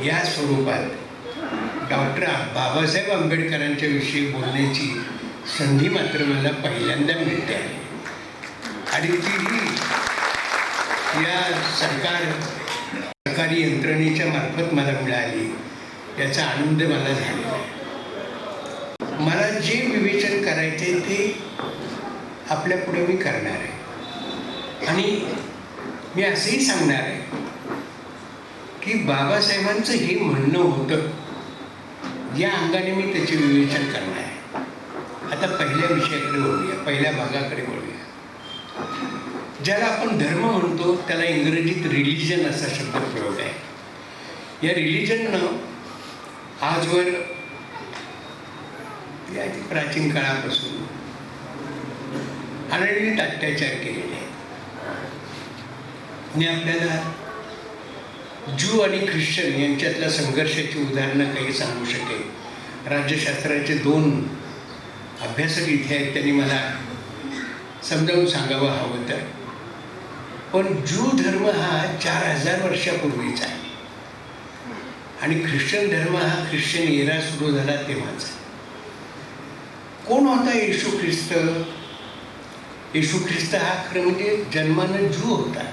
या स्वरूपात डॉक्टर बाबासाहेब आंबेडकरांच्या विषयी बोलण्याची संधी मात्र मला पहिल्यांदा मिळते आहे आणि तीही या सरकारी यंत्रणेच्या मार्फत मला मिळाली, याचा आनंद मला झालेला आहे. मला जे विवेचन करायचे ते आपल्या पुढे मी करणार आहे आणि मी असंही सांगणार आहे की बाबासाहेबांचं हे म्हणणं होतं, या अंगाने मी त्याचे विवेचन करणार आहे. आता पहिल्या विषयाकडे वळूया, पहिल्या भागाकडे वळूया. ज्याला आपण धर्म म्हणतो त्याला इंग्रजीत रिलिजन असा शब्द प्रयोग आहे. या रिलिजननं आजवर या प्राचीन काळापासून अनधिकृत अत्याचार केलेले आहेत. मी आपल्याला ज्यू आणि ख्रिश्चन यांच्यातल्या संघर्षाची उदाहरणं काही सांगू शकेल. राज्यशास्त्राचे 2 अभ्यासक इथे आहेत, त्यांनी मला समजावून सांगावं हवं तर. पण ज्यू धर्म हा 4000 वर्षापूर्वीचा आहे आणि ख्रिश्चन धर्म हा ख्रिश्चन एरा सुरू झाला तेव्हाचा. कोण होता येशू ख्रिस्त? येशू ख्रिस्त हा खरं म्हणजे जन्मानं ज्यू होता,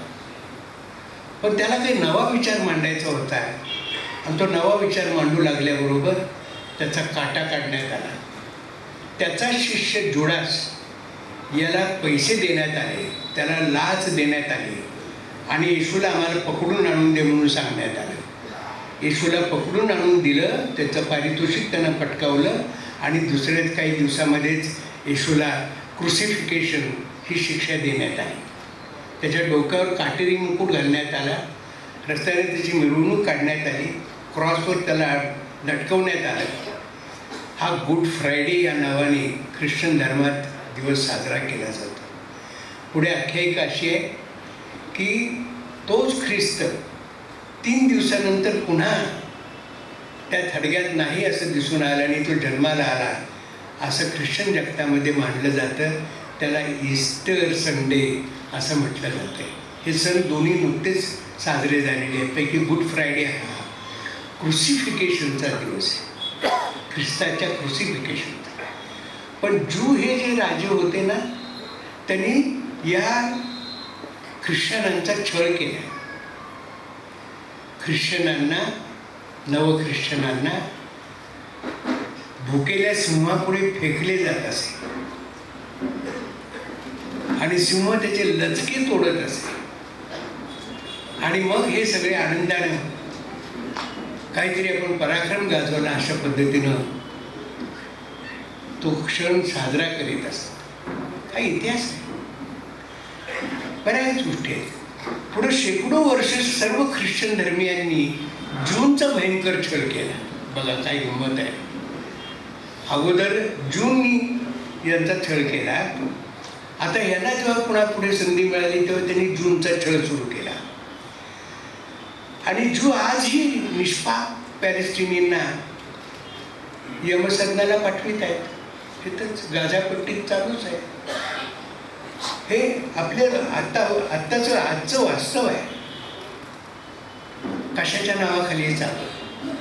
पण त्याला काही नवा विचार मांडायचा होता आणि तो नवा विचार मांडू लागल्याबरोबर त्याचा काटा काढण्यात आला. त्याचा शिष्य जुडास याला पैसे देण्यात आले, त्याला लाच देण्यात आली आणि येशूला आम्हाला पकडून आणून दे म्हणून सांगण्यात आलं. येशूला पकडून आणून दिलं, त्याचं पारितोषिक त्यांना पटकावलं आणि दुसऱ्याच काही दिवसामध्येच येशूला क्रुसिफिकेशन ही शिक्षा देण्यात आली. त्याच्या डोक्यावर काटेरी मुकुट घालण्यात आला, रस्त्याने त्याची मिरवणूक काढण्यात आली, क्रॉसवर त्याला लटकवण्यात आलं. हा गुड फ्रायडे या नावाने ख्रिश्चन धर्मात दिवस साजरा केला जातो. पुढे आख्यायिका अशी आहे की तोच ख्रिस्त 3 दिवसानंतर पुन्हा त्या थडग्यात नाही असं दिसून आलं आणि तो जन्माला आला असं ख्रिश्चन जगतामध्ये मानलं जातं. त्याला ईस्टर संडे असं म्हटलं जातं. हे सण दोन्ही नुकतेच साजरे झालेले आहेत. पैकी गुड फ्रायडे हा क्रुसिफिकेशनचा दिवस आहे, ख्रिस्ताच्या क्रुसिफिकेशनचा. पण ज्यू हे जे राजे होते ना, त्यांनी या ख्रिश्चनांचा छळ केला. ख्रिश्चनांना, नवख्रिश्चनांना भुकेल्या सिंहापुढे फेकले जात असे आणि सिंह त्याचे लचके तोडत असे आणि मग हे सगळे आनंदाने काहीतरी आपण पराक्रम गाजवला अशा पद्धतीनं तो क्षण साजरा करीत असतात. काही इतिहास आहे, बऱ्याच गोष्टी आहेत. पुढे शेकडो वर्ष सर्व ख्रिश्चन धर्मियांनी ज्यूंचा भयंकर छळ केला. बघा काय हिंमत आहे. अगोदर ज्यूंनी यांचा छळ केला, आता यांना जेव्हा पुन्हा पुढे संधी मिळाली तेव्हा त्यांनी ज्यूंचा छळ सुरू केला आणि ज्यू आजही निष्पाप पॅलेस्टिनींना यमसदनाला पाठवित आहेत. हे तर गाझापट्टीत चालूच आहे. हे आपल्या आजचं वास्तव आहे. कशाच्या नावाखाली चालू?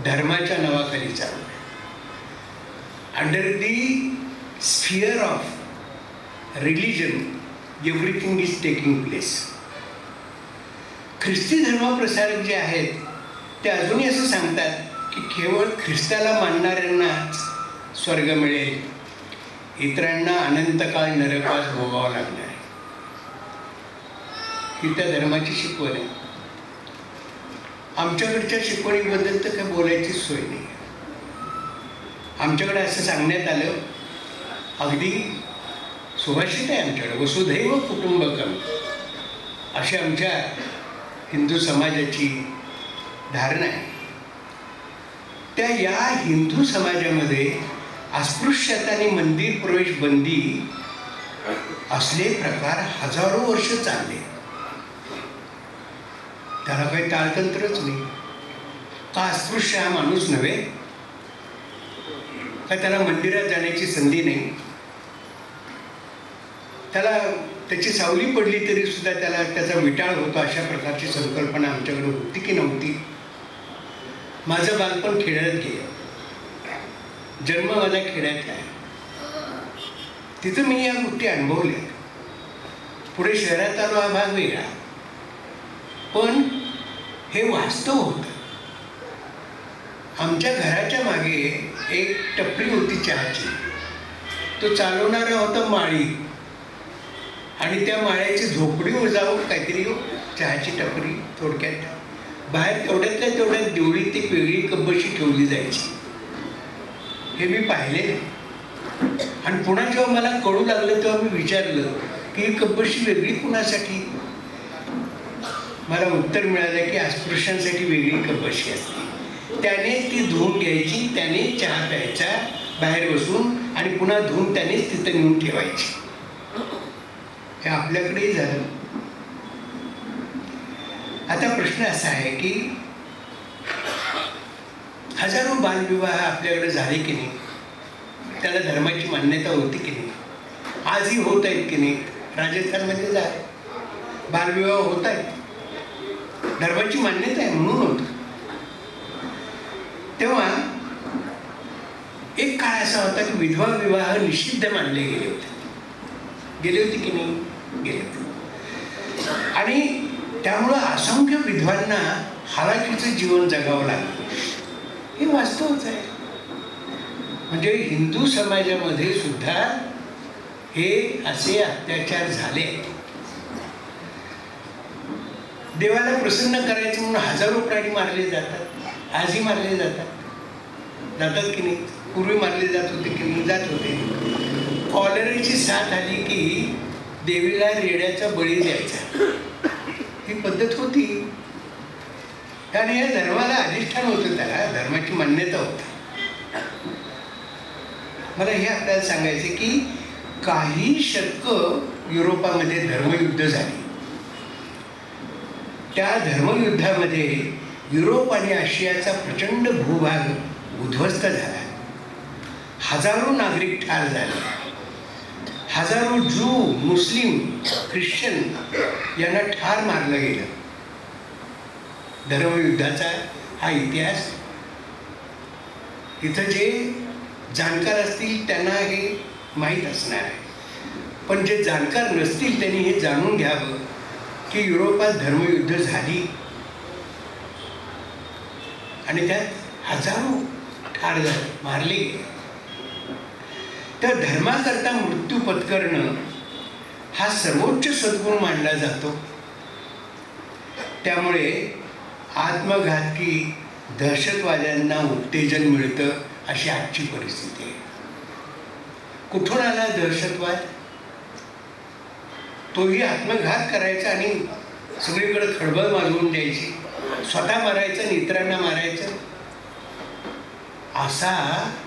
धर्माच्या नावाखाली चालू आहे. Under the sphere of religion everything is taking place. ख्रिस्ती धर्मप्रसारक जे आहेत ते अजूनही असं सांगतात की केवळ ख्रिस्ताला मानणाऱ्यांनाच स्वर्ग मिळेल, इतरांना अनंतकाळ नरकवास भोगावा लागणार आहे. ही त्या धर्माची शिकवण आहे. आमच्याकडच्या शिकवणीबद्दल तर काही बोलायची सोय नाही. आमच्याकडे असं सांगण्यात आलं, अगदी सुभाषित आहे आमच्याकडे, वसुधैव कुटुंबकम अशी आमच्या हिंदू समाजाची धारणा आहे. त्या या हिंदू समाजामध्ये अस्पृश्यता आणि मंदिर प्रवेश बंदी असले प्रकार हजारो वर्ष चालले. त्याला काही ताळतंत्रच नाही. का अस्पृश्य हा माणूस नव्हे? का त्याला मंदिरात जाण्याची संधी नाही? त्याला त्याची सावली पडली तरी सुद्धा त्याला त्याचा विटाळ होतो अशा प्रकारची संकल्पना आमच्याकडे होती की नव्हती? माझं बालपण खेड्यात गेलं, जन्म माझा खेड्यातला आहे. तिथं मी या गोष्टी अनुभवल्या. पुढे शहरात आलो हा भाग वेगळा, पण हे वास्तव होतं. आमच्या घराच्या मागे एक टपरी होती चहाची. तो चालवणारा होता माळी, आणि त्या माळ्याची झोपडीवर जाऊन काहीतरी चहाची टपरी, थोडक्यात बाहेर तेवढ्यातल्या तेवढ्यात देवळीत एक वेगळी कब्बशी ठेवली जायची. हे मी पाहिले. आणि पुन्हा जेव्हा मला कळू लागलं तेव्हा मी विचारलं की ही कब्बशी वेगळी कुणासाठी. मला उत्तर मिळालं की अस्पृश्यांसाठी वेगळी कब्बशी असते. त्याने ती धुवून घ्यायची, त्याने चहा प्यायचा बाहेर बसून, आणि पुन्हा धुवून त्यानेच तिथं नेऊन ठेवायची. हे आपल्याकडेही झालं. आता प्रश्न असा आहे की हजारो बालविवाह आपल्याकडे झाले की नाही, त्याला धर्माची मान्यता होती की नाही, आजही होत आहेत की नाही. राजस्थानमध्ये झाले बालविवाह होत आहेत, धर्माची मान्यता आहे म्हणून होत. तेव्हा एक काळ असा होता की विधवा विवाह निषिद्ध मानले गेले होते की नाही, गेले होते. आणि त्यामुळं असंख्य विधवांना हालाकीचं जीवन जगावं लागलं. हे वास्तवच आहे. म्हणजे हिंदू समाजामध्ये सुद्धा हे असे अत्याचार झाले. देवाला प्रसन्न करायचं म्हणून हजारो प्राणी मारले जातात, आजही मारले जातात की नाही. पूर्वी मारले जात होते की नाही, जात होते. कॉलरेची साथ आली की देवीला रेड्याचा बळी द्यायचा, ही पद्धत होती. कारण या धर्माला अधिष्ठान होतं, त्याला धर्माची मान्यता होती. मला हे आपल्याला सांगायचे की काही शतकं युरोपामध्ये धर्मयुद्ध झाली. त्या धर्मयुद्धामध्ये युरोप आणि आशियाचा प्रचंड भूभाग उद्ध्वस्त झाला. हजारो नागरिक ठार झाले. हजारो ज्यू, मुस्लिम, ख्रिश्चन यांना ठार मारलं गेलं. धर्मयुद्धाचा हा इतिहास. इथं जे जाणकार असतील त्यांना हे माहीत असणार आहे, पण जे जाणकार नसतील त्यांनी हे जाणून घ्यावं की युरोपात धर्मयुद्ध झाली आणि त्यात हजारो ठार झाले, मारले गेले. तर धर्माकरता मृत्यू पत्करणं हा सर्वोच्च सद्गुण मानला जातो. त्यामुळे आत्मघातकी दहशतवाद्यांना उत्तेजन मिळतं, अशी आजची परिस्थिती आहे. कुठून आला दहशतवाद? तोही आत्मघात करायचा आणि सगळीकडे खळबळ माजवून द्यायची, स्वतः मारायचं आणि इतरांना मारायचं, असा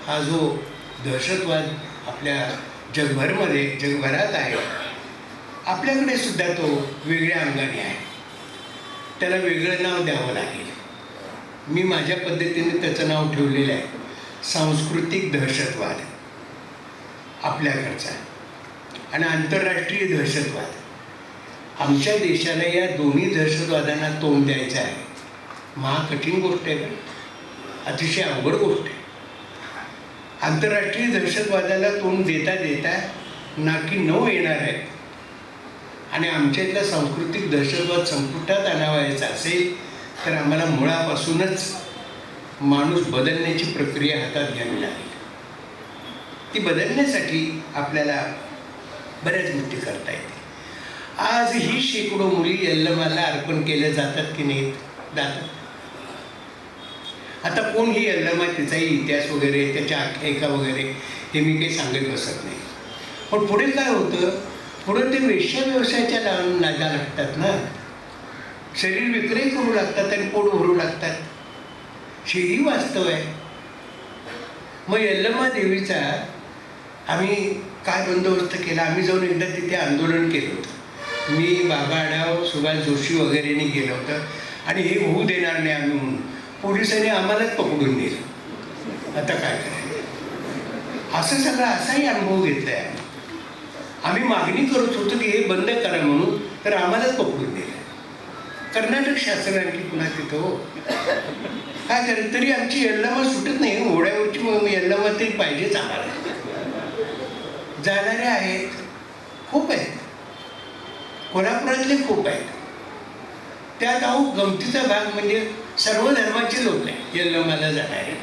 हा जो दहशतवाद आपल्या जगभरात आहे. आपल्याकडे सुद्धा तो वेगळ्या अंगाने आहे. त्याला वेगळं नाव द्यावं लागेल. मी माझ्या पद्धतीने त्याचं नाव ठेवलेलं आहे सांस्कृतिक दहशतवाद आपल्याकडचा, आणि आंतरराष्ट्रीय दहशतवाद. आमच्या देशाला या दोन्ही दहशतवादांना तोंड द्यायचं आहे. महाकठीण गोष्ट आहे, अतिशय अवघड गोष्ट आहे. आंतरराष्ट्रीय दहशतवादाला तोंड देता देता नाकी 9 येणार आहेत, आणि आमच्यातला सांस्कृतिक दहशतवाद संपुष्टात आणावायचा असेल तर आम्हाला मुळापासूनच माणूस बदलण्याची प्रक्रिया हातात घ्यावी लागेल. ती बदलण्यासाठी आपल्याला बऱ्याच गोष्टी करता येते. आज ही शेकडो मुली यल्लमाला अर्पण केल्या जातात की नाहीत? जातात. आता कोण ही यल्लमा, तिचाही इतिहास वगैरे, त्याच्या आख्यायिका वगैरे हे मी काही सांगत बसत नाही. पण पुढे काय होतं? पुढे ते वेश्या व्यवसायाच्या नादा लागतात ना, शरीर विक्रय करू लागतात आणि पोट भरू लागतात. हेही वास्तव आहे. मग यल्लमा देवीचा आम्ही काय बंदोबस्त केला? आम्ही जाऊन एकदा तिथे आंदोलन केलं होतं. मी, बाबा आढाव, सुभाष जोशी वगैरेने गेलं होतं, आणि हे होऊ देणार नाही आम्ही म्हणून पोलिसांनी आम्हालाच पकडून नेलं. आता काय करायचं? असं सगळं असाही अनुभव घेतला आहे. आम्ही मागणी करत होतो की हे बंद करा म्हणून, तर आम्हालाच पकडून नेलं. कर्नाटक शासन आणखी पुन्हा तिथं हो. काय करेल तरी आमची यल्लमा सुटत नाही. ओढ्यावरची मग यल्लमा तरी पाहिजेच आम्हाला. जाणारे आहेत, खूप आहेत, कोल्हापुरातले खूप आहेत. त्यात अहो गमतीचा भाग म्हणजे सर्व धर्माचे लोक आहेत यल्लमाला जाणारे.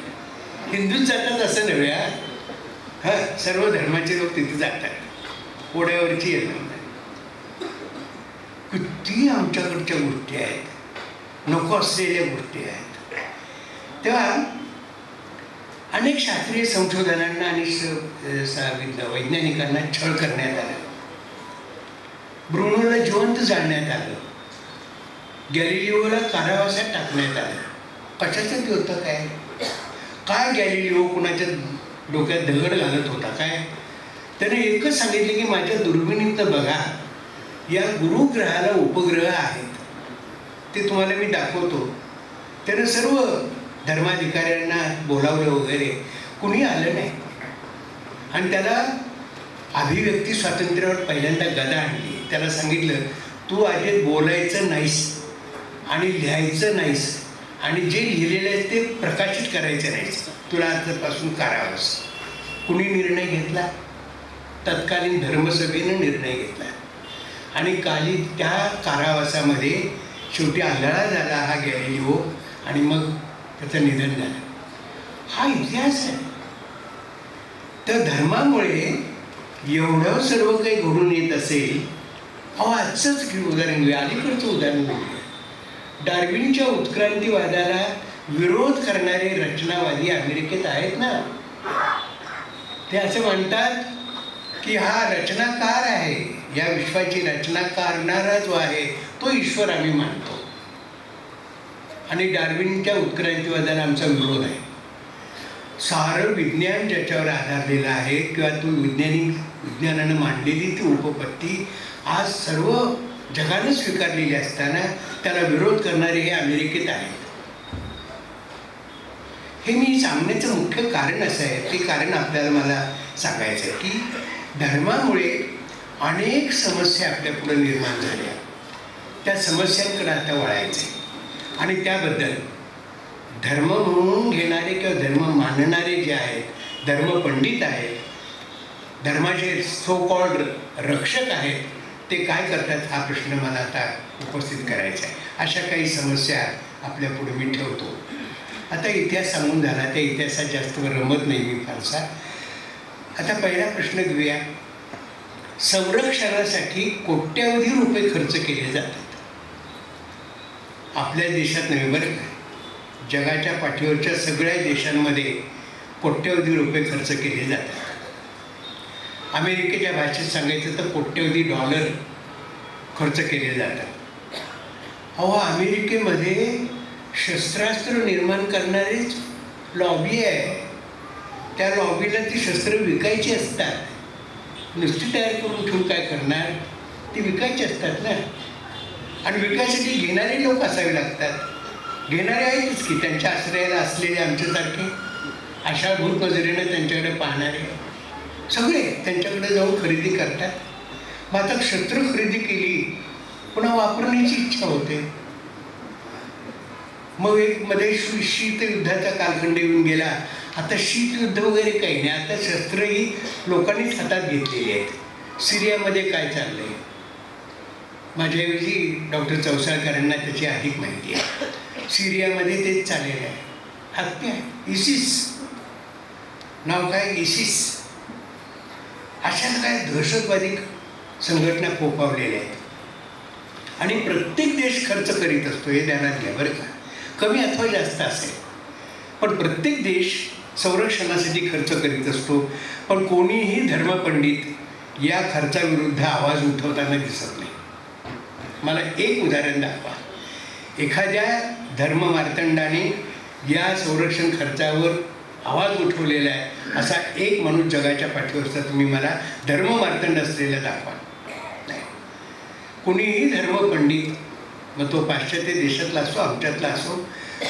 हिंदूच जातात असं नव्हे. हां, सर्व धर्माचे लोक तिथे जातात ओढ्यावरची यल्लमा. किती आमच्याकडच्या गोष्टी आहेत, नको असलेल्या गोष्टी आहेत. तेव्हा अनेक शास्त्रीय संशोधनांना आणि वैज्ञानिकांना छळ करण्यात आला. ब्रुनोला जिवंत जाळण्यात आलं. गॅलिलिओला कारावासात टाकण्यात आलं. कशासाठी होतं काय? काय गॅलिलिओ कुणाच्या डोक्यात दगड घालत होता काय? त्याने एकच सांगितले की माझ्या दुर्बिणीतनं बघा, या गुरुग्रहाला उपग्रह आहेत, ते तुम्हाला मी दाखवतो. त्यानं सर्व धर्माधिकाऱ्यांना बोलावलं वगैरे, कुणी आलं नाही. आणि त्याला अभिव्यक्ती स्वातंत्र्यावर पहिल्यांदा गदा आणली. त्याला सांगितलं तू आधी बोलायचं नाहीस आणि लिहायचं नाहीस आणि जे लिहिलेलं आहे ते प्रकाशित करायचं नाहीस, तुला आजपासून कारावास. कुणी निर्णय घेतला? तत्कालीन धर्मसभेनं निर्णय घेतला. आणि काली त्या कारावासामध्ये शेवटी आंधळा झाला हा गॅलिलिओ आणि मग त्याचं निधन झालं. हा इतिहास आहे. तर धर्मामुळे एवढं सर्व काही घडून येत असेल. अहो आजचंच उदाहरण घेऊया, अलीकडचं उदाहरण घेऊया. डार्विनच्या उत्क्रांतीवादाला विरोध करणारे रचनावादी अमेरिकेत आहेत ना. ते असं म्हणतात की हा रचनाकार आहे, या विश्वाची रचना करणारा जो आहे तो ईश्वर आम्ही मानतो. आणि डार्विनच्या उत्क्रांतीवादाला आमचा विरोध आहे. सारं विज्ञान ज्याच्यावर आधारलेलं आहे किंवा तो विज्ञानानं मांडलेली ती उपपत्ती आज सर्व जगानं स्वीकारलेली असताना त्याला विरोध करणारे हे अमेरिकेत आहेत. हे मी सांगण्याचं मुख्य कारण असं आहे, ते कारण आपल्याला मला सांगायचं आहे की धर्मामुळे अनेक समस्या आपल्या पुढे निर्माण झाल्या. त्या समस्यांकडे आता वळायचं आहे. आणि त्याबद्दल धर्म म्हणून घेणारे किंवा धर्म मानणारे जे आहेत, धर्मपंडित आहेत, धर्माचे सो कॉल्ड रक्षक आहेत, ते काय करतात हा प्रश्न मला आता उपस्थित करायचा आहे. अशा काही समस्या आपल्या पुढे मी ठेवतो. आता इतिहास सांगून झाला, त्या इतिहासात जास्त रमत नाही मी फारसा. आता पहिला प्रश्न घेऊया. संरक्षणासाठी कोट्यवधी रुपये खर्च केले जातात. आपल्या देशात नव्हे बरं का, जगाच्या पाठीवरच्या सगळ्या देशांमध्ये कोट्यवधी रुपये खर्च केले जातात. अमेरिकेच्या भाषेत सांगायचं तर कोट्यवधी डॉलर खर्च केले जातात. अहो अमेरिकेमध्ये शस्त्रास्त्र निर्माण करणारीच लॉबी आहे. त्या लॉबीला ती शस्त्र विकायची असतात. नुसती तयार करून ठेवून काय करणार, ती विकायची असतात ना. आणि विकायसाठी घेणारे लोक असावे लागतात. घेणारे आहेतच की त्यांच्या आश्रयाला असलेले आमच्यासारखे आशाभूत नजरेनं त्यांच्याकडे पाहणारे सगळे त्यांच्याकडे जाऊन खरेदी करतात. मग आता शस्त्र खरेदी केली, पुन्हा वापरण्याची इच्छा होते. मग एक मध्ये शीतयुद्धाचा कालखंड येऊन गेला. आता शीतयुद्ध वगैरे काही नाही, आता शस्त्रही लोकांनीच हातात घेतलेली आहेत. सिरियामध्ये काय चाललं आहे, माझ्याऐवजी डॉक्टर चौसाळकरांना त्याची अधिक माहिती आहे. सिरियामध्ये तेच चाललेलं आहे. हत्या, इसिस नाव काय, इसिस. अशा काय दहशतवादी संघटना फोफावलेल्या आहेत. आणि प्रत्येक देश खर्च करीत असतो, हे ध्यानात घ्या बरं का. कमी अथवा जास्त असेल, पण प्रत्येक देश संरक्षणासाठी खर्च करीत असतो. पण कोणीही धर्मपंडित या खर्चाविरुद्ध आवाज उठवताना दिसत नाही. मला एक उदाहरण दाखवा. एखाद्या धर्ममार्तंडाने या संरक्षण खर्चावर आवाज उठवलेला आहे असा एक माणूस जगाच्या पाठीवरचा तुम्ही मला धर्ममार्तंड असलेला दाखवा. नाही. कुणीही धर्मपंडित, मग तो पाश्चात्य देशातला असो, आमच्यातला असो,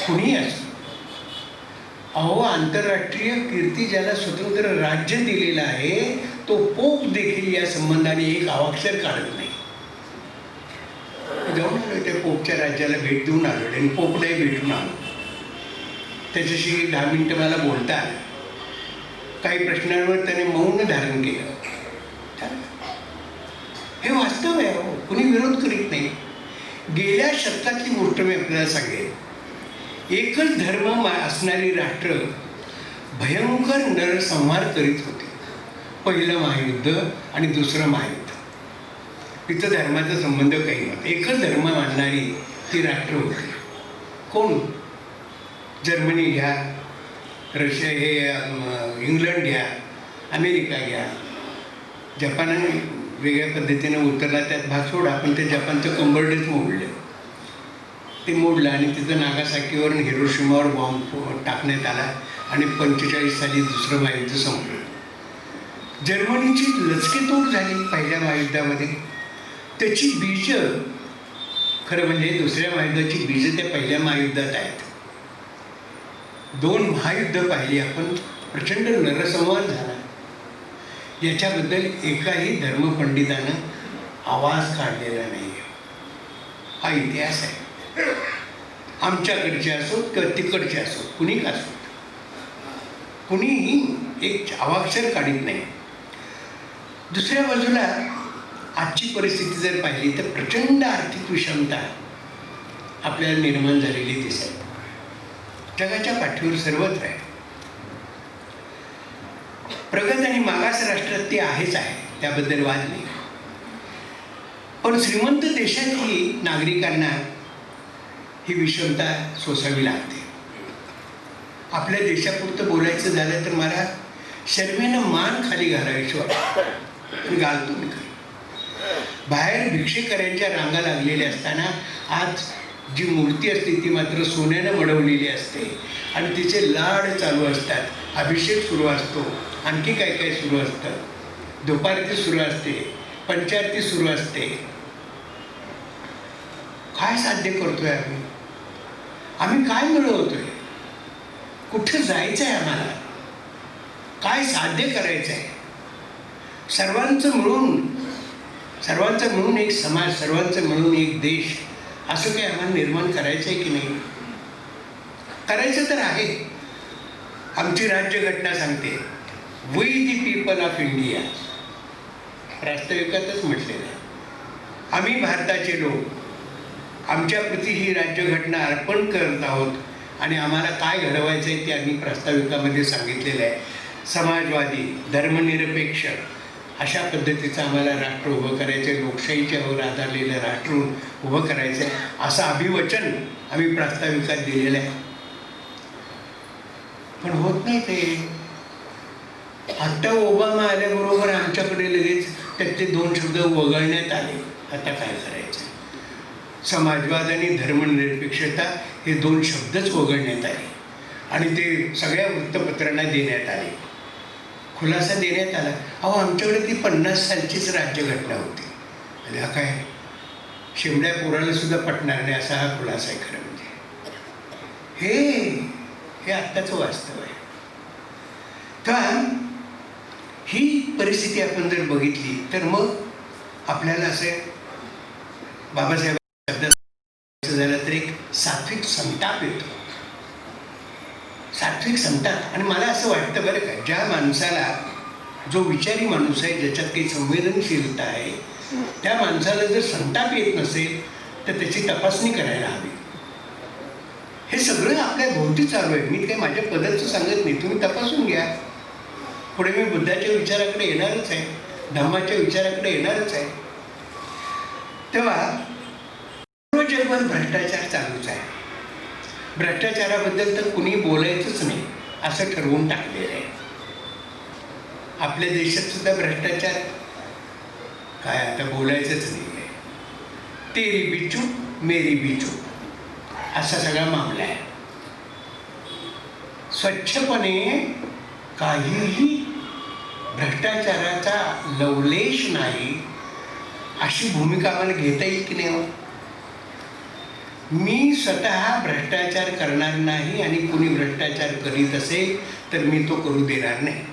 कुणीही असो, अहो आंतरराष्ट्रीय कीर्ती ज्याला स्वतंत्र राज्य दिलेलं आहे तो पोप देखील या संबंधाने एक अवाक्षर काढत नाही. जाऊन आलो त्या पोपच्या राज्याला भेट देऊन आलो आणि पोपलाही भेटून आलो. त्याच्याशी 10 मिनिटं मला बोलता आलं. काही प्रश्नांवर त्याने मौन धारण केलं. हे वास्तव आहे हो, कुणी विरोध करीत नाही. गेल्या शतकातली गोष्ट मी आपल्याला सांगेन. एकच धर्म असणारी राष्ट्र भयंकर नरसंहार करीत होते. पहिलं महायुद्ध आणि दुसरं महायुद्ध. तिथं धर्माचा संबंध काही नव्हता. एकच धर्म मानणारी ती राष्ट्र होती. कोण? जर्मनी घ्या, रशिया, हे इंग्लंड घ्या, अमेरिका घ्या. जपानाने वेगळ्या पद्धतीनं उतरला, त्यात भाग सोडा, पण ते जपानचं कंबरडेच मोडलं. ते मोडलं आणि तिथं नागासाकीवर हिरोशिमावर बॉम्ब टाकण्यात आला आणि 45 साली दुसरं महायुद्ध संपलं. जर्मनीची लचकेतोड झाली पहिल्या महायुद्धामध्ये. त्याची बीज, खरं म्हणजे दुसऱ्या महायुद्धाची बीज त्या पहिल्या महायुद्धात आहेत. 2 महायुद्ध पाहिली आपण. प्रचंड नरसंहार झाला. याच्याबद्दल एकाही धर्मपंडितानं आवाज काढलेला नाही. हा इतिहास आहे. आमच्याकडचे असोत किंवा तिकडचे असोत, कुणी का असोत, कुणीही एक अवाक्षर काढत नाही. दुसऱ्या बाजूला आजची परिस्थिती जर पाहिली तर प्रचंड आर्थिक विषमता आपल्याला निर्माण झालेली दिसेल. जगाच्या पाठीवर सर्वत्र आहे. प्रगत आणि मागास राष्ट्रात ती आहेच आहे, त्याबद्दल वाद नाही. पण श्रीमंत देशातही नागरिकांना ही विषमता सोसावी लागते. आपल्या देशापुरतं बोलायचं झालं तर मला शर्मेनं मान खाली घालावीशी वाटतं. घालतो मी खरं. बाहेर भिक्षेकऱ्यांच्या रांगा लागलेल्या असताना आज जी मूर्ती असते ती मात्र सोन्यानं मडवलेली असते आणि तिचे लाड चालू असतात. अभिषेक सुरू असतो, आणखी काय काय सुरू असतं, धुपारती सुरू असते, पंचारती सुरू असते. काय साध्य करतोय आम्ही? आम्ही काय मिळवतोय? कुठं जायचं आहे आम्हाला? काय साध्य करायचं आहे? सर्वांचं मिळून एक समाज, सर्वांचं मिळून एक देश, असं काही आम्हाला निर्माण करायचं आहे की नाही? करायचं तर आहे. आमची राज्यघटना सांगते, we the people of India. प्रास्ताविकातच म्हटलेलं आहे, आम्ही भारताचे लोक आमच्याप्रती ही राज्यघटना अर्पण करत आहोत आणि आम्हाला काय घडवायचं आहे ते आम्ही प्रास्ताविकामध्ये सांगितलेलं आहे. समाजवादी, धर्मनिरपेक्ष अशा पद्धतीचं आम्हाला राष्ट्र उभं करायचं आहे. लोकशाहीच्यावर आधारलेलं राष्ट्र उभं करायचं आहे, असं अभिवचन आम्ही प्रास्ताविकात दिलेलं आहे. पण होत नाही ते. आत्ता ओबामा आल्याबरोबर आमच्याकडे लगेच त्यातले 2 शब्द वगळण्यात आले. आता काय करायचं? समाजवाद आणि धर्मनिरपेक्षता हे 2 शब्दच वगळण्यात आले आणि ते सगळ्या वृत्तपत्रांना देण्यात आले. खुलासा देण्यात आला, अहो आमच्याकडे ती 50 सालचीच राज्यघटना होती. आणि हा काय शेवड्या पोराला सुद्धा पटणार नाही असा हा खुलासा आहे. खरं म्हणजे हे आत्ताचं वास्तव आहे. तर ही परिस्थिती आपण जर बघितली तर मग आपल्याला असे बाबासाहेब शब्द झालं तर एक सात्विक संताप येतो. सात्विक संताप. आणि मला असं वाटतं बरं का, ज्या माणसाला, जो विचारी माणूस आहे, ज्याच्यात काही संवेदनशीलता आहे, त्या माणसाला जर संताप येत नसेल तर त्याची तपासणी करायला हवी. हे सगळं आपल्या भोवती चालू आहे. मी काही माझ्या पदाचं सांगत नाही, तुम्ही तपासून घ्या. पुढे मी बुद्धाच्या विचाराकडे येणारच आहे, धम्माच्या विचाराकडे येणारच आहे. तेव्हा सर्व जगभर भ्रष्टाचार चालूच आहे. भ्रष्टाचाराबद्दल तर कुणी बोलायचंच नाही असं ठरवून टाकलेलं आहे. आपल्या देशात सुद्धा भ्रष्टाचार काय आता बोलायचंच नाही आहे. तेरी भी चूप मेरी भी चूप असा सगळा मामला आहे. स्वच्छपणे काहीही भ्रष्टाचाराचा लवलेश नाही अशी भूमिका आम्हाला घेता येईल की नाही? मी स्वतः भ्रष्टाचार करणार नाही आणि कुणी भ्रष्टाचार करीत असेल तर मी तो करू देणार नाही.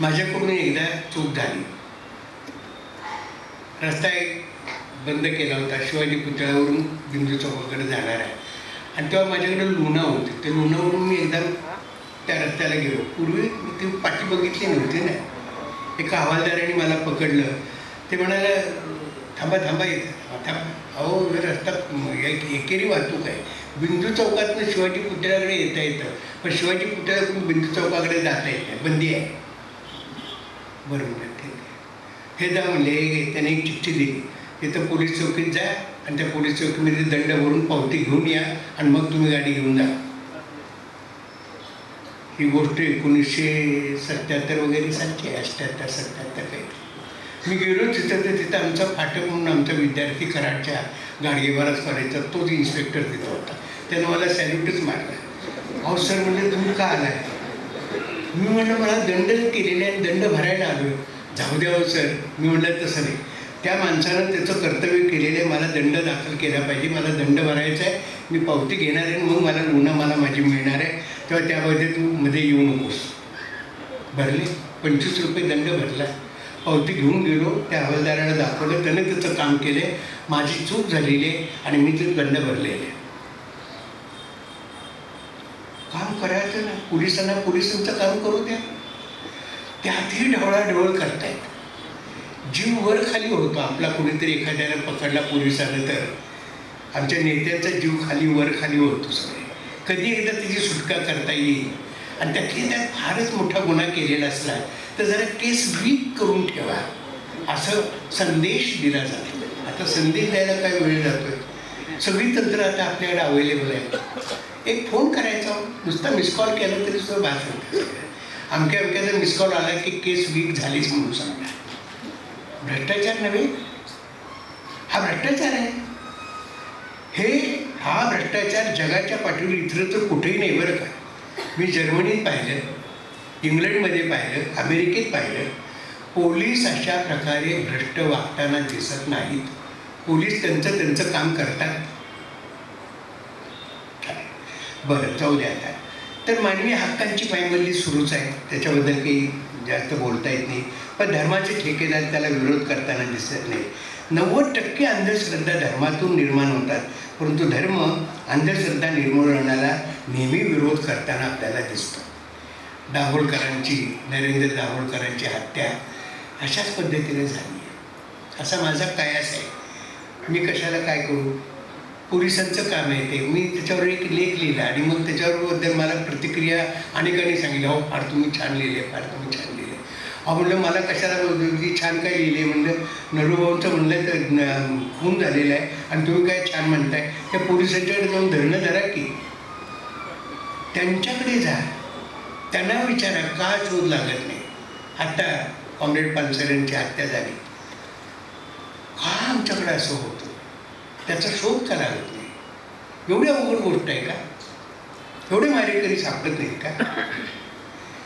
माझ्याकडून एकदा चूक झाली. रस्ता एक बंद केला होता, शिवाजी पुतळ्यावरून बिंदू चौकाकडे जाणार आहे. आणि तेव्हा माझ्याकडे लुना होती. त्या लुनावरून मी एकदा त्या रस्त्याला गेलो. पूर्वी ती पाठी बघितली नव्हती ना. एका हवालदाराने मला पकडलं. ते म्हणाले, थांबा थांबा येतं थांबा, अहो रस्ता एकेरी वाहतूक आहे. बिंदू चौकातनं शिवाजी पुतळ्याकडे येता येतं, पण शिवाजी पुतळ्याकडून बिंदू चौकाकडे जाता येत नाही, बंदी आहे. बरं म्हणलं ठीक आहे. हे जा म्हणले. त्याने एक चिठ्ठी दिली, तिथं पोलीस चौकीत जा आणि त्या पोलीस चौकीमध्ये दंड भरून पावती घेऊन या आणि मग तुम्ही गाडी घेऊन जा. ही गोष्ट 1977 वगैरे सालची आहे, 78-77 काही. मी गेलो तिथं, तर तिथं आमचा फाटक म्हणून आमचा विद्यार्थी कराडच्या गाडगेबाराज करायचा तोच इन्स्पेक्टर तिथं होता. त्यानं मला सॅल्यूटच मारला. अहो सर म्हणलं तुम्ही का आलाय? मी म्हटलं मला दंड केलेले आहे, दंड भरायला आलो आहे. जाऊ द्या हो सर. मी म्हटलं तसं नाही, त्या माणसानं त्याचं कर्तव्य केलेलं आहे, मला दंड दाखल केला पाहिजे, मला दंड भरायचा आहे, मी पावती घेणार आहे, मग मला गुन्हा मला माझी मिळणार आहे, तेव्हा त्यामध्ये तू मध्ये येऊ नकोस. भरले, 25 रुपये दंड भरला. पावती घेऊन गेलो, त्या हवालदाराला दाखवलं, त्याने त्याचं काम केलं. माझी चूक झालेली आहे आणि मी ते दंड भरलेले. काम करायचं ना, पोलिसांचं काम करू द्या. त्यातही ढवळाढवळ करतायत. जीव वर खाली होतो आपला. कुणीतरी एखाद्याला पकडला पोलिसानं तर आमच्या नेत्यांचा जीव खाली वर खाली होतो सगळे. कधी एकदा त्याची सुटका करता येईल. आणि त्यात फारच मोठा गुन्हा केलेला असला तर जरा केस वीक करून ठेवा, असं संदेश दिला जातो. आता संदेश द्यायला काय वेळ जातोय. सगळी तंत्र आता आपल्याकडे अवेलेबल आहे. एक फोन करायचा, नुसता मिस कॉल केला तरी सुद्धा बात होते. अमक्याचा मिस कॉल आला की केस वीक झालीच म्हणून सांगा. भ्रष्टाचार नव्हे, हा भ्रष्टाचार आहे. हा भ्रष्टाचार जगाच्या पाठीवर इतर तर कुठेही नाही बरं का. मी जर्मनीत पाहिलं, इंग्लंडमध्ये पाहिलं, अमेरिकेत पाहिलं. पोलीस अशा प्रकारे भ्रष्ट वागताना दिसत नाहीत. पोलीस त्यांचं काम करतात. बरं जाऊ द्या. आता तर मानवी हक्कांची पायमल्ली सुरूच आहे, त्याच्याबद्दल काही जास्त बोलता येत नाही. पण धर्माचे ठेकेदार त्याला विरोध करताना दिसत नाही. 90% अंधश्रद्धा धर्मातून निर्माण होतात, परंतु धर्म अंधश्रद्धा निर्मूलनाला नेहमी विरोध करताना आपल्याला दिसतो. नरेंद्र दाभोळकरांची हत्या अशाच पद्धतीने झाली आहे, असा माझा कयास आहे. मी कशाला काय करू, पोलिसांचं काम आहे ते. मी त्याच्यावर एक लेख लिहिला आणि मग त्याच्याबद्दल मला प्रतिक्रिया अनेकांनी सांगितलं, हो फार तुम्ही छान लिहिले, फार तुम्ही छान लिहिले. अहो म्हणलं मला कशाला छान काय लिहिले. म्हणलं नरूभाऊंचं म्हणलं तर खून झालेलं आहे आणि तुम्ही काय छान म्हणताय. त्या पोलिसांच्याकडे जाऊन धरणं धरा की, त्यांच्याकडे जा, त्यांना विचारा का शोध लागत नाही. आता कॉम्रेड पानसरेंची हत्या झाली, का आमच्याकडे असं होतं, त्याचा शोध का लागत नाही. एवढी अवघड गोष्ट आहे का? एवढे मारेकरी सापडत नाहीत का?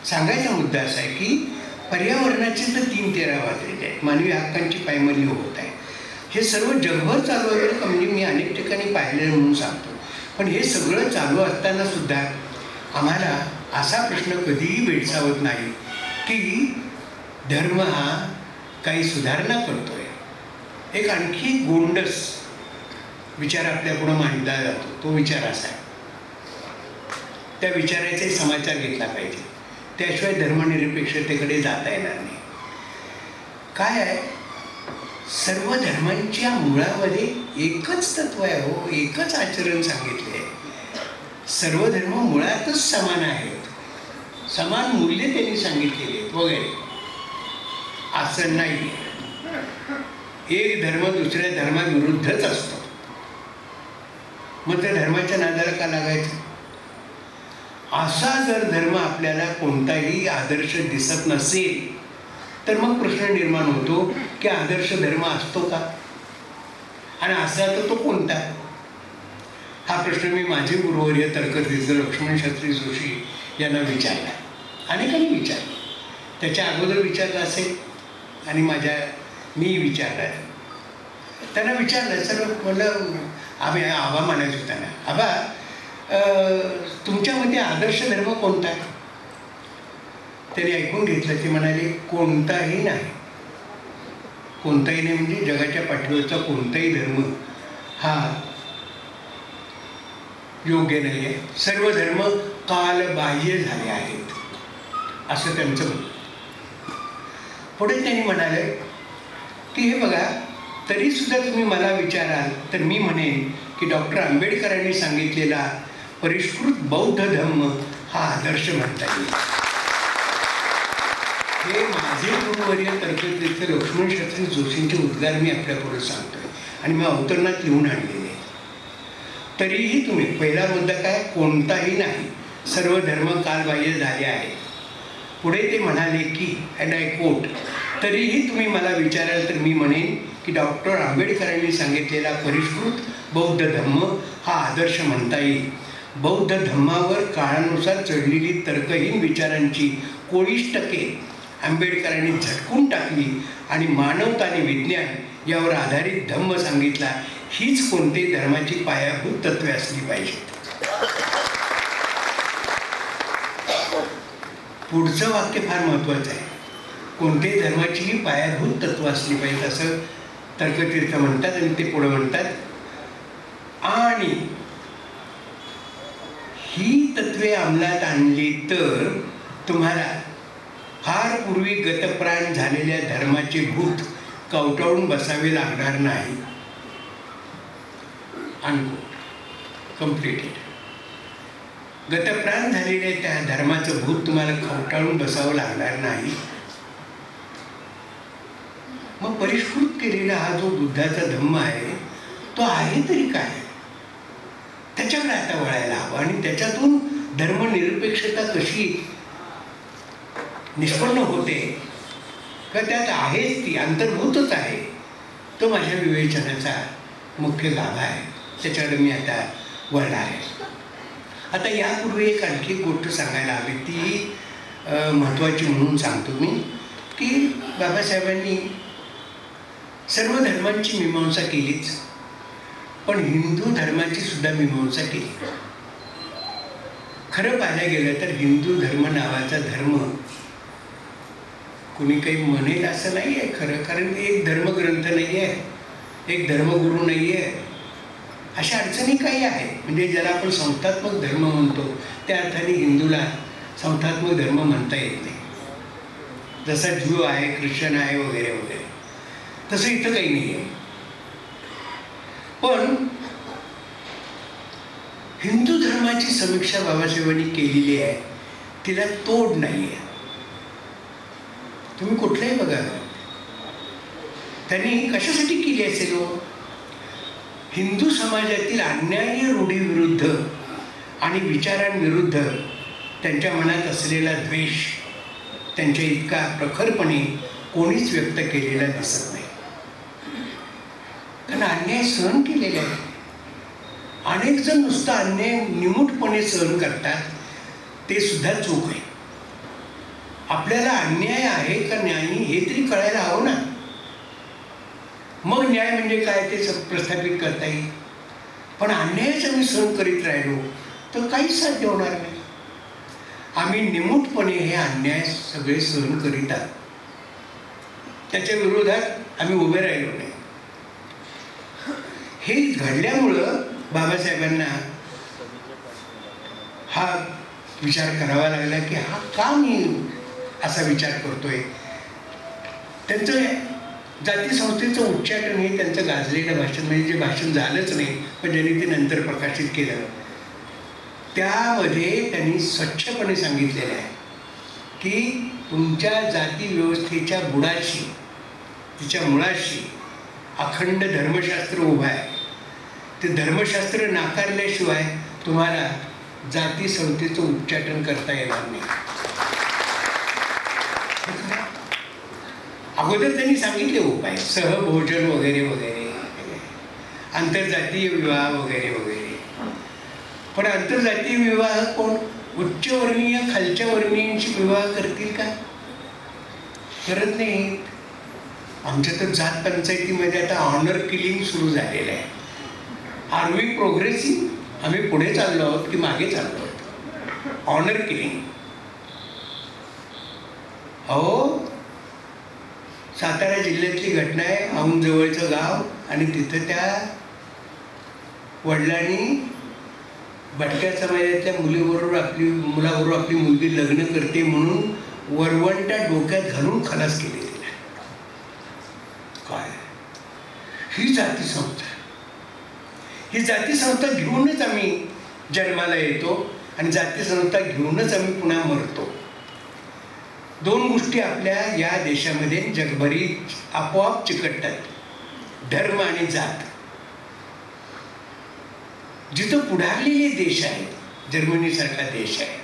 सांगायचा मुद्दा असा आहे की पर्यावरणाचे तर 3-13 वाजलेले आहेत, मानवी हक्कांची पायमल्ली होत आहे. हे सर्व जगभर चालू आहे का? म्हणजे मी अनेक ठिकाणी पाहिलं म्हणून सांगतो. पण हे सगळं चालू असताना सुद्धा आम्हाला असा प्रश्न कधीही भेडसावत नाही की धर्म हा काही सुधारणा करतोय. एक आणखी गोंडस विचार आपल्यापुढं मांडला जातो. तो विचार असा आहे, त्या विचाराचे समाचार घेतला पाहिजे, त्याशिवाय धर्मनिरपेक्षतेकडे जाता येणार नाही. काय आहे, सर्व धर्मांच्या मुळामध्ये एकच तत्व आहे हो, एकच आचरण सांगितले आहे. सर्व धर्म मुळातच समान आहेत, समान मूल्य त्यांनी सांगितलेली आहेत वगैरे. असं नाही, एक धर्म दुसऱ्या धर्माविरुद्धच असतो. मग त्या धर्माच्या नादाला का लागायचं? असा जर धर्म आपल्याला कोणताही आदर्श दिसत नसेल तर मग प्रश्न निर्माण होतो की आदर्श धर्म असतो का, आणि असा तर तो कोणता. हा प्रश्न मी माझे गुरुवर्य तर्कतीर्थ लक्ष्मण शास्त्री जोशी यांना विचारला, अनेकांनी विचारला. त्याच्या अगोदर विचारलं असेल आणि मी विचारला. त्यांना विचारलं, सर म्हणलं आम्ही आबा म्हणायचो त्यांना, आबा तुमच्यामध्ये आदर्श धर्म कोणता आहे? त्यांनी ऐकून घेतलं. ते म्हणाले कोणताही नाही. कोणताही नाही म्हणजे जगाच्या पाठीवरचा कोणताही धर्म हा योग्य नाही आहे. सर्व धर्म कालबाह्य झाले आहेत असं त्यांचं म्हणणं. पुढे त्यांनी म्हणाले की हे बघा, तरीसुद्धा तुम्ही मला विचाराल तर मी म्हणेन की डॉक्टर आंबेडकरांनी सांगितलेला परिष्कृत बौद्ध धम्म हा आदर्श म्हणता येईल. हे माझे गुरुवर्य तर्कतीर्थ लक्ष्मण शास्त्री जोशींचे उद्गार मी आपल्यापुढे सांगतोय आणि मी अवतरणात लिहून आणलेले. तरीही तुम्ही, पहिला मुद्दा काय, कोणताही नाही, सर्व धर्म कालबाह्य झाले आहेत. पुढे ते म्हणाले की, अँड आय कोट, तरीही तुम्ही मला विचाराल तर मी म्हणेन की डॉक्टर आंबेडकरांनी सांगितलेला परिष्कृत बौद्ध धम्म हा आदर्श म्हणता येईल. बौद्ध धम्मावर काळानुसार चढलेली तर्कहीन विचारांची कोळिष्टके आंबेडकरांनी झटकून टाकली आणि मानवता आणि विज्ञान यावर आधारित धम्म सांगितला. हीच कोणत्याही धर्माची पायाभूत तत्त्वे असली पाहिजेत. पुढचं वाक्य फार महत्त्वाचं आहे. कोणत्याही धर्माचीही पायाभूत तत्त्व असली पाहिजेत असं तर्कतीर्थ म्हणतात. आणि ते पुढे म्हणतात, आणि ही तत्त्वे अंमलात आणली तर तुम्हाला फार पूर्वी गतप्राण झालेल्या धर्माचे भूत कवटाळून बसावे लागणार नाही. Unquote, completed. गतप्राण झालेल्या त्या धर्माचं भूत तुम्हाला कवटाळून बसावं लागणार नाही. मग परिष्कृत केलेला हा जो बुद्धाचा धम्म आहे तो आहे तरी काय, त्याच्याकडे आता वळायला हवं. आणि त्याच्यातून धर्मनिरपेक्षता कशी निष्पन्न होते का, त्यात आहेच, ती अंतर्भूतच आहे. तो माझ्या विवेचनाचा मुख्य गाभा आहे. त्याच्याकडे मी आता वळणार आहे. आता यापूर्वी एक आणखी गोष्ट सांगायला हवी, ती महत्त्वाची म्हणून सांगतो मी, की बाबासाहेबांनी सर्व धर्मांची मीमांसा केलीच, पण हिंदू धर्माची सुद्धा मीमांसा केली. खरं पाहायला गेलं तर हिंदू धर्म नावाचा धर्म कुणी काही म्हणेल असं नाही आहे खरं, कारण एक धर्मग्रंथ नाही आहे, एक धर्मगुरू नाही आहे. अशा अडचणी काही आहेत. म्हणजे ज्याला आपण संस्थात्मक धर्म म्हणतो त्या अर्थाने हिंदूला संस्थात्मक धर्म म्हणता येत नाही. जसा ज्यू आहे, ख्रिश्चन आहे वगैरे वगैरे, तसं इथं काही नाही आहे. पण हिंदू धर्माची समीक्षा बाबासाहेबांनी केलेली आहे, तिला तोड नाही आहे. तुम्ही कुठलंही बघा, त्यांनी कशासाठी केली असेल? हिंदू समाजातील अन्याय्य रूढीविरुद्ध आणि विचारांविरुद्ध त्यांच्या मनात असलेला द्वेष त्यांच्या इतका प्रखरपणे कोणीच व्यक्त केलेला दिसत नाही. कारण अन्याय सहन केलेला आहे. अनेक जण नुसता अन्याय निमूटपणे सहन करतात, ते सुद्धा चूक आहे. आपल्याला अन्याय आहे का न्यायी हे तरी कळायला हवं ना. मग न्याय म्हणजे काय ते प्रस्थापित करता येईल. पण अन्यायाचं आम्ही सहन करीत राहिलो तर काहीच साध्य होणार नाही. आम्ही निमूटपणे हे अन्याय सगळे सहन करीत आहोत, त्याच्या विरोधात आम्ही उभे राहिलो नाही. हे घडल्यामुळं बाबासाहेबांना हा विचार करावा लागला की हा का मी असा विचार करतोय. त्यांचं जाती संस्थेचं उच्चाटन हे त्यांचं गाजलेलं भाषण, म्हणजे जे भाषण झालंच नाही पण ज्यांनी ते नंतर प्रकाशित केलं, त्यामध्ये त्यांनी स्वच्छपणे सांगितलेलं आहे की तुमच्या जाती व्यवस्थेच्या बुडाशी, तिच्या मुळाशी अखंड धर्मशास्त्र उभं आहे. ते धर्मशास्त्र नाकारल्याशिवाय तुम्हाला जाती संस्थेचं उच्चाटन करता येणार नाही. अगोदर त्यांनी सांगितले उपाय, सहभोजन वगैरे वगैरे, आंतरजातीय विवाह वगैरे वगैरे. पण आंतरजातीय विवाह कोण, उच्चवर्णीय खालच्या वर्णीयांशी विवाह करतील का? करत नाही. आमच्या तर जात पंचायतीमध्ये आता ऑनर किलिंग सुरू झालेलं आहे. Are we progressive? आम्ही पुढे चाललो आहोत की मागे चाललो आहोत? Honour killing. अहो, सातारा जिल्ह्यातली घटना आहे. औंध जवळचं गाव, आणि तिथं त्या वडिलांनी भटक्या समाजातल्या मुलाबरोबर आपली मुलगी लग्न करते म्हणून वरवंटा डोक्यात घालून खलास केले तिला. काय ही जाती संस्था, ही जाती संस्था घेऊनच आम्ही जन्माला येतो आणि जाती संस्था घेऊनच आम्ही पुन्हा मरतो. दोन गोष्टी आपल्या या देशामध्ये जगभरी आपोआप चिकटतात, धर्म आणि जात. जिथं पुढारलेले देश आहेत, जर्मनीसारखा देश आहे,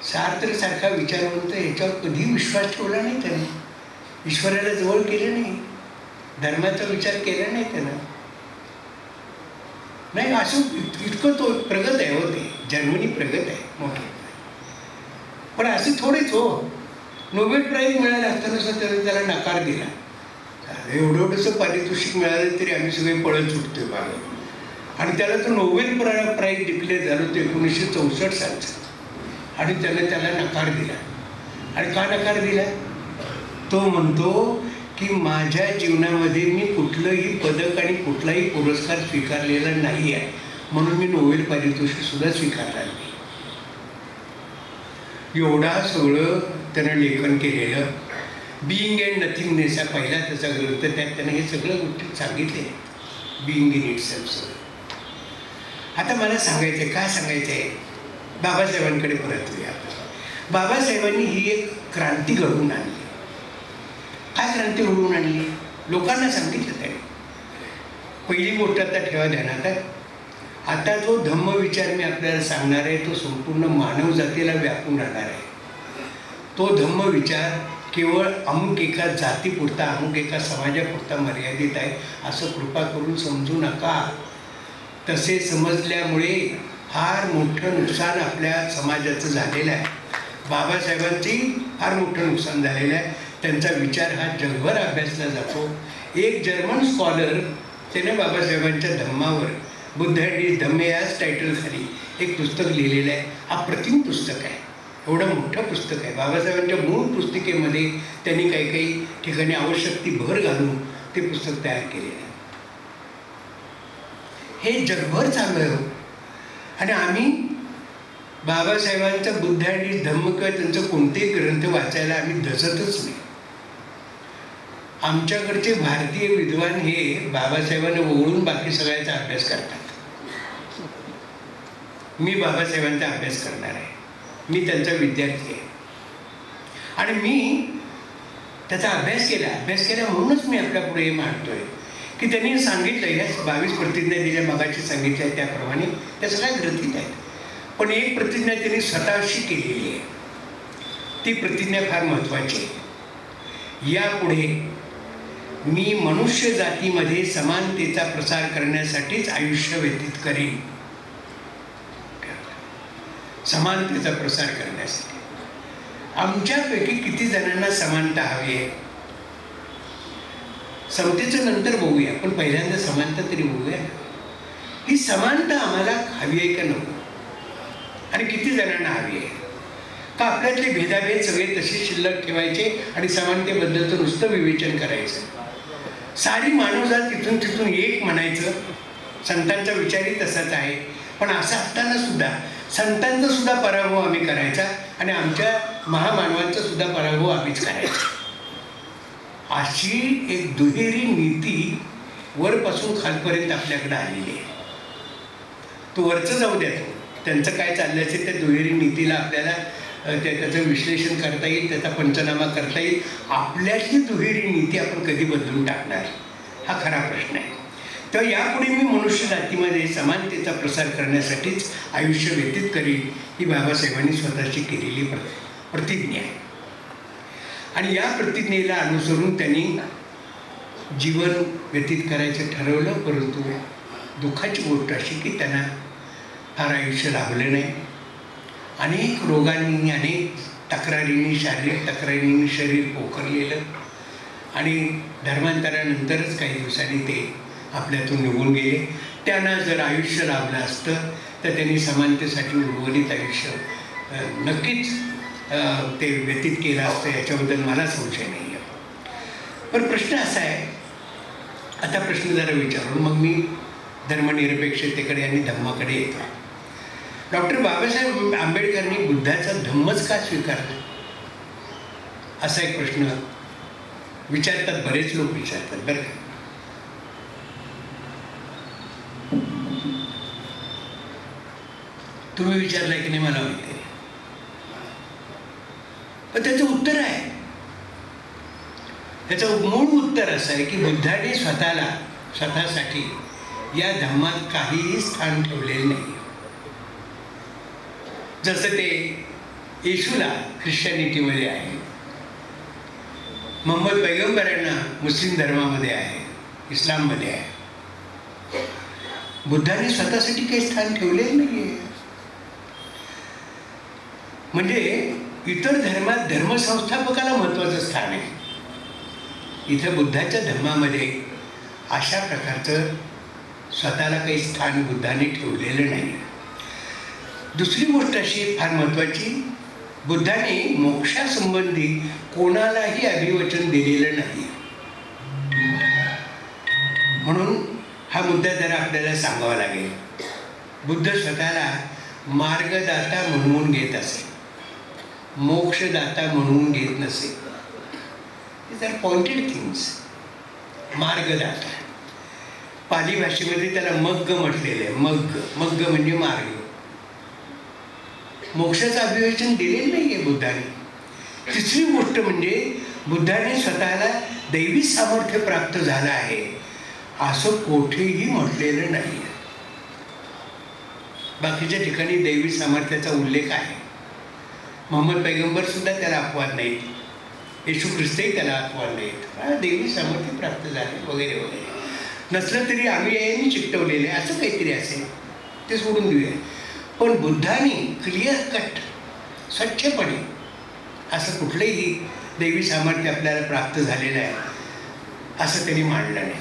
सार्त्र सारखा विचारवंत याच्यावर कधी विश्वास ठेवला नाही त्याने, ईश्वराला जवळ केलं नाही, धर्माचा विचार केला नाही त्यानं. नाही, असं इतकं तो प्रगत आहे. हो, ते जर्मनी प्रगत आहे मोठं. पण असं थोडेच हो, नोबेल प्राईज मिळाला असताना सुद्धा त्याला नकार दिला. एवढंसं पारितोषिक मिळालं तरी आम्ही सगळे पळत सुटतोय मागं. आणि त्याला तो नोबेल प्राईज डिक्लेअर झालं होतं 1964 सालचं, आणि त्याला नकार दिला. आणि का नकार दिला? तो म्हणतो की माझ्या जीवनामध्ये मी कुठलंही पदक आणि कुठलाही पुरस्कार स्वीकारलेला नाही आहे, म्हणून मी नोबेल पारितोषिक सुद्धा स्वीकारला नाही. एवढा सगळं त्यानं लेखन केलेलं. बिईंग अँड नथिंगनेस हा पहिला त्याचा ग्रंथ, त्यात त्यानं हे सगळं गोष्टी सांगितले, बिईंग इन इटसेल्फ. आता मला सांगायचं आहे, काय सांगायचं आहे, बाबासाहेबांकडे परत येऊया. बाबासाहेबांनी ही एक क्रांती घडवून आणली. काय क्रांती घडवून आणली? लोकांना सांगितलं त्याने. पहिली गोष्ट आता ठेवा ध्यानात, आता जो धम्मविचार मी आपल्याला सांगणार आहे तो संपूर्ण मानव जातीला व्यापून राहणार आहे. तो धम्मविचार केवळ अमुक एका जातीपुरता, अमुक एका समाजापुरता मर्यादित आहे असं कृपा करून समजू नका. तसे समजल्यामुळे फार मोठं नुकसान आपल्या समाजाचं झालेलं आहे. बाबासाहेबांची फार मोठं नुकसान झालेलं आहे. त्यांचा विचार हा जगभर अभ्यासला जातो. एक जर्मन स्कॉलर त्याने बाबासाहेबांच्या धम्मावर, बुद्ध अँड धम्म याच टायटलखाली एक पुस्तक लिहिलेलं आहे. हा प्रतिम पुस्तक आहे, एवढं मोठं पुस्तक आहे. बाबासाहेबांच्या मूळ पुस्तिकेमध्ये त्यांनी काही काही ठिकाणी आवश्यक ती भर घालून ते पुस्तक तयार केलेलं आहे. हे जगभर चालू आहे. आणि आम्ही बाबासाहेबांचा बुद्ध अँड धम्म किंवा त्यांचं कोणतेही ग्रंथ वाचायला आम्ही धजतच नाही. आमच्याकडचे भारतीय विद्वान हे बाबासाहेबांना वगळून बाकी सगळ्याचा अभ्यास करतात. मी बाबासाहेबांचा अभ्यास करणार आहे, मी त्यांचा विद्यार्थी आहे, आणि मी त्याचा अभ्यास केला म्हणूनच मी आपल्या पुढे हे मांडतोय की त्यांनी सांगितलं, या 22 प्रतिज्ञा दिल्या मगाशी सांगितल्या त्याप्रमाणे त्या सगळ्या ग्रंथीत आहेत. पण एक प्रतिज्ञा त्यांनी स्वतःशी केलेली आहे. ती प्रतिज्ञा फार महत्त्वाची आहे. यापुढे मी मनुष्य जातीमध्ये समानतेचा प्रसार करण्यासाठीच आयुष्य व्यतीत करीन. समानतेचा प्रसार करण्यासाठी. आमच्यापैकी किती जणांना समानता हवी आहे? समतेचं नंतर बघूया, पण पहिल्यांदा समानता तरी बघूया. ही समानता आम्हाला हवी आहे का नको, आणि किती जणांना हवी आहे? का आपल्यातले भेदाभेद सगळे तसे शिल्लक ठेवायचे आणि समानतेबद्दलचं नुसतं विवेचन करायचं? सारी मानवजात तिथून तिथून एक म्हणायचं. संतांचा विचारही तसाच आहे. पण असं असताना सुद्धा संतांचा सुद्धा पराभव आम्ही करायचा आणि आमच्या महामानवांचा सुद्धा पराभव आम्हीच करायचा. अशी एक दुहेरी नीती वरपासून खालपर्यंत आपल्याकडे आलेली आहे. तो वरचं जाऊ द्या, त्यांचं काय चाललं असेल त्या दुहेरी नीतीला आपल्याला त्याचं विश्लेषण करता येईल, त्याचा पंचनामा करता येईल. आपल्यातली दुहेरी नीती आपण कधी बदलून टाकणार, हा खरा प्रश्न आहे. तर यापुढे मी मनुष्य जातीमध्ये समानतेचा प्रसार करण्यासाठीच आयुष्य व्यतीत करीन, ही बाबासाहेबांनी स्वतःची केलेली प्रतिज्ञा आहे. आणि या प्रतिज्ञेला अनुसरून त्यांनी जीवन व्यतीत करायचं ठरवलं. परंतु दुःखाची गोष्ट अशी की त्यांना फार आयुष्य लाभलं नाही. अनेक रोगांनी, अनेक तक्रारींनी, शारीरिक तक्रारींनी शरीर पोखरलेलं, आणि धर्मांतरानंतरच काही दिवसांनी ते आपल्यातून निघून गेले. त्यांना जर आयुष्य लाभलं असतं तर त्यांनी समानतेसाठी उर्वरित आयुष्य नक्कीच ते व्यतीत केलं असतं याच्याबद्दल मला संशय नाही आहे. पण प्रश्न असा आहे, आता प्रश्न जरा विचारून मग मी धर्मनिरपेक्षतेकडे आणि धम्माकडे येतो. डॉक्टर बाबासाहेब आंबेडकरांनी बुद्धाचा धम्मच का स्वीकारला असा एक प्रश्न विचारतात, बरेच लोक विचारतात बरं का. तुम्ही विचारलाय की नाही मला माहिती आहे, पण त्याचं उत्तर आहे. त्याचं मूळ उत्तर असं आहे की बुद्धाने स्वतःसाठी या धम्मात काहीही स्थान ठेवलेले नाही. जसं ते येशूला ख्रिश्चनिटीमध्ये आहे, मोहम्मद पैगंबरांना मुस्लिम धर्मामध्ये आहे, इस्लाममध्ये आहे. बुद्धाने स्वतःसाठी काही स्थान ठेवलेलं नाही आहे. म्हणजे इतर धर्मात धर्मसंस्थापकाला महत्त्वाचं स्थान आहे. इथं बुद्धाच्या धर्मामध्ये अशा प्रकारचं स्वतःला काही स्थान बुद्धाने ठेवलेलं नाही. दुसरी गोष्ट अशी फार महत्त्वाची, बुद्धाने मोक्षासंबंधी कोणालाही अभिवचन दिलेलं नाही. म्हणून हा मुद्दा जरा आपल्याला सांगावा लागेल. बुद्ध स्वतःला मार्गदाता म्हणून घेत असे, मोक्षदाता म्हणून घेत नसे. These are pointed things. मार्गदाता, पाली भाषेमध्ये त्याला मग्ग म्हटलेलं आहे. मग्ग म्हणजे मार्ग. मोक्षाचं अभिवचन दिलेलं नाही आहे बुद्धाने. तिसरी गोष्ट म्हणजे बुद्धाने स्वतःला दैवी सामर्थ्य प्राप्त झालं आहे असं कोठेही म्हटलेलं नाही. बाकीच्या ठिकाणी दैवी सामर्थ्याचा उल्लेख आहे. मोहम्मद पैगंबर सुद्धा त्याला अपवाद नाहीत, येशू ख्रिस्तही त्याला अपवाद नाहीत. दैवी सामर्थ्य प्राप्त झाले वगैरे वगैरे. नसलं तरी आम्ही यांनी चिकटवलेले असं काहीतरी असेल, ते सोडून देऊया. पण बुद्धाने क्लिअर कट स्वच्छपणे असं कुठलंही दैवी सामर्थ्य आपल्याला प्राप्त झालेलं आहे असं त्यांनी मांडलं नाही.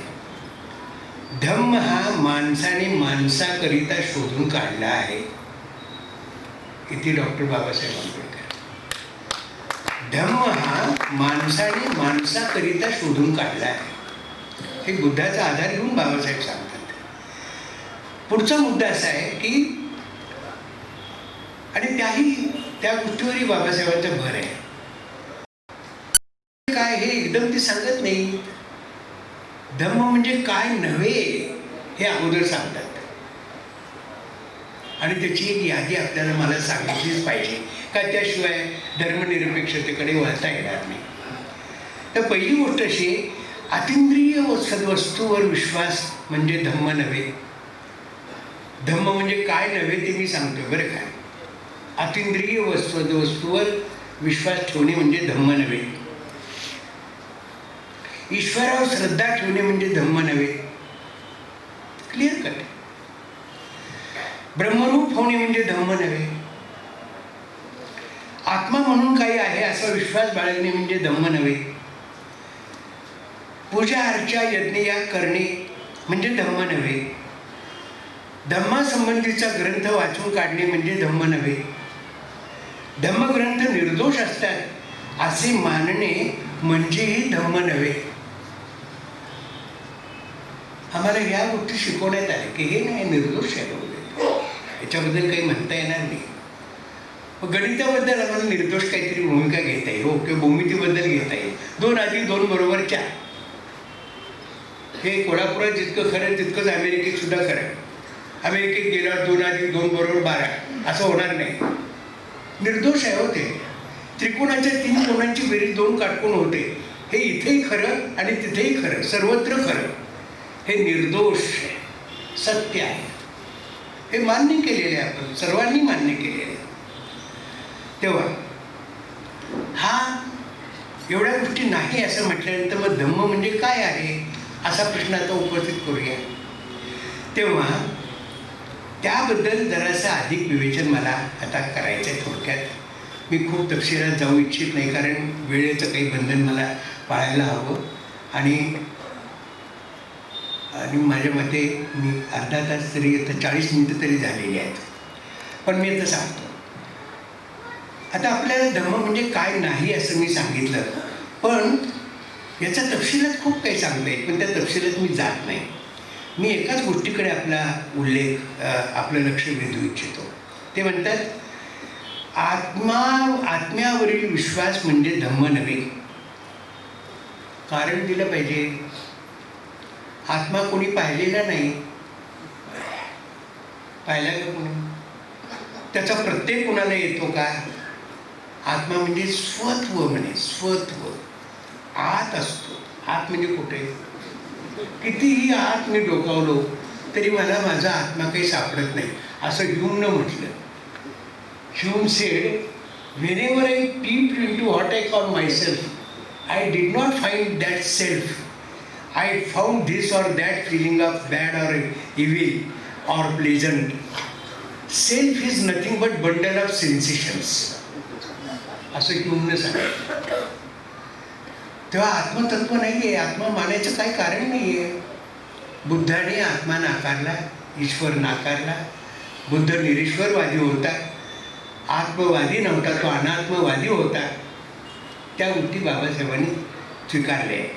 धम्म हा माणसाने माणसाकरिता शोधून काढला आहे. इथे डॉक्टर बाबासाहेब आंबेडकर. धम्म हा माणसाने माणसाकरिता शोधून काढला आहे, हे बुद्धाचा आधार घेऊन बाबासाहेब सांगतात. पुढचा मुद्दा असा आहे की, आणि त्या गोष्टीवरही बाबासाहेबांचा भर आहे. काय हे एकदम ते सांगत नाही. धम्म म्हणजे काय नव्हे हे अगोदर सांगतात, आणि त्याची एक यादी आपल्याला मला सांगितलीच पाहिजे, का त्याशिवाय धर्मनिरपेक्षतेकडे वळता येणार नाही. तर पहिली गोष्ट अशी, अतिंद्रिय सद्वस्तूवर विश्वास म्हणजे धम्म नव्हे. धम्म म्हणजे काय नव्हे ते मी सांगतो बरं का. अतिंद्रिय वस्तूवर विश्वास ठेवणे म्हणजे धम्म नव्हे. ईश्वरावर श्रद्धा ठेवणे म्हणजे धम्म नव्हे. Clear cut. ब्रह्मरूप होणे म्हणजे धम्म नव्हे. आत्मा म्हणून काही आहे असा विश्वास बाळगणे म्हणजे धम्म नव्हे. पूजा अर्चा यज्ञ या करणे म्हणजे धम्म नव्हे. धम्मासंबंधीचा ग्रंथ वाचून काढणे म्हणजे धम्म नव्हे. धम्मग्रंथ निर्दोष असतात असे मानणे म्हणजेही धम्म नव्हे. आम्हाला ह्या गोष्टी शिकवण्यात आल्या की हे नाही, निर्दोष आहे, याच्याबद्दल काही म्हणता येणार नाही. गणिताबद्दल आम्हाला निर्दोष काहीतरी भूमिका घेता येईल, हो, किंवा भूमितीबद्दल घेता येईल. 2+2 = 4 हे कोल्हापुरात जितकं खरं तितकंच अमेरिकेत सुद्धा खरं. अमेरिकेत गेल्यावर 2+2 = 12 असं होणार नाही. निर्दोष आहे होते. त्रिकोणाच्या 3 कोणांची बेरीज 2 काटकोन होते, हे इथेही खरं आणि तिथेही खरं, सर्वत्र खरं. हे निर्दोष सत्य आहे, हे मान्य केलेले आहे, आपण सर्वांनी मान्य केलेले आहे. तेव्हा हा एवढ्या गोष्टी नाही असं म्हटल्यानंतर मग धम्म म्हणजे काय आहे असा प्रश्न आता उपस्थित करूया. तेव्हा त्याबद्दल जरासं अधिक विवेचन मला आता करायचं आहे. थोडक्यात मी खूप तपशिलात जाऊ इच्छित नाही, कारण वेळेचं काही बंधन मला पाळायला हवं. आणि माझ्या मते मी अर्धा तास तरी, आता 40 मिनिटं तरी झालेली आहेत. पण मी आता सांगतो, आता आपल्याला धम्म म्हणजे काय नाही असं मी सांगितलं, पण याचा तपशिलात खूप काही सांगता येईल, पण त्या तपशिलात मी जात नाही. मी एकाच गोष्टीकडे आपला आपलं लक्ष वेधू इच्छितो. ते म्हणतात आत्म्यावरील विश्वास म्हणजे धम्म नव्हे. कारण दिलं पाहिजे. आत्मा कोणी पाहिलेला नाही. पाहिला का कोणी? त्याचा प्रत्येक कोणाला येतो का? आत्मा म्हणजे स्वत्व, म्हणे स्वत्व आत असतो. आत म्हणजे कुठे? कितीही आत मी डोकावलो तरी मला माझा आत्मा काही सापडत नाही, असं ह्यूमनं म्हटलं. Hume sed, whenever I peeped into what I call myself, I did not find that self. I found this or that feeling of bad or evil or pleasant. Self is nothing but bundle of sensations. असं ह्यूमनं सांगितलं. तेव्हा आत्मतत्व नाही आहे. आत्मा मानायचं काही कारण नाही आहे. बुद्धाने आत्मा नाकारला, ईश्वर नाकारला. बुद्ध निरीश्वरवादी होता, आत्मवादी नव्हता, तो अनात्मवादी होता. त्या गोष्टी बाबासाहेबांनी स्वीकारल्या आहे.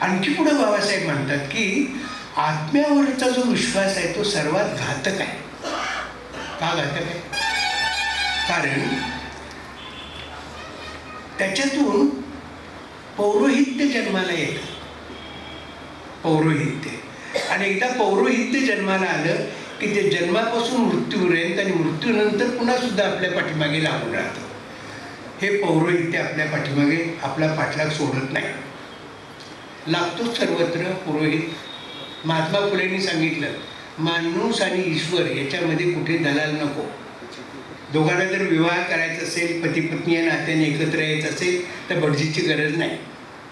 आणखी पुढे बाबासाहेब म्हणतात की आत्म्यावरचा जो विश्वास आहे तो सर्वात घातक आहे. का घातक आहे? कारण त्याच्यातून पौरोहित्य जन्माला येतं. पौरोहित्य, आणि एकदा पौरोहित्य जन्माला आलं की ते जन्मापासून मृत्यूपर्यंत आणि मृत्यूनंतर पुन्हा सुद्धा आपल्या पाठीमागे लागून राहतं. हे पौरोहित्य आपल्या पाठीमागे आपला पाठलाग सोडत नाही, लागतोच सर्वत्र पुरोहित. महात्मा फुलेंनी सांगितलं, माणूस आणि ईश्वर याच्यामध्ये कुठे दलाल नको. दोघांना जर विवाह करायचा असेल, पती पत्नी या नात्याने एकत्र यायचं असेल तर भटजीची गरज नाही.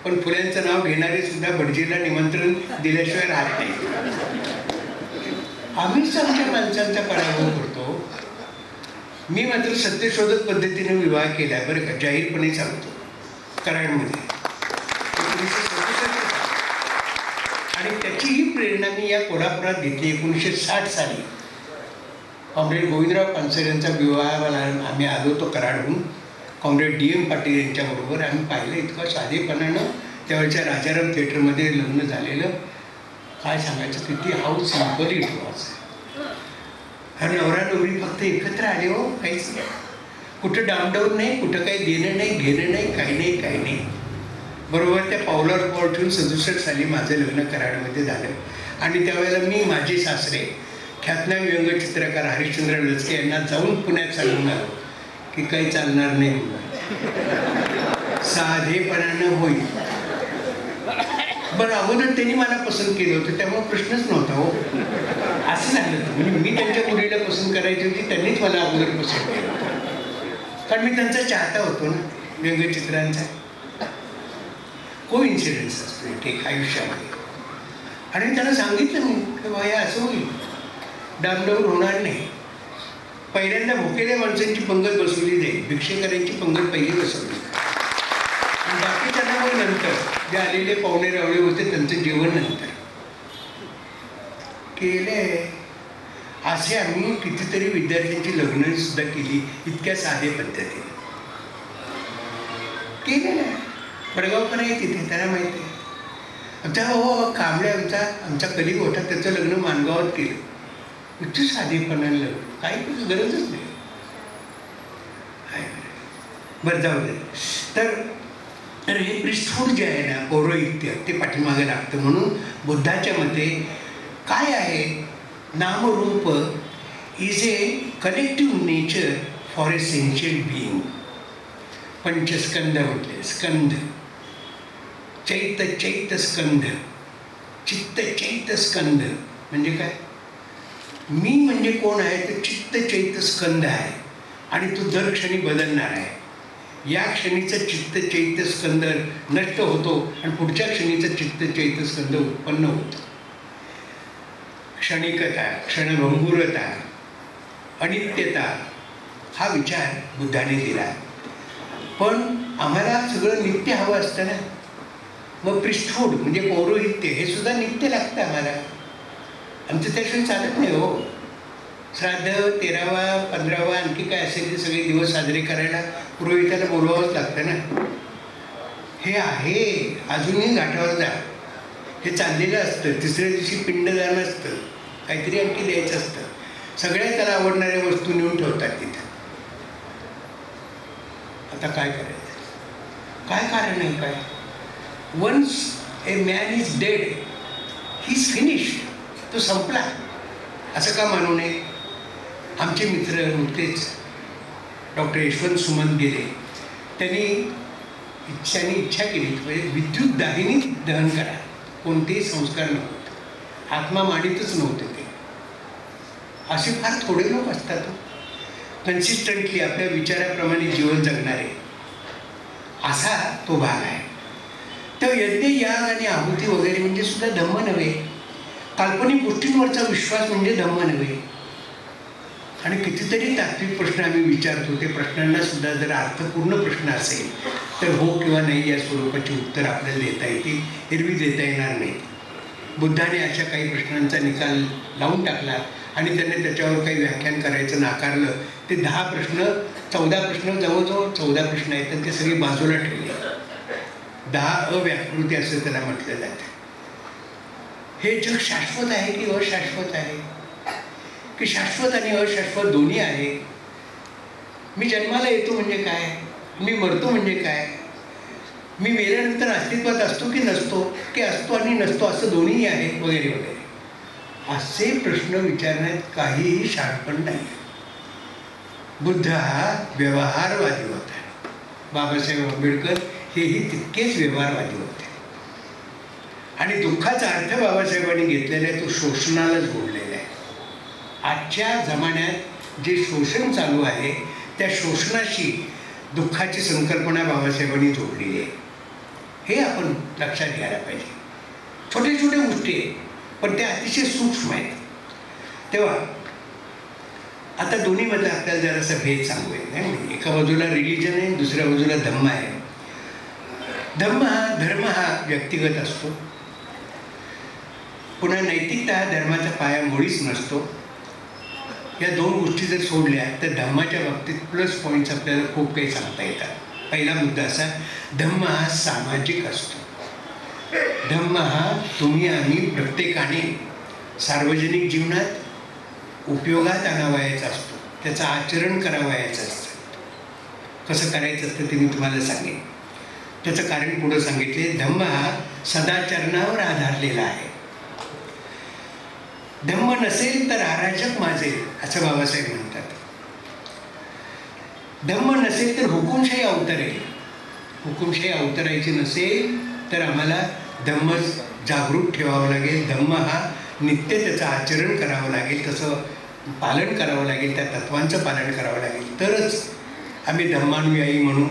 पण फुल्यांचं नाव घेणारे सुद्धा भटजीला निमंत्रण दिल्याशिवाय राहत नाही. आम्हीच आमच्या माणसांचा पराभव करतो. मी मात्र सत्यशोधक पद्धतीने विवाह केला, बरं का, जाहीरपणे सांगतो. कराडमध्ये 1967 आणि त्याचीही प्रेरणा मी या कोल्हापुरात घेतली. 1960 साली कॉम्रेड गोविंदराव पानसरे यांचा विवाहाला आम्ही आलो होतो कराडहून. कॉम्रेड DM पाटील यांच्याबरोबर आम्ही पाहिलं. इतकं साधेपणानं त्यावेळच्या राजाराम थिएटरमध्ये लग्न झालेलं. काय सांगायचं, किती हाऊस सिम्पल इट वॉज. आणि नवरा नवरी फक्त एकत्र आले हो, काहीच नाही. कुठं डाऊनडाऊन नाही, कुठं काही देणं नाही, घेणं नाही, काही नाही, काही नाही. बरोबर त्या पावलावर पाऊल ठेवून 67 साली माझं लग्न कराडमध्ये झालं. आणि त्यावेळेला मी, माझे सासरे, ख्यातनाम व्यंगचित्रकार हरिश्चंद्र लचके यांना जाऊन पुण्यात सांगून आलो की काही चालणार नाही, साधेपणानं होईल. बरं, अगोदर त्यांनी मला पसंत केलं होतं, त्यामुळे प्रश्नच नव्हता हो. असं झालं होतं, म्हणजे मी त्यांच्या मुलीला पसंत करायची होती, त्यांनीच मला अगोदर पसंत केलं होतं. कारण मी त्यांचा चाहता होतो ना व्यंगचित्रांचा. कोइन्सिडन्स असतो एक आयुष्यामध्ये. आणि त्यांना सांगितलं मी की बाया असं होईल, डामडौर होणार नाही. पहिल्यांदा भुकेल्या माणसांची पंगत बसवली जाईल, भिक्षेकऱ्यांची पंगत पहिली बसवली, आणि बाकीच्यांना मग नंतर जे आलेले पाहुणे रावळे होते त्यांचं जेवण नंतर केले. असे आम्ही कितीतरी विद्यार्थ्यांची लग्न सुद्धा केली इतक्या साधे पद्धतीने केलेलं आहे. वडगावकर आहे तिथे, त्यांना माहिती आहे. आमचा कांबळे आमचा कलिग होता, त्याचं लग्न माणगावात केलं. इतकं साधेपणानं लग्न, काही गरजच नाही. बरं, जाऊ दे. तर हे प्रिस्टहूड जे आहे ना, पौरोहित्य, ते पाठीमागे लागतं. म्हणून बुद्धाच्या मते काय आहे, नामरूप is a collective nature for a सेन्शियल बिईंग. पंचस्कंद म्हटले, स्कंद, चैत स्कंद, चित्त चैत स्कंद. म्हणजे काय? मी म्हणजे कोण आहे, तर चित्त चैत स्कंद आहे, आणि तो दर क्षणी बदलणार आहे. या क्षणीचं चित्त चैत स्कंद नष्ट होतो आणि पुढच्या क्षणीचं चित्त चैत स्कंद उत्पन्न होतं. क्षणिकता, क्षणभंगुरता, अनित्यता हा विचार बुद्धाने दिला. पण आम्हाला सगळं नित्य हवं असतं ना. मग प्रिस्टहूड म्हणजे पौरोहित्य हे सुद्धा नित्य लागतं आम्हाला. आमचं त्याशिवाय चालत नाही हो. श्राद्ध 13वा 15वा आणखी काय असेल ते सगळे दिवस साजरे करायला पुरोहिताला बोलवावंच लागतं ना. हे आहे, अजूनही घाटावर जा. हे चाललेलं असतं. तिसऱ्या दिवशी पिंडदान असतं, काहीतरी आणखी द्यायचं असतं. सगळ्या त्याला आवडणाऱ्या वस्तू नेऊन ठेवतात तिथं. आता काय करायचं? काय कारण आहे? काय once a man is dead he is finished. तो संपला. असं का मानू नये? आमचे मित्र नुकतेच डॉक्टर यशवंत सुमंत गेले. त्यांनी इच्छा केली म्हणजे विद्युत दाहिनी दहन करा. कोणतेही संस्कार नव्हते, आत्मा मांडीतच नव्हते ते. असे फार थोडे लोक असतात कन्सिस्टंटली आपल्या विचाराप्रमाणे जीवन जगणारे. असा तो भाग आहे. तर यज्ञ याग आणि आहुती वगैरे म्हणजे सुद्धा धम्म नव्हे. काल्पनिक गोष्टींवरचा विश्वास म्हणजे धम्म नव्हे. आणि कितीतरी तात्विक प्रश्न आम्ही विचारतो. ते प्रश्नांना सुद्धा जर अर्थपूर्ण प्रश्न असेल तर हो किंवा नाही या स्वरूपाची उत्तर आपल्याला देता येतील, एरवी देता येणार नाही. बुद्धाने अशा काही प्रश्नांचा निकाल लावून टाकला आणि त्याने त्याच्यावर काही व्याख्यान करायचं नाकारलं. ते 10 प्रश्न 14 प्रश्न जवळजवळ 14 प्रश्न आहेत आणि ते सगळे बाजूला ठेवले. 10 अव्याकृती असं त्याला म्हटलं जातं. हे जग शाश्वत आहे की अशाश्वत आहे? की शाश्वत आणि अशाश्वत दोन्ही आहे? मी जन्माला येतो म्हणजे काय? मी मरतो म्हणजे काय? मी मेल्यानंतर अस्तित्वात असतो की नसतो? की असतो आणि नसतो असं दोन्हीही आहे वगैरे वगैरे. असे प्रश्न विचारण्यात काहीही शहाणपण नाही. बुद्ध हा व्यवहारवादी होता. बाबासाहेब आंबेडकर हेही तितकेच व्यवहारवादी होते. आणि दुःखाचा अर्थ बाबासाहेबांनी घेतलेला आहे तो शोषणालाच जोडलेला आहे. आजच्या जमान्यात जे शोषण चालू आहे त्या शोषणाशी दुःखाची संकल्पना बाबासाहेबांनी जोडलेली आहे. हे आपण लक्षात घ्यायला पाहिजे. छोटे छोटे गोष्टी आहेत पण त्या अतिशय सूक्ष्म आहेत. तेव्हा आता दोन्हीमधला आपल्याला जरासा भेद सांगूया. एका बाजूला रिलिजन आहे, दुसऱ्या बाजूला धम्म आहे. धर्म हा व्यक्तिगत असतो. पुन्हा नैतिकता हा धर्माचा पाया मुळीच नसतो. या 2 गोष्टी जर सोडल्या तर धम्माच्या बाबतीत प्लस पॉईंट्स आपल्याला खूप काही सांगता येतात. पहिला मुद्दा असा, धम्म हा सामाजिक असतो. धम्म हा तुम्ही आम्ही प्रत्येकाने सार्वजनिक जीवनात उपयोगात आणावयाचा असतो. त्याचं आचरण करावयाचं असतं. कसं करायचं असतं ते मी तुम्हाला सांगेन. त्याचं कारण पुढं सांगितले. धम्म हा सदाचरणावर आधारलेला आहे. धम्म नसेल तर अराजक माजेल असं बाबासाहेब म्हणतात. धम्म नसेल तर हुकुमशाही अवतरेल. हुकुमशाही अवतरायची नसेल तर आम्हाला धम्म जागृत ठेवावं लागेल. धम्म हा नित्य त्याचं आचरण करावं लागेल, तसं पालन करावं लागेल, त्या तत्वांचं पालन करावं लागेल. तरच आम्ही धम्मानुयायी म्हणू,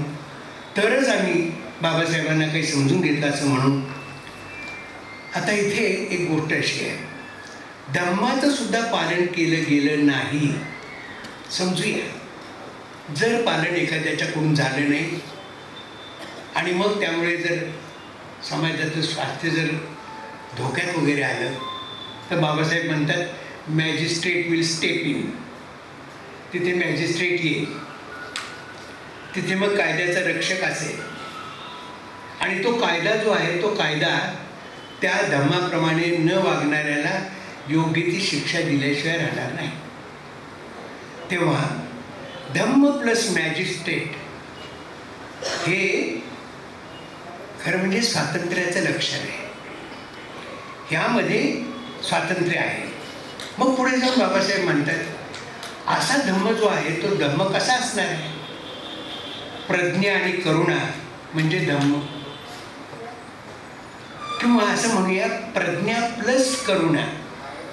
तरच आम्ही बाबासाहेबांना काही समजून घेतलं असं म्हणू. आता इथे एक गोष्ट अशी आहे, धम्माचं सुद्धा पालन केलं गेलं नाही. समजूया, जर पालन एखाद्याच्याकडून झालं नाही आणि मग त्यामुळे जर समाजाचं स्वास्थ्य जर धोक्यात वगैरे आलं तर बाबासाहेब म्हणतात मॅजिस्ट्रेट विल स्टेप इन. तिथे मॅजिस्ट्रेट येईल, तिथे मग कायद्याचा रक्षक असेल आणि तो कायदा जो आहे तो कायदा त्या धम्माप्रमाणे न वागणाऱ्याला योग्य ती शिक्षा दिल्याशिवाय राहणार नाही. तेव्हा धम्म प्लस मॅजिस्ट्रेट हे खरं म्हणजे स्वातंत्र्याचं लक्षण आहे. ह्यामध्ये स्वातंत्र्य आहे. मग पुढे जाऊन बाबासाहेब म्हणतात असा धम्म जो आहे तो धम्म कसा असणार आहे? प्रज्ञा आणि करुणा म्हणजे धम्म, किंवा असं म्हणूया प्रज्ञा प्लस करुणा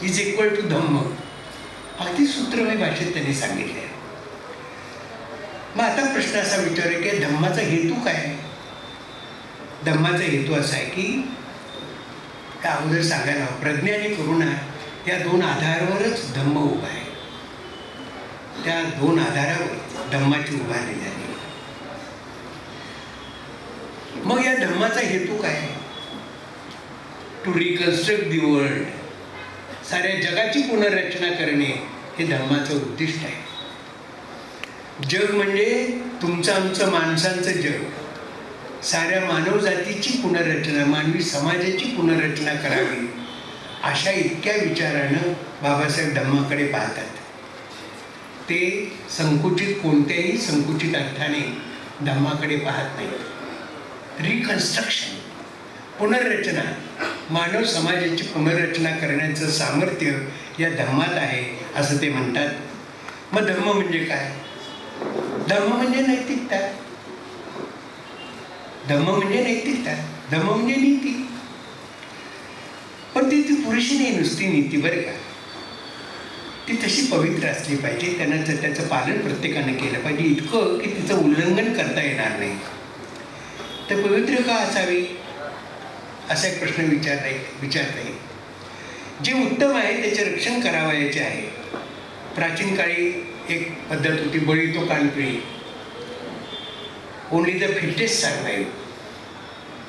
इज इक्वल टू धम्म. अगदी सूत्रमय भाषेत त्यांनी सांगितले आहे. मग आता प्रश्न असा विचारूया की धम्माचा हेतू काय? धम्माचा हेतू असा आहे की त्या अगोदर सांगायला प्रज्ञा आणि करुणा या 2 आधारावरच धम्म उभा आहे. त्या 2 आधारावर धम्माची उभारणी झाली. मग या धम्माचा हेतू काय? To reconstruct the world. साऱ्या जगाची पुनर्रचना करणे हे धम्माचं उद्दिष्ट आहे. जग म्हणजे तुमचं आमचं माणसांचं जग, साऱ्या मानवजातीची पुनर्रचना, मानवी समाजाची पुनर्रचना करावी अशा इतक्या विचारानं बाबासाहेब धम्माकडे पाहतात. ते कोणत्याही संकुचित अर्थाने धम्माकडे पाहत नाहीत. रिकन्स्ट्रक्शन, पुनर्रचना, मानव समाजाची पुनर्रचना करण्याचं सामर्थ्य या धम्मात आहे असं ते म्हणतात. मग धम्म म्हणजे काय? धम्म म्हणजे नैतिकता. धम्म म्हणजे नैतिकता, धम्म म्हणजे नीती. पण ती पुरेशी नाही नुसती नीती, बरं का. ती तशी पवित्र असली पाहिजे, त्याचं पालन प्रत्येकाने केलं पाहिजे, इतकं की तिचं उल्लंघन करता येणार नाही. तर पवित्र का असावी असा एक प्रश्न विचारता येईल. जे उत्तम आहे त्याचे रक्षण करावयाचे आहे. प्राचीन काळी एक पद्धत होती, बळी तो कानपिळी, ओनली द फिटेस्ट सर्वाईव्ह.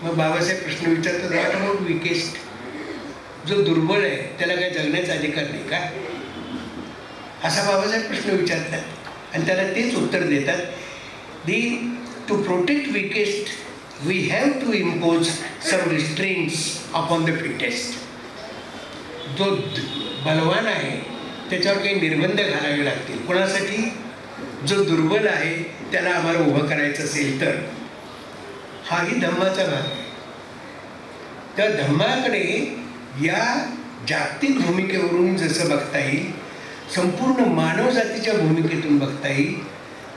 मग बाबासाहेब प्रश्न विचारतात, व्हॉट अबाउट विकेस्ट? जो दुर्बळ आहे त्याला काय जगण्याचा अधिकार नाही का? असा बाबासाहेब प्रश्न विचारतात आणि त्याला तेच उत्तर देतात. To protect weakest we have to impose some restraints upon the fittest. जो बलवान आहे त्याच्यावर काही निर्बंध घालावे लागतील. कोणासाठी? जो दुर्बल आहे त्याला आम्हाला उभं करायचं असेल तर. हाही धम्माचा भाग आहे. त्या धम्माकडे या जागतिक भूमिकेवरून जसं बघता येईल, संपूर्ण मानवजातीच्या भूमिकेतून बघता येईल,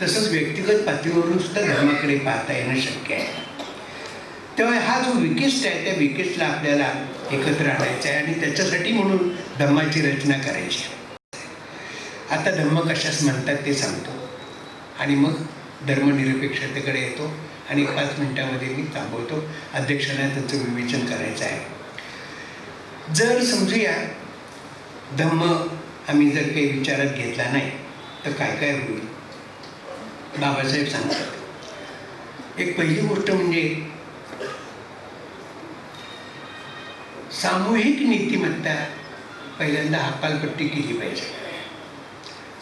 तसंच व्यक्तिगत पातळीवरून सुद्धा धर्माकडे पाहता येणं शक्य आहे. तेव्हा हा जो विकेस्ट आहे त्या विकेस्टला आपल्याला एकत्र आणायचा आहे आणि त्याच्यासाठी म्हणून धम्माची रचना करायची. आता धम्म कशास म्हणतात ते सांगतो आणि मग धर्मनिरपेक्षतेकडे येतो आणि 5 मिनिटामध्ये मी थांबवतो. अध्यक्षांना त्याचं विवेचन करायचं आहे. जर समजूया धम्म आम्ही जर काही विचारात घेतला नाही तर काय काय होईल. बाबासाहेब सांगतात, एक पहिली गोष्ट म्हणजे सामूहिक नीतिमत्ता पहिल्यांदा हकालपट्टी केली पाहिजे.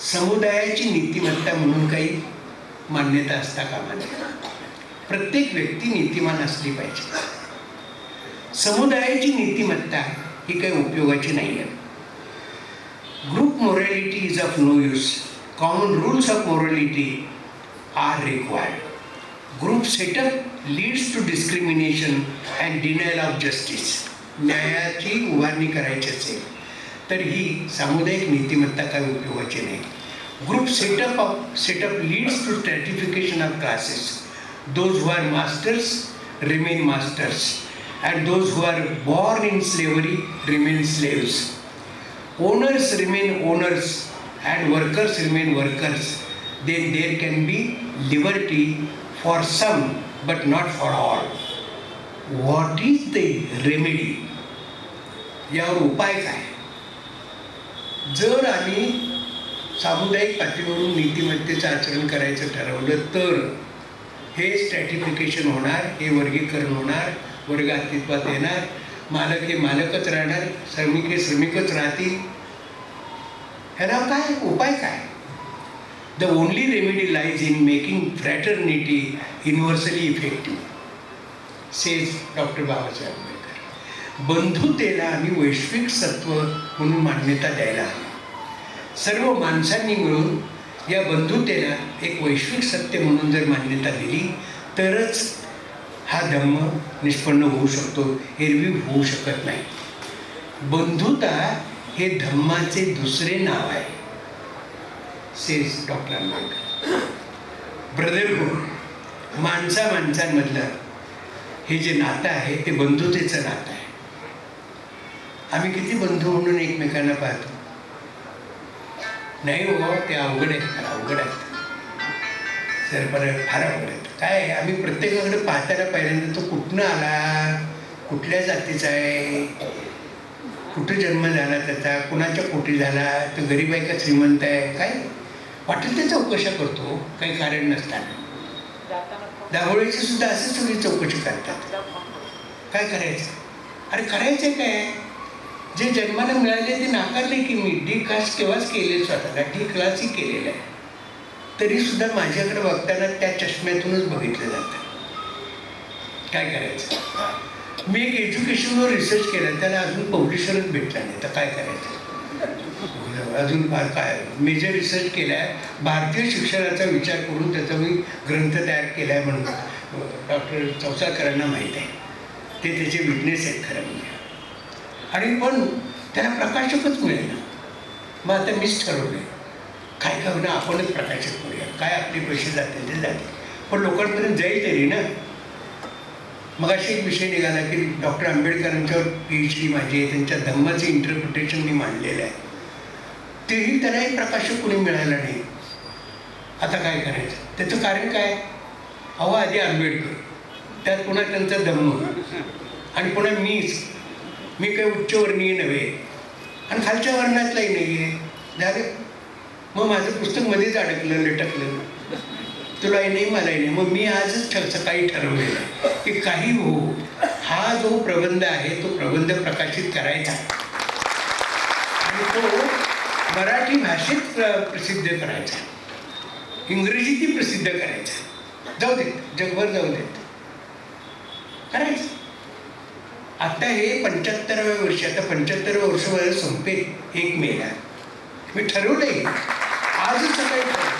समुदायाची नीतिमत्ता म्हणून काही मान्यता असता कामा नये. प्रत्येक व्यक्ती नीतिमान असली पाहिजे. समुदायाची नीतिमत्ता ही काही उपयोगाची नाही आहे. Group morality is of no use. Common rules of morality are required. Group setup leads to discrimination and denial of justice. न्यायाची उभारणी करायची असेल तर ही सामुदायिक नीतिमत्ता काही उपयोगाची नाही. Group setup leads to stratification of classes. Those who are masters remain masters and those who are born in slavery remain slaves. Owners remain owners and workers remain workers. Then there can be liberty for some but not for all. What is the remedy? यावर उपाय काय? जर आम्ही सामुदायिक पातळीवरून नीतिमत्तेचं आचरण करायचं ठरवलं तर हे स्ट्रॅटिफिकेशन होणार, हे वर्गीकरण होणार, वर्ग अस्तित्वात येणार, मालक हे मालकच राहणार, श्रमिक हे श्रमिकच राहतील. ह्याला काय उपाय काय? The only remedy lies in making fraternity universally effective, says doctor Babasaheb Ambedkar. बंधुतेला आम्ही वैश्विक सत्व म्हणून मान्यता द्यायला हवी. सर्व माणसांनी मिळून या बंधुतेला एक वैश्विक सत्य म्हणून जर मान्यता दिली तरच हा धम्म निष्पन्न होऊ शकतो, एरवी होऊ शकत नाही. बंधुता हे धम्माचे दुसरे नाव आहे, सेज डॉक्टर आंबेडकर. ब्रदरहूड, माणसांमधलं हे जे नातं आहे ते बंधुतेचं नातं आहे. आम्ही किती बंधू म्हणून एकमेकांना पाहतो. नाही हो, ते अवघड आहे, अवघड आहे सर, बरं फार अवघड आहे. काय आम्ही प्रत्येकाकडे पाहताना पहिल्यांदा तो कुठनं आला, कुठल्या जातीचा आहे, कुठं जन्म झाला त्याचा, कुणाच्या पोटी झाला, तो गरीब आहे का श्रीमंत आहे, काय वाटेल ते चौकशा करतो काही कारण नसताना. दाभोळीची सुद्धा असेच सगळी चौकशी करतात. काय करायचं? अरे करायचं काय? जे जन्माला मिळाले ते नाकारले की मी डी कास्ट केव्हाच केले, स्वतःला डी क्लासही केलेला आहे, तरीसुद्धा माझ्याकडे बघताना त्या चष्म्यातूनच बघितलं जातं. काय करायचं? मी एक एज्युकेशनवर रिसर्च केला, त्याला अजून पब्लिशरच भेटला नाही, तर काय करायचं? अजून काय मेजर रिसर्च केला आहे, भारतीय शिक्षणाचा विचार करून त्याचा मी ग्रंथ तयार केला आहे म्हणून डॉक्टर चौसाळकरांना माहीत आहे, ते त्याचे विटनेस आहेत खरं म्हणजे. आणि पण त्याला प्रकाशकच मिळेल ना. मग आता मीच ठरवलं आहे काय का होईना आपणच प्रकाशित करूया, काय आपले पैसे जातील ते जातील, पण लोकांपर्यंत जाईल तरी ना. मग अशी एक विषय निघाला की डॉक्टर आंबेडकरांच्यावर PhD माझी आहे, त्यांच्या धम्माचं इंटरप्रिटेशन मी मांडलेलं आहे, तेही त्यालाही प्रकाशक कोणी मिळालं नाही. आता काय करायचं? त्याचं कारण काय? अहो आधी आंबेडकर, त्यात पुन्हा त्यांचा धम्म, आणि पुन्हा मी काही उच्चवर्णीय नव्हे आणि खालच्या वर्णातलाही नाही आहे. झालं मग माझं पुस्तक मध्येच अडकलं लटकलं, तुलाही नाही मलाही नाही. मग मी आजच सकाळी ठरवलेलं आहे की काही हो, हा जो प्रबंध आहे तो प्रबंध प्रकाशित करायचा आणि तो मराठी भाषेत प्रसिद्ध करायचा, इंग्रजीतही प्रसिद्ध करायचा, जाऊ देत जगभर जाऊ देत करायचं. आता हे 75व्या वर्षी, आता 75व्या वर्ष माझं संपेल 1 मेला. मी ठरवलंय आजच सकाळी ठरवलं,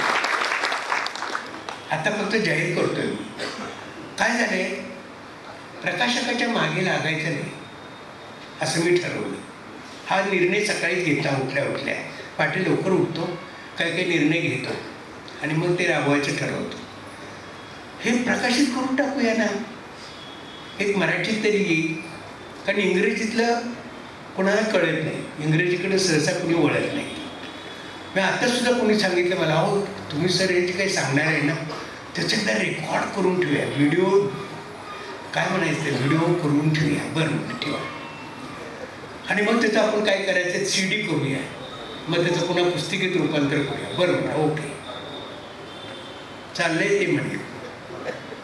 आता फक्त जाहीर करतोय मी. काय झालंय? प्रकाशकाच्या मागे लागायचं नाही असं मी ठरवलं. हा निर्णय सकाळी घेता उठल्या उठल्या, पाठी लवकर उठतो, काही निर्णय घेतो आणि मग ते राबवायचं ठरवतो. हे प्रकाशित करून टाकूया ना, एक मराठीत तरी येईल, कारण इंग्रजीतलं कोणाला कळत नाही, इंग्रजीकडे सहसा कोणी वळत नाही. मी आतासुद्धा कोणी सांगितलं मला, अहो तुम्ही सर याची काही सांगणार आहे ना, त्याचं एकदा रेकॉर्ड करून ठेवूया, व्हिडिओ काय म्हणायचं, व्हिडिओ करून ठेवूया. बरं ठेवा. आणि मग त्याचं आपण काय करायचं, CD करूया, मग त्याचं पुन्हा पुस्तिकेत रूपांतर करूया. बरं ओके चाललंय ते म्हणेल,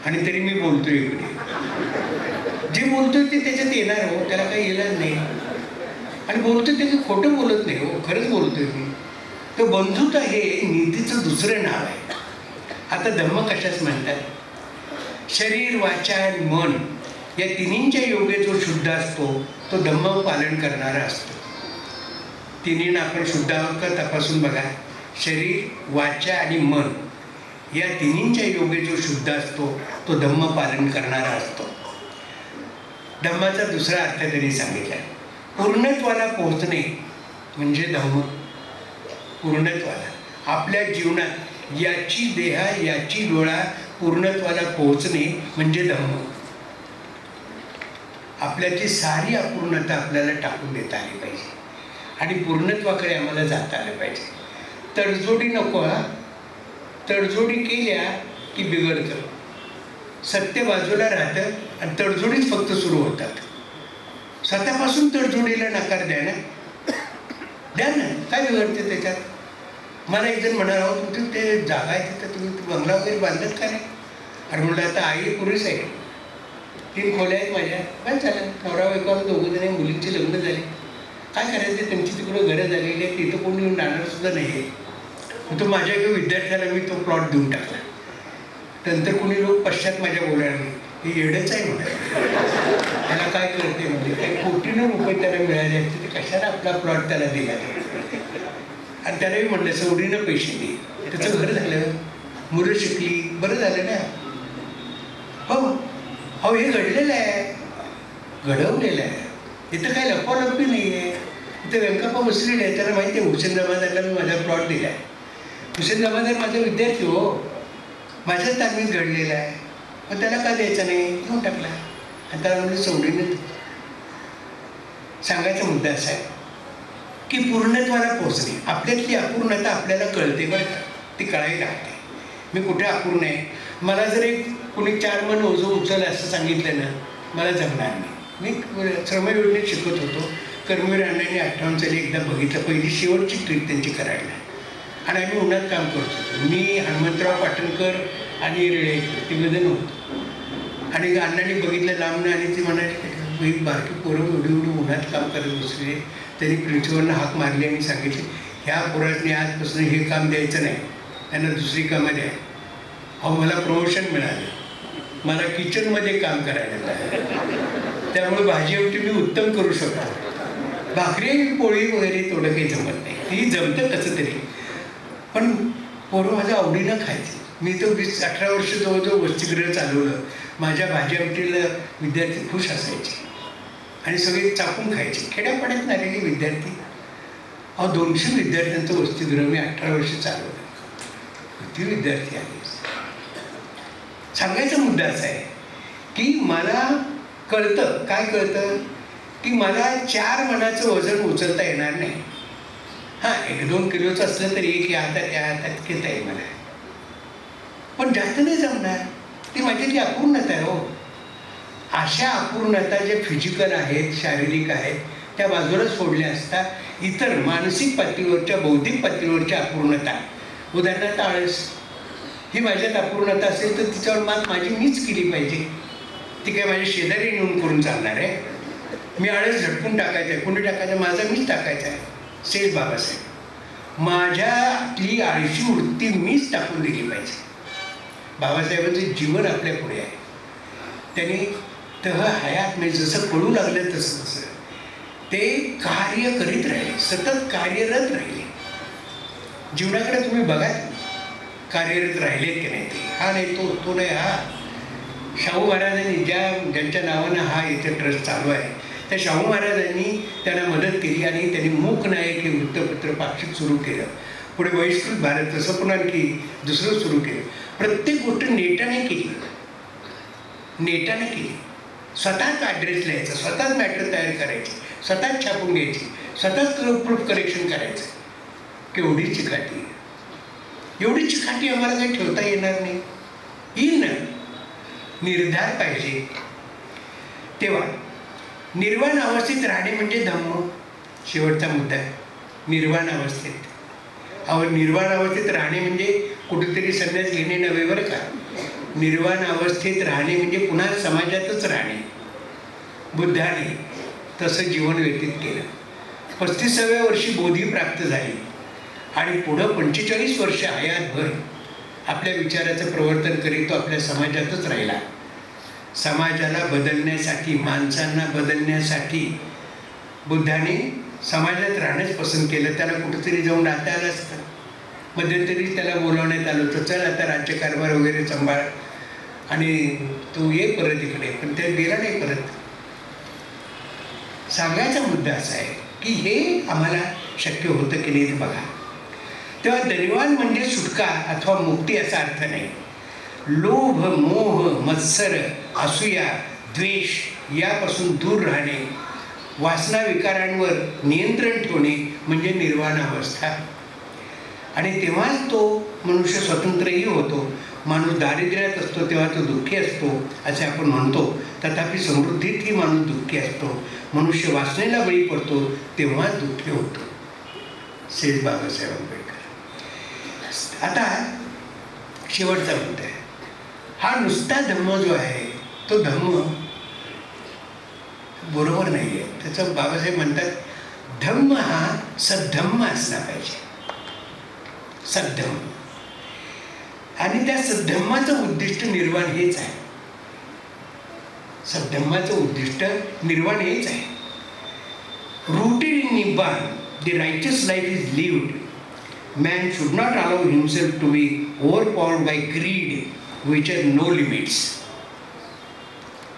आणि तरी मी बोलतोय इकडे, जे बोलतोय ते त्याच्यात येणार हो, त्याला काही येणार नाही. आणि बोलतोय ते खोटं बोलत नाही हो, खरंच बोलतोय मी. तर बंधुता हे नीतीचं दुसरं नाव आहे. आता धम्म कशाच म्हणतात? शरीर, वाचा आणि मन या तिन्हींच्या योगे जो शुद्ध असतो तो धम्म पालन करणारा असतो. तिन्हींना आपण शुद्ध आहोत का तपासून बघा. शरीर, वाचा आणि मन या तिन्हींच्या योगे जो शुद्ध असतो तो धम्म पालन करणारा असतो. धम्माचा दुसरा अर्थ त्यांनी सांगितला, पूर्णत्वाला पोहोचणे म्हणजे धम्म. पूर्णत्वाला आपल्या जीवनात याची देहा याची डोळा पूर्णत्वाला पोहोचणे म्हणजे धम्म. आपल्याची सारी अपूर्णता आपल्याला टाकून देता आली पाहिजे आणि पूर्णत्वाकडे आम्हाला जाता आलं पाहिजे. तडजोडी नको. तडजोडी केल्या की बिघडतं. सत्य बाजूला राहतं आणि तडजोडीच फक्त सुरू होतात. स्वतःपासून तडजोडीला नकार द्या ना, द्या ना, काय बिघडते त्याच्यात? मला एक जण म्हणाला, अहो तुमचं ते जागा आहे तिथं तुम्ही बंगला वगैरे बांधत का नाही? आणि म्हणलं आता आई पुरेच आहे, 3 खोल्या आहेत माझ्या, काय झालं, नवरा बायकोला 2 जण मुलींची लग्न झाली, काय करायचं, त्यांची तिकडं घरं झालेली आहे, तिथं कोणी येऊन राहणारसुद्धा नाही आहे. तो माझ्या एका विद्यार्थ्याला मी तो प्लॉट देऊन टाकला. नंतर कोणी लोक पश्चात माझ्या बोलायला नाही, हे येडंच आहे म्हणाले, त्याला काय कळते म्हणजे काही कोटीनं रुपये त्याला मिळाले असते, ते कशाला आपला प्लॉट त्याला दिला. आणि त्यालाही म्हणलं सवडीनं पैसे दे, त्याचं घर झालं, मुलं शिकली, बरं झालं ना. हो हो, हे घडलेलं आहे, घडवलेलं आहे, इथं काही लपवालपी नाही आहे. इथं व्यंकप्पा बसलेले आहे, त्याला माहिती आहे हुसेन जमादारला मी माझा प्लॉट दिला आहे. हुसेन जमादार माझा विद्यार्थी हो, माझ्याच तालमीत घडलेला आहे, मग त्याला का द्यायचं नाही, घेऊन टाकला. आणि त्याला म्हणजे सवडीनं. सांगायचा मुद्दा असा आहे की पूर्णत्वाला पोहोचणे, आपल्यातली अपूर्णता आपल्याला कळते बरं का, ती कळावी लागते. मी कुठे अपूर्ण आहे, मला जर एक कोणी 4 मन ओझं उचल असं सांगितलं ना, मला जमणार नाही. मी श्रमयोजनेत शिकत होतो, कर्मवीर अण्णांनी 58 साली एकदा बघितलं, पहिली शेवटची ट्रीप त्यांची करायला, आणि आम्ही उन्हात काम करत होतो. मी, हनुमंतराव पाटणकर आणि रेळे 3 जण होतो. आणि अण्णांनी बघितलं लांबनं आणि ती म्हणाली ही बारकी पोरं एवढी एवढी उन्हात काम करत बसले. त्यांनी प्रिन्सिपलला हाक मारली आणि सांगितले, ह्या पोरांनी आजपासून हे काम द्यायचं नाही, त्यांना दुसरी कामं द्या. अहो मला प्रमोशन मिळालं, मला किचनमध्ये काम करायला मिळालं. त्यामुळे भाजी आमटी मी उत्तम करू शकतो. भाकरी पोळी वगैरे थोडं काही जमत नाही, ती जमतं कसं तरी, पण पोरं माझ्या आवडीनं खायचे. मी तर 18 वर्ष जवळजवळ वसतिगृह चालवलं. माझ्या भाजी आमटीला विद्यार्थी खुश असायचे आणि सगळे चाकून खायचे. खेड्यापाड्यात आलेले विद्यार्थी. अहो 200 विद्यार्थ्यांचं वसतिगृह मी 18 वर्ष चालवलं. किती विद्यार्थी आले. सांगायचा मुद्दा असा आहे की मला कळतं, काय कळतं की मला 4 मणाचं वजन उचलता येणार नाही. हां 1-2 किलोचं असलं तरी एक या हातात त्या हातात घेता येईल मला, पण जास्त नाही जमणार. ती माझी ती अपूर्णता आहे. हो, अशा अपूर्णता ज्या फिजिकल आहेत, शारीरिक आहेत, त्या बाजूला सोडल्या असता इतर मानसिक पातळीवरच्या, बौद्धिक पातळीवरच्या अपूर्णता, उदाहरणार्थ आळस, ही माझ्यात अपूर्णता असेल तर तिच्यावर मात माझी मीच केली पाहिजे. ती काय माझ्या शेजारी नेऊन करून चालणार आहे? मी आळस झटकून टाकायचं आहे, कुणी टाकायचं, माझा मीच टाकायचा आहे. सेठ बाबासाहेब, माझ्यातली आळशी वृत्ती मीच टाकून दिली पाहिजे. बाबासाहेबांचं जीवन आपल्या पुढे आहे. त्यांनी तह हयात म्हणजे जसं कळू लागलं तसं तसं ते कार्य करीत राहिले, सतत कार्यरत राहिले. जीवनाकडे तुम्ही बघा, कार्यरत राहिलेत की नाही ते. हा नाही तो, तो नाही हा. शाहू महाराजांनी ज्यांच्या नावानं हा इथे ट्रस्ट चालू आहे, त्या शाहू महाराजांनी त्यांना मदत केली आणि त्यांनी मूक नायक हे वृत्तपत्र पाक्षिक सुरू केलं. पुढे बहिष्कृत भारत, तसं पण आणखी दुसरं सुरू केलं. प्रत्येक गोष्ट नेटाने केली, नेटाने केली. स्वतःच ॲड्रेस लिहायचा, स्वतःच मॅटर तयार करायची, स्वतःच छापून घ्यायची, स्वतःच प्रूफ करेक्शन करायचं. केवढी चिकाटी, एवढी चिकाटी आम्हाला काही ठेवता येणार नाही. येईल ना, निर्धार पाहिजे. तेव्हा निर्वाण अवस्थेत राहणे म्हणजे धम्म. शेवटचा मुद्दा आहे निर्वाण अवस्थेत. निर्वाण अवस्थेत राहणे म्हणजे कुठेतरी संन्यास घेणे नव्हे बरं का. निर्वाण अवस्थेत राहणे म्हणजे पुन्हा समाजातच राहणे. बुद्धाने तसं जीवन व्यतीत केलं. 35व्या वर्षी बोधी प्राप्त झाली आणि पुढं 45 वर्ष हयातभर आपल्या विचाराचं प्रवर्तन करीत तो आपल्या समाजातच राहिला. समाजाला बदलण्यासाठी, माणसांना बदलण्यासाठी बुद्धाने समाजात राहणंच पसंत केलं. त्याला कुठंतरी जाऊन राहता आलं असतं. मध्यंतरी त्याला बोलावण्यात आलं होतं, चल आता राज्यकारभार वगैरे सांभाळ आणि तू ये परत इकडे, पण ते गेला नाही परत. सांगायचा मुद्दा असा आहे की हे आम्हाला शक्य होतं की नाही बघा. तेव्हा निर्वाण म्हणजे सुटका अथवा मुक्ती असा अर्थ नाही. लोभ, मोह, मत्सर, असूया, द्वेष यापासून दूर राहणे, वासना विकारांवर नियंत्रण ठेवणे म्हणजे निर्वाण अवस्था. आणि तेव्हाच तो मनुष्य स्वतंत्रही होतो. माणूस दारिद्र्यात असतो तेव्हा तो दुःखी असतो असे आपण म्हणतो, तथापि समृद्धीतही माणूस दुःखी असतो. मनुष्य वासनेला बळी पडतो तेव्हा दुःखी होतो. शेठ बाबासाहेब आंबेडकर. आता शेवटचा मुद्दा आहे. हा नुसता धम्म जो आहे तो धम्म बरोबर नाही आहे. त्याचं बाबासाहेब म्हणतात धम्म हा सद्धम्म असला पाहिजे. सद्धम्म. आणि त्या सद्धम्माचं उद्दिष्ट निर्वाण हेच आहे. सद्धम्माचं उद्दिष्ट निर्वाण हेच आहे. रूटेड इन निब्बाण, the righteous life is lived. Man should not allow himself to be overpowered by greed which has no limits.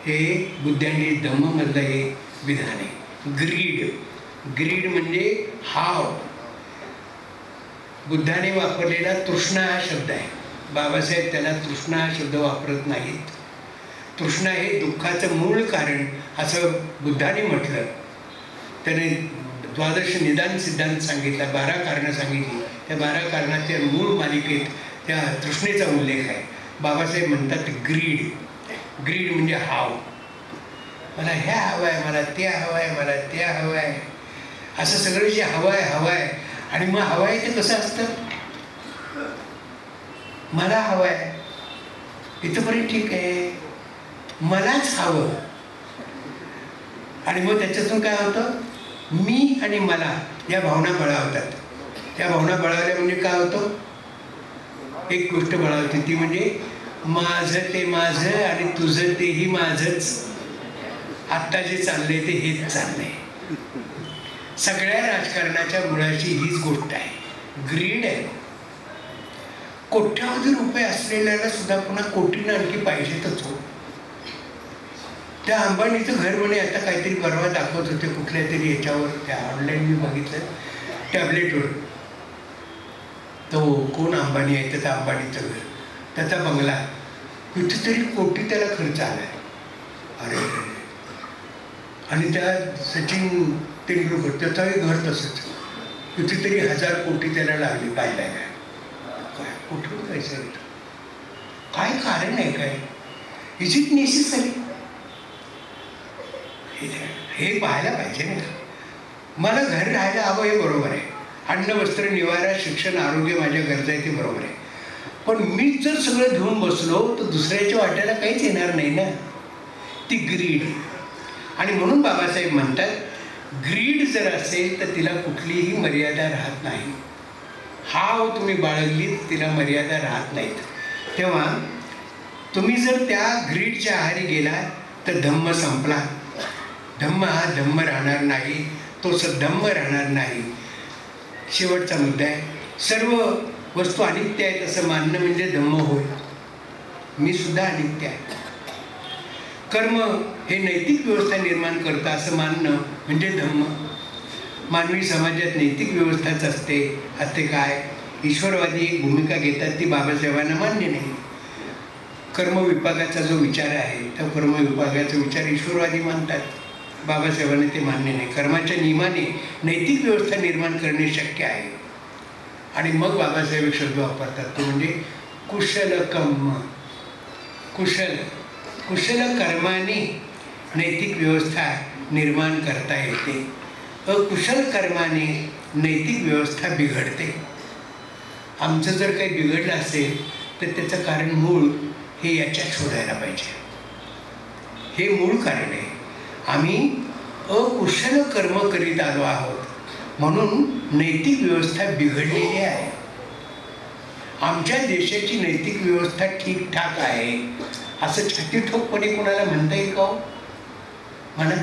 हे बुद्धांनी धम्ममधलं हे विधान आहे. ग्रीड म्हणजे हाव. बुद्धाने वापरलेला तृष्णा हा शब्द आहे. बाबासाहेब त्याला तृष्णा हा शब्द वापरत नाहीत. तृष्णा हे दुःखाचं मूळ कारण असं बुद्धाने म्हटलं. त्याने 12 निदान सिद्धांत सांगितला, 12 कारणं सांगितली. त्या 12 कारणाच्या मूळ मालिकेत त्या तृष्णेचा उल्लेख आहे. बाबासाहेब म्हणतात ग्रीड म्हणजे हाव. मला ह्या हवं आहे, मला ते हवं आहे, मला ते हवं आहे, असं सगळं जे हवं आहे. आणि मग हवं आहे ते कसं असतं, मला हवं आहे इथंपर्यंत ठीक आहे, मलाच हवं. आणि मग त्याच्यातून काय होतं, मी आणि मला या भावना बळावतात. त्या भावना बळावल्या म्हणजे काय होतं, एक गोष्ट बळावते, ती म्हणजे माझं ते माझं आणि तुझं तेही माझंच. आत्ता जे चाललंय ते हेच चाललंय. सगळ्या राजकारणाच्या मुळाशी हीच गोष्ट आहे, ग्रीड आहे. कोट्यावधी रुपये असलेल्याला सुद्धा पुन्हा कोटीनं आणखी पाहिजेतच हो. त्या अंबानीचं घर म्हणे आता काहीतरी परवा दाखवत होते कुठल्या तरी याच्यावर, त्या ऑनलाईन मी बघितलं टॅबलेटवर. तो कोण अंबानी आहे, त्याचा अंबानीचं घर, त्याचा बंगला, कितीतरी कोटी त्याला खर्च आला. अरे, आणि त्या सचिन तेंडुलकर त्याचंही घर तसंच, कितीतरी 1000 कोटी त्याला लागली पाहिजे. काय कुठून पैसा येतो, काय कारण आहे, काय इज इट नेसेसरी, हे पाहायला पाहिजे ना. मला घर राहायला हवं हे बरोबर आहे, अन्न वस्त्र निवारा शिक्षण आरोग्य माझ्या गरजा आहे ते बरोबर आहे. पण मी जर सगळं घेऊन बसलो तर दुसऱ्याच्या वाट्याला काहीच येणार नाही ना, ती ग्रीड. आणि म्हणून बाबासाहेब म्हणतात, ग्रीड जर असेल तर तिला कुठलीही मर्यादा राहत नाही. हाव तुम्ही बाळगली तिला मर्यादा राहत नाहीत. तेव्हा तुम्ही जर त्या ग्रीडच्या आहारी गेला तर धम्म संपला. धम्म हा धम्म राहणार नाही, तो सद्धम्म राहणार नाही. शेवटचा मुद्दा आहे, सर्व वस्तू अनित्य आहेत असं मानणं म्हणजे धम्म होय. मी सुद्धा अनित्य आहे. कर्म हे नैतिक व्यवस्था निर्माण करतं असं मानणं म्हणजे धम्म. मानवी समाजात नैतिक व्यवस्थाच असते काय, ईश्वरवादी एक भूमिका घेतात, ती बाबासाहेबांना मान्य नाही. कर्मविपाकाचा जो विचार आहे त्या कर्मविपाकाचा विचार ईश्वरवादी मानतात, बाबासाहेबांना ते मान्य नाही. कर्माच्या नियमाने नैतिक व्यवस्था निर्माण करणे शक्य आहे. आणि मग बाबासाहेब एक शब्द वापरतात, तो म्हणजे कुशल कर्म. कुशल कर्माने नैतिक व्यवस्था निर्माण करता येते. अकुशल कर्माने नैतिक व्यवस्था बिघडते. आमचं जर काही बिघडलं असेल तर त्याचं कारण मूळ हे याच्यात शोधायला पाहिजे. हे मूळ कारण आहे. आम्ही अकुशल कर्म करीत आलो आहोत म्हणून नैतिक व्यवस्था बिघडलेली आहे. आमच्या देशाची नैतिक व्यवस्था ठीकठाक आहे असं छातीठोकपणे कोणाला म्हणता येईल का? म्हणा.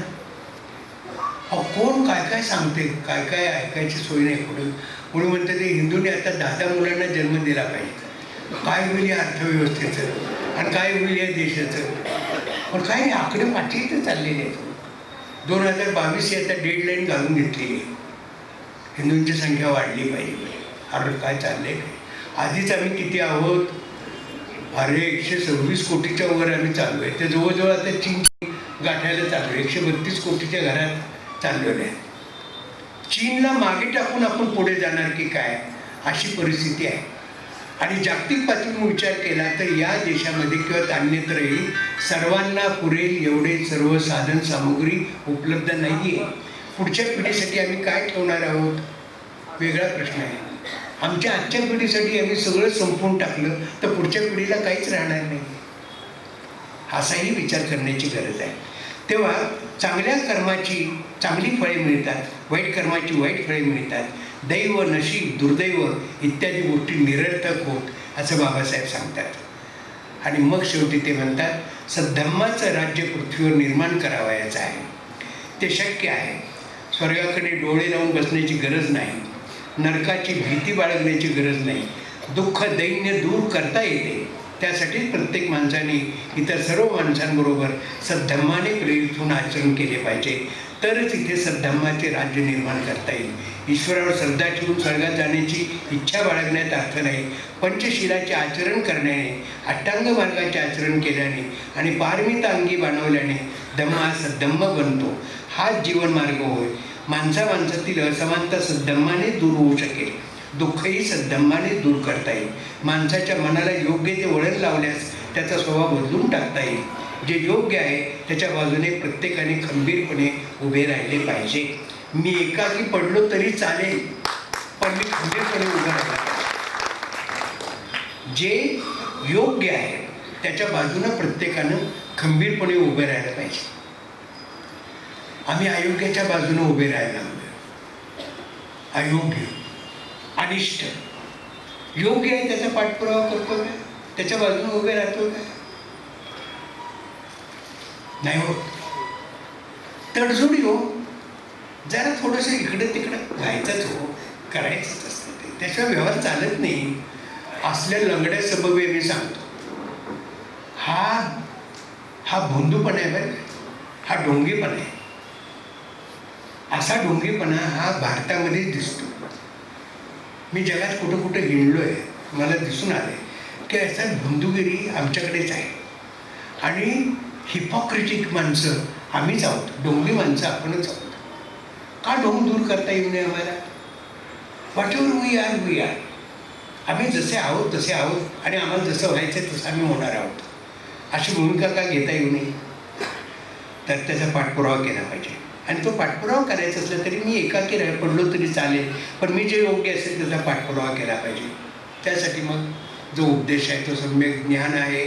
कोण काय काय सांगते, काय काय ऐकायची सोय नाही. कोणी म्हणतं ते हिंदूने आता 10 मुलांना जन्म दिला पाहिजे. काय होईल या अर्थव्यवस्थेचं आणि काय होईल या देशाचं. पण काय नाही, आकडे पाठी तर चाललेले आहेत. 2022 ही आता डेडलाईन घालून घेतलेली आहे. हिंदूंची संख्या वाढली पाहिजे. अरे काय चाललंय काय. आधीच आम्ही किती आहोत, अरे 126 कोटीच्या वर आम्ही चालू आहे. ते जवळजवळ आता चीन गाठायला चालू आहे. 132 कोटीच्या घरात चाललेलं आहे. चीनला मागे टाकून आपण पुढे जाणार की काय, अशी परिस्थिती आहे. आणि जागतिक पातळीवर विचार केला तर या देशामध्ये किंवा अन्यत्रही सर्वांना पुरेल एवढे सर्व साधन सामुग्री उपलब्ध नाही आहे. पुढच्या पिढीसाठी आम्ही काय ठेवणार आहोत, वेगळा प्रश्न आहे. आमच्या आजच्या पिढीसाठी आम्ही सगळं संपवून टाकलं तर पुढच्या पिढीला काहीच राहणार नाही. असाही विचार करण्याची गरज आहे. तेव्हा चांगल्या कर्माची चांगली फळे मिळतात, वाईट कर्माची वाईट फळे मिळतात. दैव नशीब दुर्दैव इत्यादी गोष्टी निरर्थक होत असं बाबासाहेब सांगतात. आणि मग शेवटी ते म्हणतात, सद्धम्माचं राज्य पृथ्वीवर निर्माण करावयाचं आहे. ते शक्य आहे. स्वर्गाकडे डोळे लावून बसण्याची गरज नाही, नरकाची भीती बाळगण्याची गरज नाही. दुःख दैन्य दूर करता येते. त्यासाठी प्रत्येक माणसाने इतर सर्व माणसांबरोबर सद्धम्माने प्रेरित होऊन आचरण केले पाहिजे. तरच इथे सद्धम्माचे राज्य निर्माण करता येईल. ईश्वरावर श्रद्धा ठेवून स्वर्गात जाण्याची इच्छा बाळगण्यात अर्थ नाही. पंचशिलाचे आचरण करण्याने, अष्टांग मार्गाचे आचरण केल्याने आणि पारमिता अंगी बाणवल्याने धम्म हा सद्धम्म बनतो. हाच जीवनमार्ग होय. माणसातील असमानता सद्धम्माने दूर होऊ शकेल. दुःखही सद्धम्माने दूर करता येईल. माणसाच्या मनाला योग्य ते वळण लावल्यास त्याचा स्वभाव बदलून टाकता येईल. जे योग्य आहे त्याच्या बाजूने प्रत्येकाने खंबीरपणे उभे राहिले पाहिजे. मी एकाकी पडलो तरी चालेल, पण मी खंबीरपणे उभं राहिला पाहिजे. जे योग्य आहे त्याच्या बाजूनं प्रत्येकानं खंबीरपणे उभे राहायला पाहिजे. आम्ही अयोग्याच्या बाजूने उभे राहायला लागलो. अयोग्य, अनिष्ट, योग्य आहे त्याचा पाठपुरावा करतो काय? त्याच्या बाजूने उभे राहतो काय? नाही होत. तडजोडी हो, जरा थोडंसं इकडं तिकडं व्हायचंच हो, करायचंच असतं ते, त्याशिवाय व्यवहार चालत नाही. असल्या लंगड्या सबबे मी सांगतो, हा भोंदूपणा आहे बरं का, हा ढोंगीपणा आहे. असा ढोंगीपणा हा भारतामध्येच दिसतो. मी जगात कुठं कुठं हिंडलो आहे, मला दिसून आले की असा भोंदूगिरी आमच्याकडेच आहे. आणि हिपॉक्रेटिक माणसं आम्हीच आहोत, ढोंगी माणसं आपणच आहोत. का ढोंग दूर करता येऊ नये आम्हाला? Whatever we are, we are. आम्ही जसे आहोत तसे आहोत आणि आम्हाला जसं व्हायचं तसं आम्ही होणार आहोत. अशी भूमिका का घेता येऊ नये? तर त्याचा पाठपुरावा केला पाहिजे. आणि तो पाठपुरावा करायचा असला तरी मी एकाकी पडलो तरी चालेल, पण मी जे योग्य असेल त्याचा पाठपुरावा केला पाहिजे. त्यासाठी मग जो उपदेश आहे तो सम्यक ज्ञान आहे,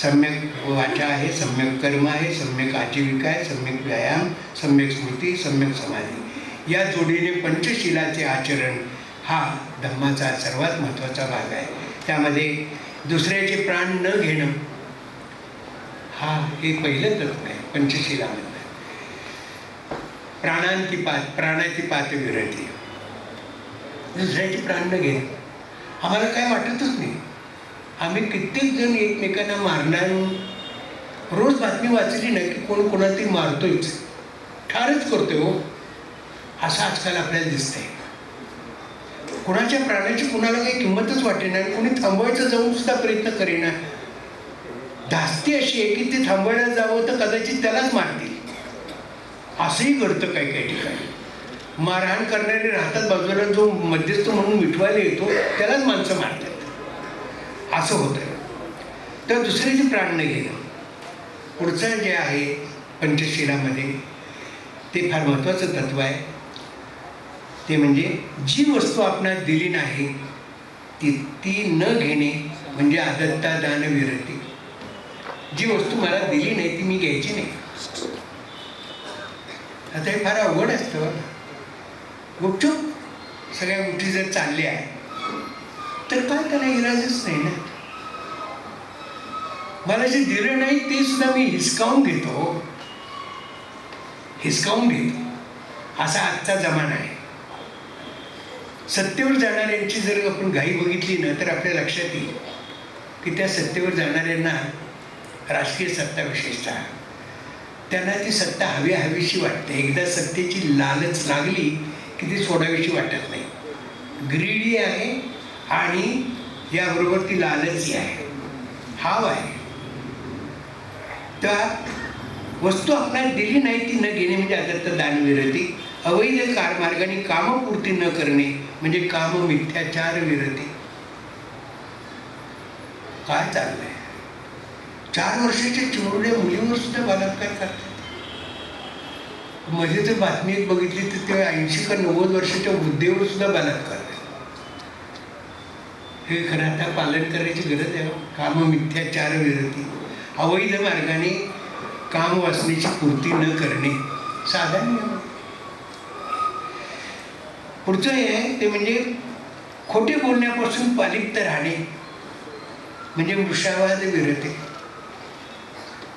सम्यक वाचा आहे, सम्यक कर्म आहे, सम्यक आजीविका आहे, सम्यक व्यायाम, सम्यक स्मृती, सम्यक समाधी. या जोडीने पंचशिलाचे आचरण हा धम्माचा सर्वात महत्त्वाचा भाग आहे. त्यामध्ये दुसऱ्याचे प्राण न घेणं हा हे पहिलं तत्व आहे पंचशिलामध्ये. प्राणाची पात विरती, दुसऱ्याचे प्राण न घेणं. आम्हाला काय वाटतच नाही. आम्ही कित्येक जण एकमेकांना मारणार, रोज बातमी वाचली ना की कोण कोणाला तरी मारतोयच, ठारच करतोय हो, असं आजकाल आपल्याला दिसतंय. कोणाच्या प्राणाची कोणाला काही किंमतच वाटेना, कोणी थांबवायचं जाऊन सुद्धा प्रयत्न करेना. धास्ती अशी आहे की ते थांबवायला जावं तर कदाचित त्यालाच मारतील. असंही घडतं काही काही ठिकाणी. मारहाण करणारे राहतात बाजूला, जो मध्यस्थ म्हणून मिटवायला येतो त्यालाच माणसं मारतात. असं होतं. तर दुसऱ्याचे प्राण न घेणं पुढचं जे आहे पंचशिलामध्ये ते फार महत्त्वाचं तत्व आहे. ते म्हणजे जी वस्तू आपणास दिली नाही ती न घेणे म्हणजे आदत्ता दान विरती. जी वस्तू मला दिली नाही ती मी घ्यायची नाही. आता हे फार अवघड असतं. गुपचूप सगळ्या गोष्टी जर चालल्या तर काय त्याला इलाजच नाही ना. मला जे दिलं नाही ते सुद्धा मी हिसकावून घेतो. असा आजचा जमाना आहे. सत्तेवर जाणाऱ्यांची जर आपण घाई बघितली ना तर आपल्या लक्षात येईल की त्या सत्तेवर जाणाऱ्यांना राजकीय सत्ता विशेषतः त्यांना ती सत्ता हवीशी वाटते. एकदा सत्तेची लालच लागली की ती सोडावीशी वाटत नाही. ग्रीडी आहे आणि याबरोबर ती लालची आहे, हाव आहे. त्या वस्तू आपल्याला दिली नाही ती न घेणे म्हणजे आदत्त दान विरती. अवैध मार्गाने कामपूर्ती न करणे म्हणजे काम मिथ्याचार विरती. काय चाललंय? 4 वर्षाच्या चिमुरड्या मुलीवर सुद्धा बलात्कार करतात. मध्ये जर बातमी एक बघितली तर ते 80 का 90 वर्षाच्या वृद्धेवर सुद्धा बलात्कार. हे खरं आता पालन करायची गरज आहे. काम मिथ्याचार विरती, अवैध मार्गाने काम वासनेची पूर्ती न करणे साधा नियम. पुढचं हे आहे ते म्हणजे खोटे बोलण्यापासून पालिप्त राहणे म्हणजे मृषावाद विरती.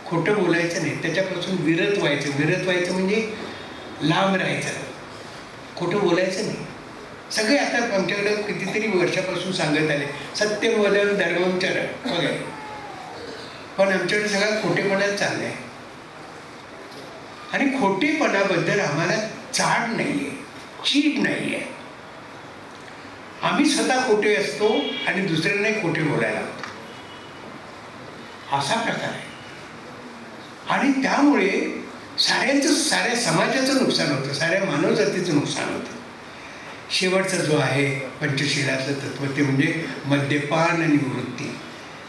खोटं बोलायचं नाही, त्याच्यापासून विरत व्हायचं म्हणजे लांब राहायचं. खोटं बोलायचं नाही. सगळे आता आमच्याकडे कितीतरी वर्षापासून सांगत आले सत्यम वद धर्मम चर वगैरे, पण आमच्याकडे सगळा खोटेपणाच चाललं आहे. आणि खोटेपणाबद्दल आम्हाला चाड नाही आहे, चीड नाही आहे. आम्ही स्वतः खोटे असतो आणि दुसऱ्यांनाही खोटे बोलायला लागतो, असा प्रकार आहे. आणि त्यामुळे साऱ्या समाजाचं नुकसान होतं, साऱ्या मानवजातीचं नुकसान होतं. शेवटचा जो आहे पंचशिलाचं तत्व ते म्हणजे मद्यपान निवृत्ती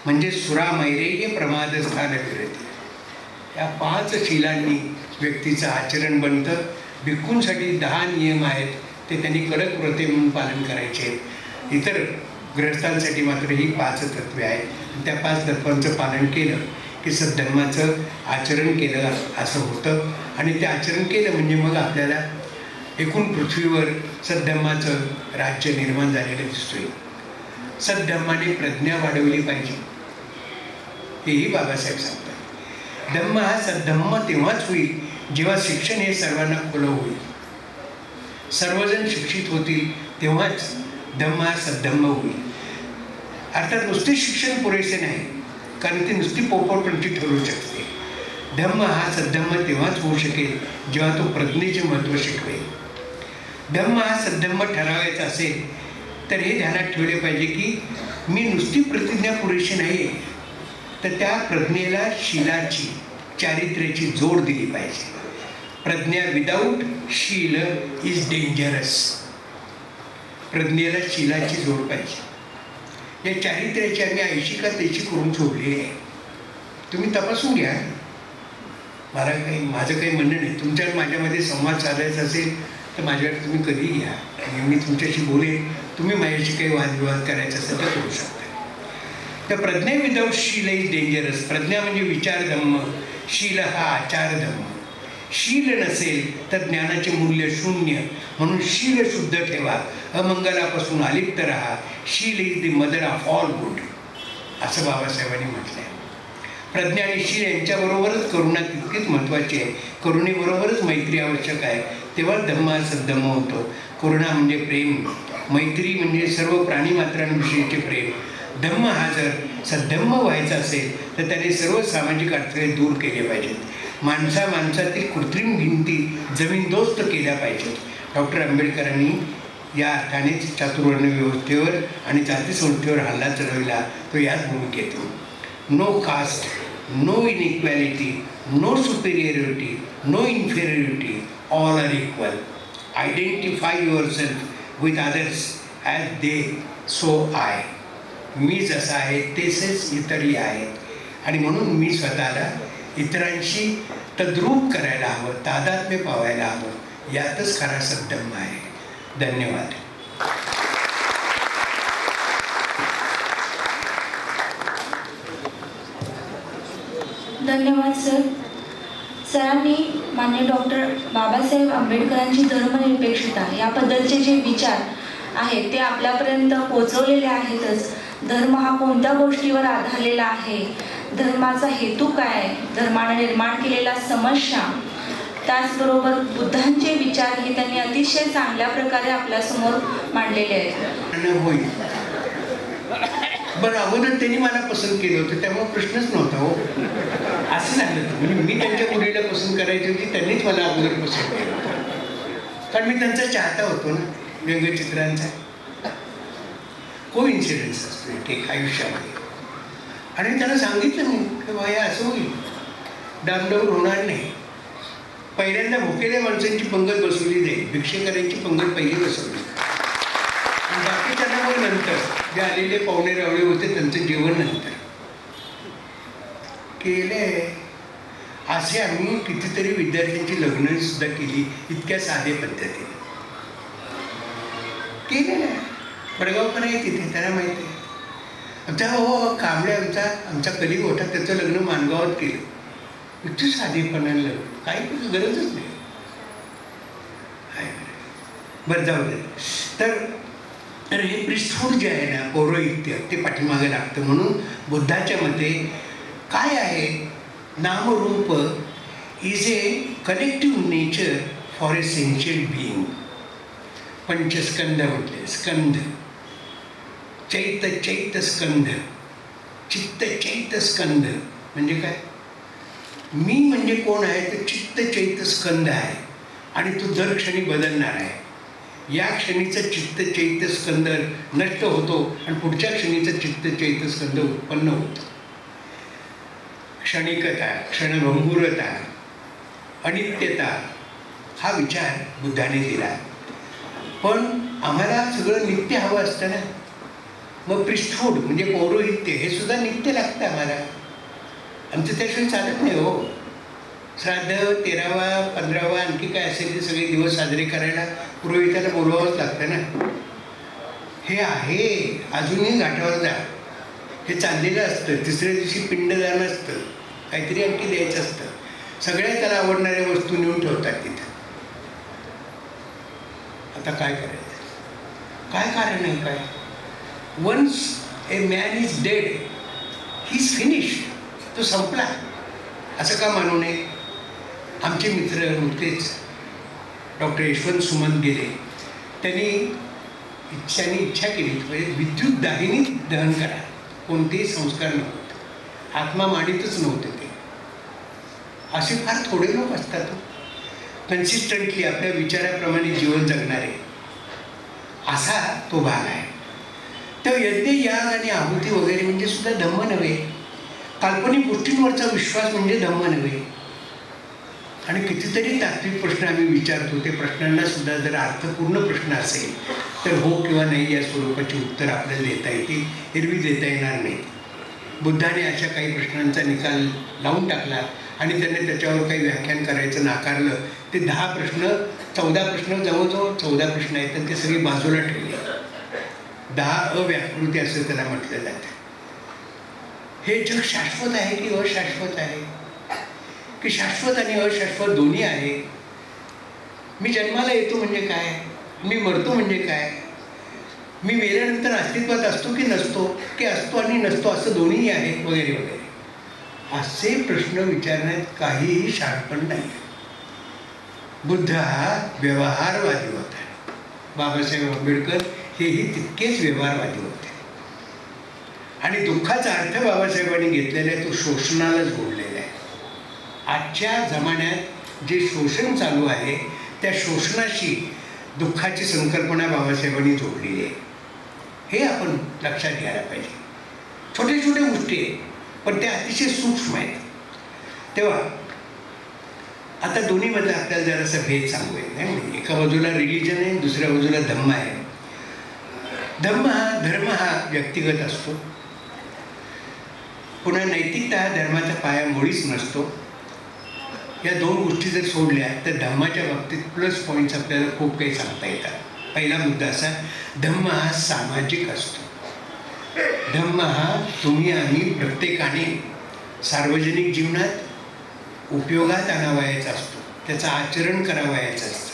म्हणजे सुरामैरेय प्रमादस्थान विरती. या 5 शिलांनी व्यक्तीचं आचरण बनतं. भिक्खूंसाठी 10 नियम आहेत, ते त्यांनी कडक व्रते म्हणून पालन करायचे आहेत. इतर गृहस्थांसाठी मात्र ही 5 तत्वे आहेत. त्या 5 तत्वांचं पालन केलं की सद्धर्माचं आचरण केलं असं होतं. आणि ते आचरण केलं म्हणजे मग आपल्याला एकूण पृथ्वीवर सद्धर्माचं राज्य निर्माण झालेलं दिसतोय. सद्धर्माने प्रज्ञा वाढवली पाहिजे, हेही बाबासाहेब सांगतात. धम्म हा सद्धम्म तेव्हाच होईल जेव्हा शिक्षण हे सर्वांना खुलं होईल. सर्वजण शिक्षित होतील तेव्हाच धम्म हा सद्धम्म होईल. अर्थात नुसते शिक्षण पुरेसे नाही, कारण ती नुसती पोपटपंची ठरू शकते. धम्म हा सद्धम्म तेव्हाच होऊ शकेल जेव्हा तो प्रज्ञेचे महत्त्व शिकवेल. धम्म हा सद्धम्म ठरावायचा असेल तर हे ध्यानात ठेवले पाहिजे की मी नुसती प्रतिज्ञा पुरेशी नाही, तर त्या प्रज्ञेला शीलाची, चारित्र्याची जोड दिली पाहिजे. प्रज्ञा विदाऊट शील इज डेंजरस. प्रज्ञेला शीलाची जोड पाहिजे. या चारित्र्याची आम्ही ऐशी का त्याची करून सोडलेली आहे. तुम्ही तपासून घ्या. माझं काही म्हणणं नाही. तुमच्या माझ्यामध्ये संवाद साधायचा असेल तर माझ्याकडे तुम्ही कधीही घ्या, मी तुमच्याशी बोलेन. तुम्ही माझ्याशी काही वादविवाद करायचा असेल तर करू शकता. तर प्रज्ञा विदाऊट शील इज डेंजरस. प्रज्ञा म्हणजे विचारधम्म, शील हा आचारधम्म. शील नसेल तर ज्ञानाचे मूल्य शून्य. म्हणून शील शुद्ध ठेवा, अमंगलापासून अलिप्त राहा. शील is the mother of all good, असं बाबासाहेबांनी म्हटलं आहे. प्रज्ञा आणि शील यांच्याबरोबरच करुणा तितकीच महत्त्वाची आहे. करुणेबरोबरच मैत्री आवश्यक आहे. तेव्हा धम्म हा सद्धम्म होतो. करुणा म्हणजे प्रेम, मैत्री म्हणजे सर्व प्राणीमात्रांविषयीचे प्रेम. धम्म हा जर सद्धम्म व्हायचा असेल तर त्याने सर्व सामाजिक अडथळे दूर केले पाहिजेत. माणसातील कृत्रिम भिंती जमीनदोस्त केल्या पाहिजेत. डॉक्टर आंबेडकरांनी या अर्थानेच चातुर्वर्ण व्यवस्थेवर आणि जाती संस्थेवर हल्ला चढवला. तो याच भूमिकेतून. No caste, no inequality, no superiority, no inferiority, all are equal. Identify yourself with others as they so I. मी जसा आहे तेसेच इतरही आहेत. आणि म्हणून मी स्वतःला इतरांशी तद्रूप करायला हवं, तादात्म्य पावायला हवं. यातच खरा सद्धम्म आहे. धन्यवाद. धन्यवाद सर. सरांनी माननीय डॉक्टर बाबासाहेब आंबेडकरांची धर्मनिरपेक्षता याबद्दलचे जे विचार आहेत ते आपल्यापर्यंत पोचवलेले आहेतच. धर्म हा कोणत्या गोष्टीवर आधारलेला आहे, धर्माचा हेतू काय, धर्माने निर्माण केलेल्या समस्या, त्याचबरोबर बुद्धांचे विचार हे त्यांनी अतिशय चांगल्या प्रकारे आपल्यासमोर मांडलेले आहेत. होईल बरं. अगोदर त्यांनी मला पसंत केलं होतं त्यामुळे प्रश्नच नव्हता हो. असं झालं होतं. म्हणजे मी त्यांच्या मुलीला पसंत करायची होती, त्यांनीच मला अगोदर पसंत केलं होतं. कारण मी त्यांचा चाहता होतो ना, व्यंगचित्रांचा. कोइन्सिडन्स असतो एक आयुष्यामध्ये. आणि त्यांना सांगितलं मी की बाया असं होईल, डामडौर होणार नाही. पहिल्यांदा भुकेल्या माणसांची पंगत बसवली जाईल, भिक्षेकऱ्यांची पंगत पहिली बसवली. आणि बाकीच्यांना मग नंतर जे आलेले पाहुणे रावळे होते त्यांचं जेवण नंतर केले. असे आम्ही कितीतरी विद्यार्थ्यांची लग्न सुद्धा केली इतक्या साधे पद्धतीने केलेलं आहे. वडगावकर आहे तिथे, त्यांना माहिती आहे. आमचा हो कांबळे आमचा कलिग होता, त्याचं लग्न माणगावात केलं. इतकी साधेपणानं लग्न, काही गरजच नाही. बरं जाऊ दे. तर हे प्रिस्टहूड जे आहे ना, पौरोहित्य, ते पाठीमागे लागतं. म्हणून बुद्धाच्या मते काय आहे, नामरूप is a collective nature for a सेन्शियल बिईंग. पंचस्कंद म्हटले, स्कंद, चैत स्कंद, चित्त चैत स्कंद. म्हणजे काय, मी म्हणजे कोण आहे तर चित्त चैत स्कंद आहे. आणि तो दर क्षणी बदलणार आहे. या क्षणीचं चित्त चैत स्कंद नष्ट होतो आणि पुढच्या क्षणीचं चित्त चैत स्कंद उत्पन्न होतं. क्षणिकता, क्षणभंगुरता, अनित्यता हा विचार बुद्धाने दिला. पण आम्हाला सगळं नित्य हवं असतं ना. मग प्रिस्टहूड म्हणजे पौरोहित्य हे सुद्धा नित्य लागतं आम्हाला. आमचं त्याशिवाय चालत नाही हो. श्राद्ध, 13वा 15वा आणखी काय असेल ते सगळे दिवस साजरे करायला पुरोहिताला बोलवावंच लागतं ना. हे आहे, अजूनही घाटावर जा, हे चाललेलं असतं. तिसऱ्या दिवशी पिंडदान असतं. काहीतरी आणखी द्यायचं असतं. सगळ्या त्याला आवडणाऱ्या वस्तू नेऊन ठेवतात तिथं. आता काय करायचं? काय कारण आहे काय? Once a man is dead he is finished. तो संपला. असं का मानू नये? आमचे मित्र नुकतेच डॉक्टर यशवंत सुमंत गेले. त्यांनी इच्छा केली म्हणजे विद्युत दाहिनी दहन करा. कोणतेही संस्कार नव्हते, आत्मा मांडीतच नव्हते ते. असे फार थोडे लोक असतात कन्सिस्टंटली आपल्या विचाराप्रमाणे जीवन जगणारे. असा तो भाग आहे. तर यज्ञ याग आणि आहुती वगैरे म्हणजे सुद्धा धम्म नव्हे. काल्पनिक गोष्टींवरचा विश्वास म्हणजे धम्म नव्हे. आणि कितीतरी तात्विक प्रश्न आम्ही विचारतो. ते प्रश्नांना सुद्धा जर अर्थपूर्ण प्रश्न असेल तर हो किंवा नाही या स्वरूपाची उत्तर आपल्याला देता येतील, एरवी देता येणार नाही. बुद्धाने अशा काही प्रश्नांचा निकाल लावून टाकला आणि त्याने त्याच्यावर काही व्याख्यान करायचं नाकारलं. ते 10 प्रश्न 14 प्रश्न जवळजवळ 14 प्रश्न आहेत आणि ते सगळे बाजूला ठेवले. 10 अव्याकृती असं त्याला म्हटलं जातं. हे जग शाश्वत आहे की अशाश्वत आहे? की शाश्वत आणि अशाश्वत दोन्ही आहे? मी जन्माला येतो म्हणजे काय? मी मरतो म्हणजे काय? मी मेल्यानंतर अस्तित्वात असतो की नसतो? की असतो आणि नसतो असं दोन्हीही आहे वगैरे वगैरे. असे प्रश्न विचारण्यात काहीही शहाणपण नाही. बुद्ध हा व्यवहारवादी होता. बाबासाहेब आंबेडकर हेही तितकेच व्यवहारवादी होते. आणि दुःखाचा अर्थ बाबासाहेबांनी घेतलेला आहे तो शोषणालाच जोडलेला आहे. आजच्या जमान्यात जे शोषण चालू आहे त्या शोषणाशी दुःखाची संकल्पना बाबासाहेबांनी जोडलेली आहे. हे आपण लक्षात घ्यायला पाहिजे. छोटे छोटे गोष्टी आहेत पण त्या अतिशय सूक्ष्म आहेत. तेव्हा आता दोन्हीमधला आपल्याला जरासा भेद सांगूया. नाही, एका बाजूला रिलिजन आहे, दुसऱ्या बाजूला धम्म आहे. धर्म हा व्यक्तिगत असतो. पुन्हा नैतिकता हा धर्माचा पाया मुळीच नसतो. या दोन गोष्टी जर सोडल्या तर धम्माच्या बाबतीत प्लस पॉईंट्स आपल्याला खूप काही सांगता येतात. पहिला मुद्दा असा, धम्म हा सामाजिक असतो. धम्म हा तुम्ही आम्ही प्रत्येकाने सार्वजनिक जीवनात उपयोगात आणावयाचा असतो. त्याचं आचरण करावयाचं असतं.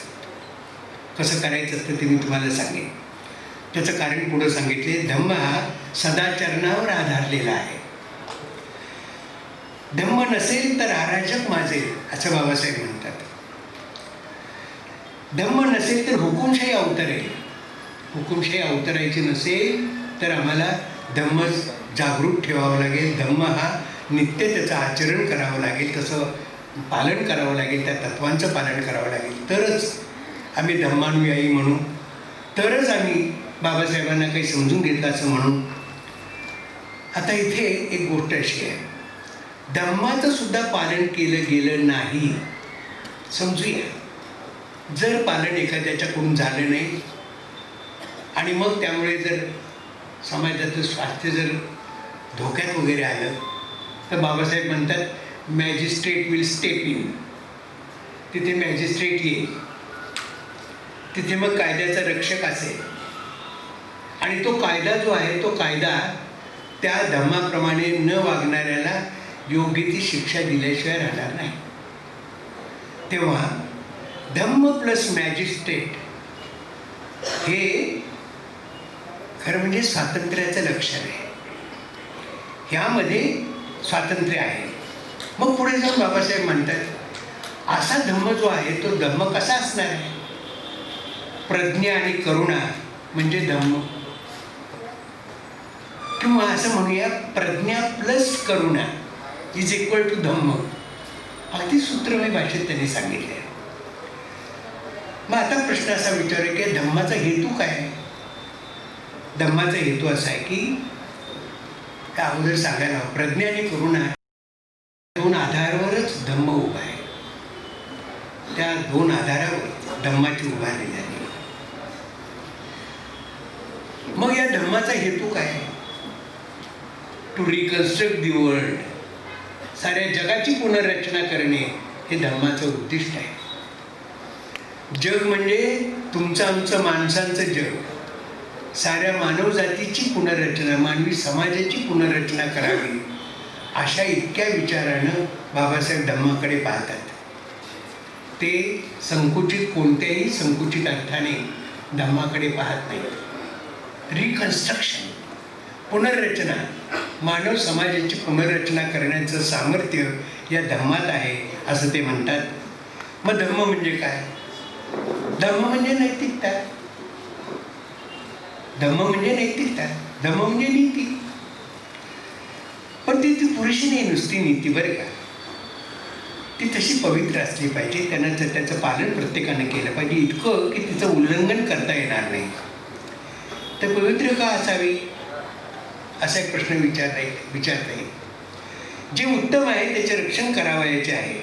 कसं करायचं असतं ते मी तुम्हाला सांगेन. त्याचं कारण पुढं सांगितले. धम्म हा सदाचरणावर आधारलेला आहे. धम्म नसेल तर अराजक माजेल असं बाबासाहेब म्हणतात. धम्म नसेल तर हुकुमशाही अवतरेल. हुकुमशाही अवतरायची नसेल तर आम्हाला धम्म जागृत ठेवावं लागेल. धम्म हा नित्य त्याचं आचरण करावं लागेल, तसं पालन करावं लागेल, त्या तत्वांचं पालन करावं लागेल. तरच आम्ही धम्मानुयायी म्हणू, तरच आम्ही बाबासाहेबांना काही समजून घेतलं असं म्हणू. आता इथे एक गोष्ट अशी आहे, धम्माचं सुद्धा पालन केलं गेलं नाही. समजूया, जर पालन एखाद्याच्याकडून झालं नाही आणि मग त्यामुळे जर समाजाचं स्वास्थ्य जर धोक्यात वगैरे आलं तर बाबासाहेब म्हणतात मॅजिस्ट्रेट विल स्टेप इन. तिथे मॅजिस्ट्रेट येईल, तिथे मग कायद्याचा रक्षक असेल आणि तो कायदा जो आहे तो कायदा त्या धम्माप्रमाणे न वागणाऱ्याला योग्य ती शिक्षा दिल्याशिवाय राहणार नाही. तेव्हा धम्म प्लस मॅजिस्ट्रेट हे खरं म्हणजे स्वातंत्र्याचं लक्षण आहे. ह्यामध्ये स्वातंत्र्य आहे. मग पुढे जाऊन बाबासाहेब म्हणतात असा धम्म जो आहे तो धम्म कसा असणार आहे? प्रज्ञा आणि करुणा म्हणजे धम्म, किंवा असं म्हणूया प्रज्ञा प्लस करुणा इज इक्वल टू धम्म. अगदी सूत्रमय भाषेत त्यांनी सांगितले. मग आता प्रश्न असा विचारूया की धम्माचा हेतू काय? धम्माचा हेतू असा आहे की त्या अगोदर सांगायला हवं, प्रज्ञा आणि करुणा दोन आधारावरच धम्म उभा आहे. त्या दोन आधारावर धम्माची उभारणी झाली. मग या धम्माचा हेतू काय? To reconstruct the world. साऱ्या जगाची पुनर्रचना करणे हे धम्माचं उद्दिष्ट आहे. जग म्हणजे तुमचं आमचं माणसांचं जग. साऱ्या मानवजातीची पुनर्रचना, मानवी समाजाची पुनर्रचना करावी अशा इतक्या विचारानं बाबासाहेब धम्माकडे पाहतात. ते कोणत्याही संकुचित अर्थाने धम्माकडे पाहत नाहीत. रिकन्स्ट्रक्शन, पुनर्रचना, मानव समाजाची पुनर्रचना करण्याचं सामर्थ्य या धम्मात आहे असं ते म्हणतात. मग धम्म म्हणजे काय? धम्म म्हणजे नैतिकता. धम्म म्हणजे नैतिकता, धम्म म्हणजे नीती. पण ती पुरुषी नाही नुसती नीती, बरं का. ती तशी पवित्र असली पाहिजे. त्याचं पालन प्रत्येकाने केलं पाहिजे, इतकं की तिचं उल्लंघन करता येणार नाही. तर पवित्र का असावी असा एक प्रश्न विचारता येईल. जे उत्तम आहे त्याचे रक्षण करावयाचे आहे.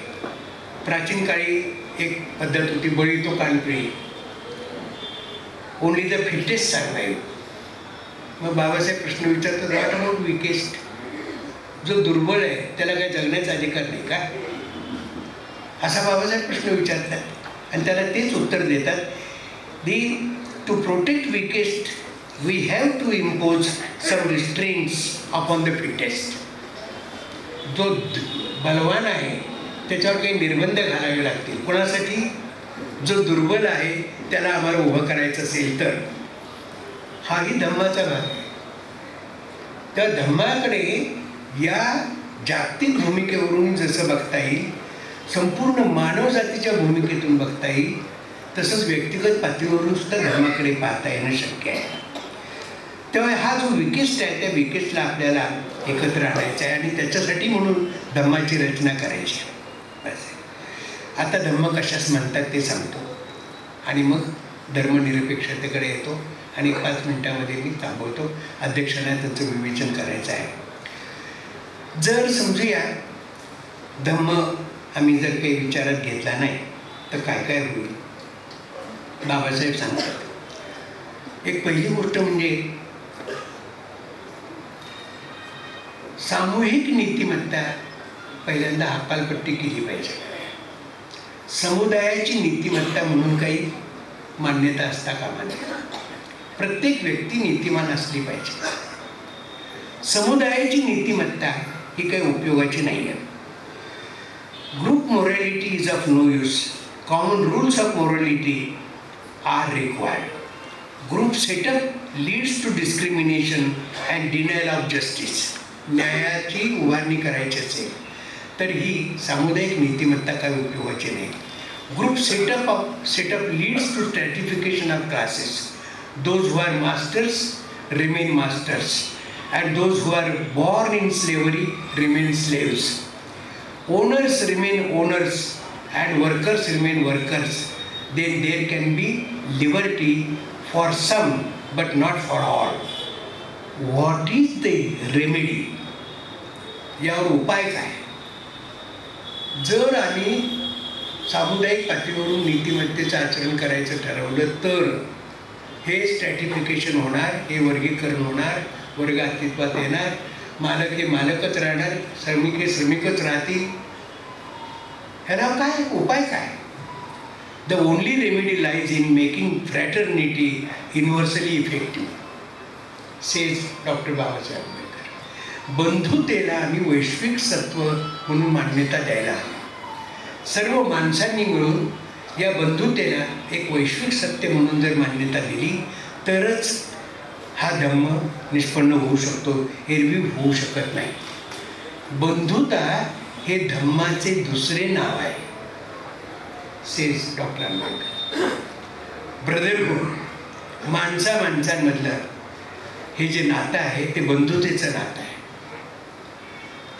प्राचीन काळी एक पद्धत होती, बळी तो कानपिळी, ओनली द फिटेस्ट सर्वाईव्ह. मग बाबासाहेब प्रश्न विचारतात, व्हॉट अबाउट विकेस्ट? जो दुर्बल आहे त्याला काय जगण्याचा अधिकार नाही का? असा बाबासाहेब प्रश्न विचारतात आणि त्याला तेच उत्तर देतात. To protect weakest we have to impose some restraints upon the fittest. जो बलवान आहे त्याच्यावर काही निर्बंध घालावे लागतील. कोणासाठी? जो दुर्बल आहे त्याला आम्हाला उभं करायचं असेल तर. हाही धम्माचा भाग आहे. त्या धम्माकडे या जागतिक भूमिकेवरून जसं बघता येईल, संपूर्ण मानवजातीच्या भूमिकेतून बघता येईल, तसंच व्यक्तिगत पातळीवरून सुद्धा धर्माकडे पाहता येणं शक्य आहे. तेव्हा हा जो विकेस्ट आहे त्या विकेस्टला आपल्याला एकत्र आणायचा आहे आणि त्याच्यासाठी म्हणून धम्माची रचना करायची. बस. आता धम्म कशास म्हणतात ते सांगतो आणि मग धर्मनिरपेक्षतेकडे येतो आणि 5 मिनिटामध्ये मी थांबवतो. अध्यक्षांना त्यांचं विवेचन करायचं आहे. जर समजूया धम्म आम्ही जर काही विचारात घेतला नाही तर काय काय होईल. बाबासाहेब सांगतात, एक पहिली गोष्ट म्हणजे सामूहिक नीतिमत्ता पहिल्यांदा हकालपट्टी केली पाहिजे. समुदायाची नीतिमत्ता म्हणून काही मान्यता असता कामा नये. प्रत्येक व्यक्ती नीतिमान असली पाहिजे. समुदायाची नीतिमत्ता ही काही उपयोगाची नाही आहे. Group morality is of no use. Common rules of morality are required. Group setup leads to discrimination and denial of justice. न्यायाची उभारणी करायची असेल तर ही सामुदायिक नीतिमत्ता काही उपयोगाची नाही. Group setup leads to stratification of classes. Those who are masters remain masters and those who are born in slavery remain slaves. Owners remain owners and workers remain workers. Then there can be liberty for some but not for all. What is the remedy? यावर उपाय काय? जर आम्ही सामुदायिक पातळीवरून नीतिमत्तेचं आचरण करायचं ठरवलं तर हे स्ट्रॅटिफिकेशन होणार, हे वर्गीकरण होणार, वर्ग अस्तित्वात येणार, मालक हे मालकच राहणार, श्रमिक हे श्रमिकच राहतील. ह्याला काय उपाय काय? The only remedy lies in making fraternity universally effective, says doctor Babasaheb Ambedkar. बंधुतेला आम्ही वैश्विक सत्व म्हणून मान्यता द्यायला हवी. सर्व माणसांनी मिळून या बंधुतेला एक वैश्विक सत्य म्हणून जर मान्यता दिली तरच हा धम्म निष्पन्न होऊ शकतो, एरवी होऊ शकत नाही. बंधुता हे धम्माचे दुसरे नाव आहे, सेज डॉक्टर आंबेडकर. ब्रदरहूड, माणसांमधलं हे जे नातं आहे ते बंधुतेचं नातं आहे.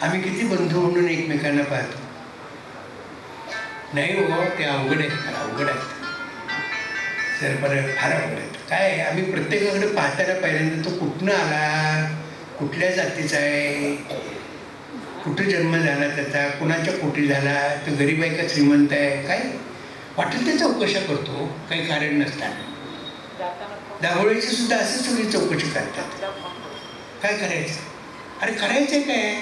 आम्ही किती बंधू म्हणून एकमेकांना पाहतो. नाही हो, ते अवघड आहे, फार अवघड आहे सर, परत फार अवघड आहे. काय आम्ही प्रत्येकाकडे पाहताना पहिल्यांदा तो कुठनं आला, कुठल्या जातीचा आहे, कुठं जन्म झाला त्याचा, कुणाच्या पोटी झाला, तो गरीब आहे का श्रीमंत आहे, काय वाटेल त्या चौकशा करतो काही कारण नसताना. दाभोळीची सुद्धा अशी सगळी चौकशी करतात. काय करायचं? अरे करायचं काय?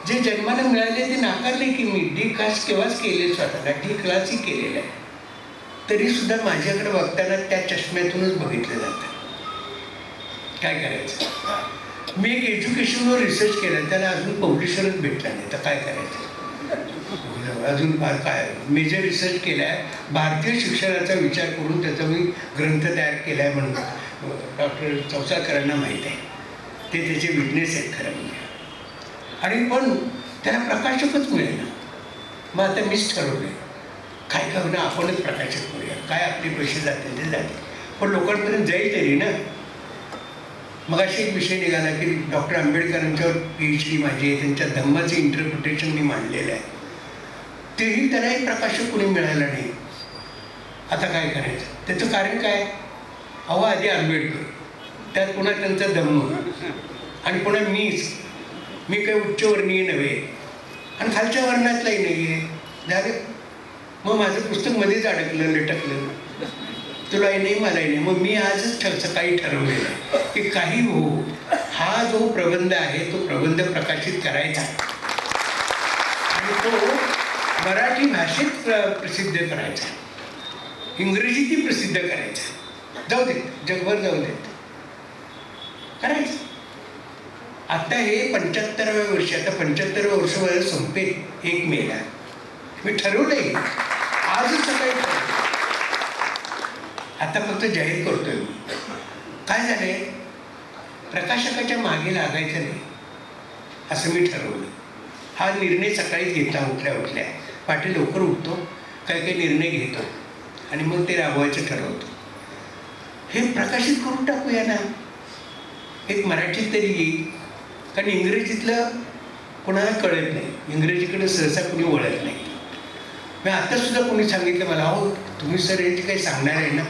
जे जन्माला मिळाले ते नाकारले की मी डी कास्ट केव्हाच केले, स्वतःला डी क्लासही केलेला आहे, तरीसुद्धा माझ्याकडे बघताना त्या चष्म्यातूनच बघितलं जातं. काय करायचं? मी एक एज्युकेशनवर रिसर्च केला, त्याला अजून पब्लिशरच भेटला नाही, तर काय करायचं. अजून काय मेजर रिसर्च केला आहे, भारतीय शिक्षणाचा विचार करून त्याचा मी ग्रंथ तयार केला आहे म्हणून डॉक्टर चौसाळकरांना माहीत आहे, ते त्याचे विटनेस आहेत खरं म्हणजे. आणि पण त्याला प्रकाशकच मिळेना. मग आता मीच ठरवलं काय का होईना आपणच प्रकाशित करूया, काय आपले पैसे जातील ते जातील, पण लोकांपर्यंत जाईल तरी ना. मग अशी एक विषय निघाला की डॉक्टर आंबेडकरांच्यावर PhD माझी आहे, त्यांच्या धम्माचं इंटरप्रिटेशन मी मांडलेलं आहे, तेही त्यालाही प्रकाशक कोणी मिळालं नाही. आता काय करायचं, त्याचं कारण काय. अहो आधी आंबेडकर, त्यात पुन्हा त्यांचा धम्म, आणि पुन्हा मी काही उच्चवर्णीय नव्हे आणि खालच्या वर्णातलाही नाही आहे. झालं मग माझं पुस्तक मध्येच अडकलं लटकलं, तुलाही नाही मलाही नाही. मग मी आजच सकाळी ठरवलेलं आहे की काही हो, हा जो प्रबंध आहे तो प्रबंध प्रकाशित करायचा आणि तो मराठी भाषेत प्रसिद्ध करायचा, इंग्रजीतही प्रसिद्ध करायचा. जाऊ देत, जगभर जाऊ देत, करायचं. आता हे 75व्या वर्षी, आता 75व्या वर्ष माझं संपेल 1 मेला. मी ठरवलंय आजच सकाळी ठरवलं. आता फक्त जाहीर करतोय मी. काय झालंय, प्रकाशकाच्या मागे लागायचं नाही असं मी ठरवलं. हा निर्णय सकाळीच घेतला, उठल्या पाठी लवकर उठतो, काही निर्णय घेतो आणि मग ते राबवायचं ठरवतो. हे प्रकाशित करून टाकूया ना, एक मराठीत तरी येईल, कारण इंग्रजीतलं कोणाला कळत नाही, इंग्रजीकडे सहसा कोणी वळत नाही. मी आतासुद्धा कोणी सांगितलं मला, अहो तुम्ही सर यांची काही सांगणार आहे ना,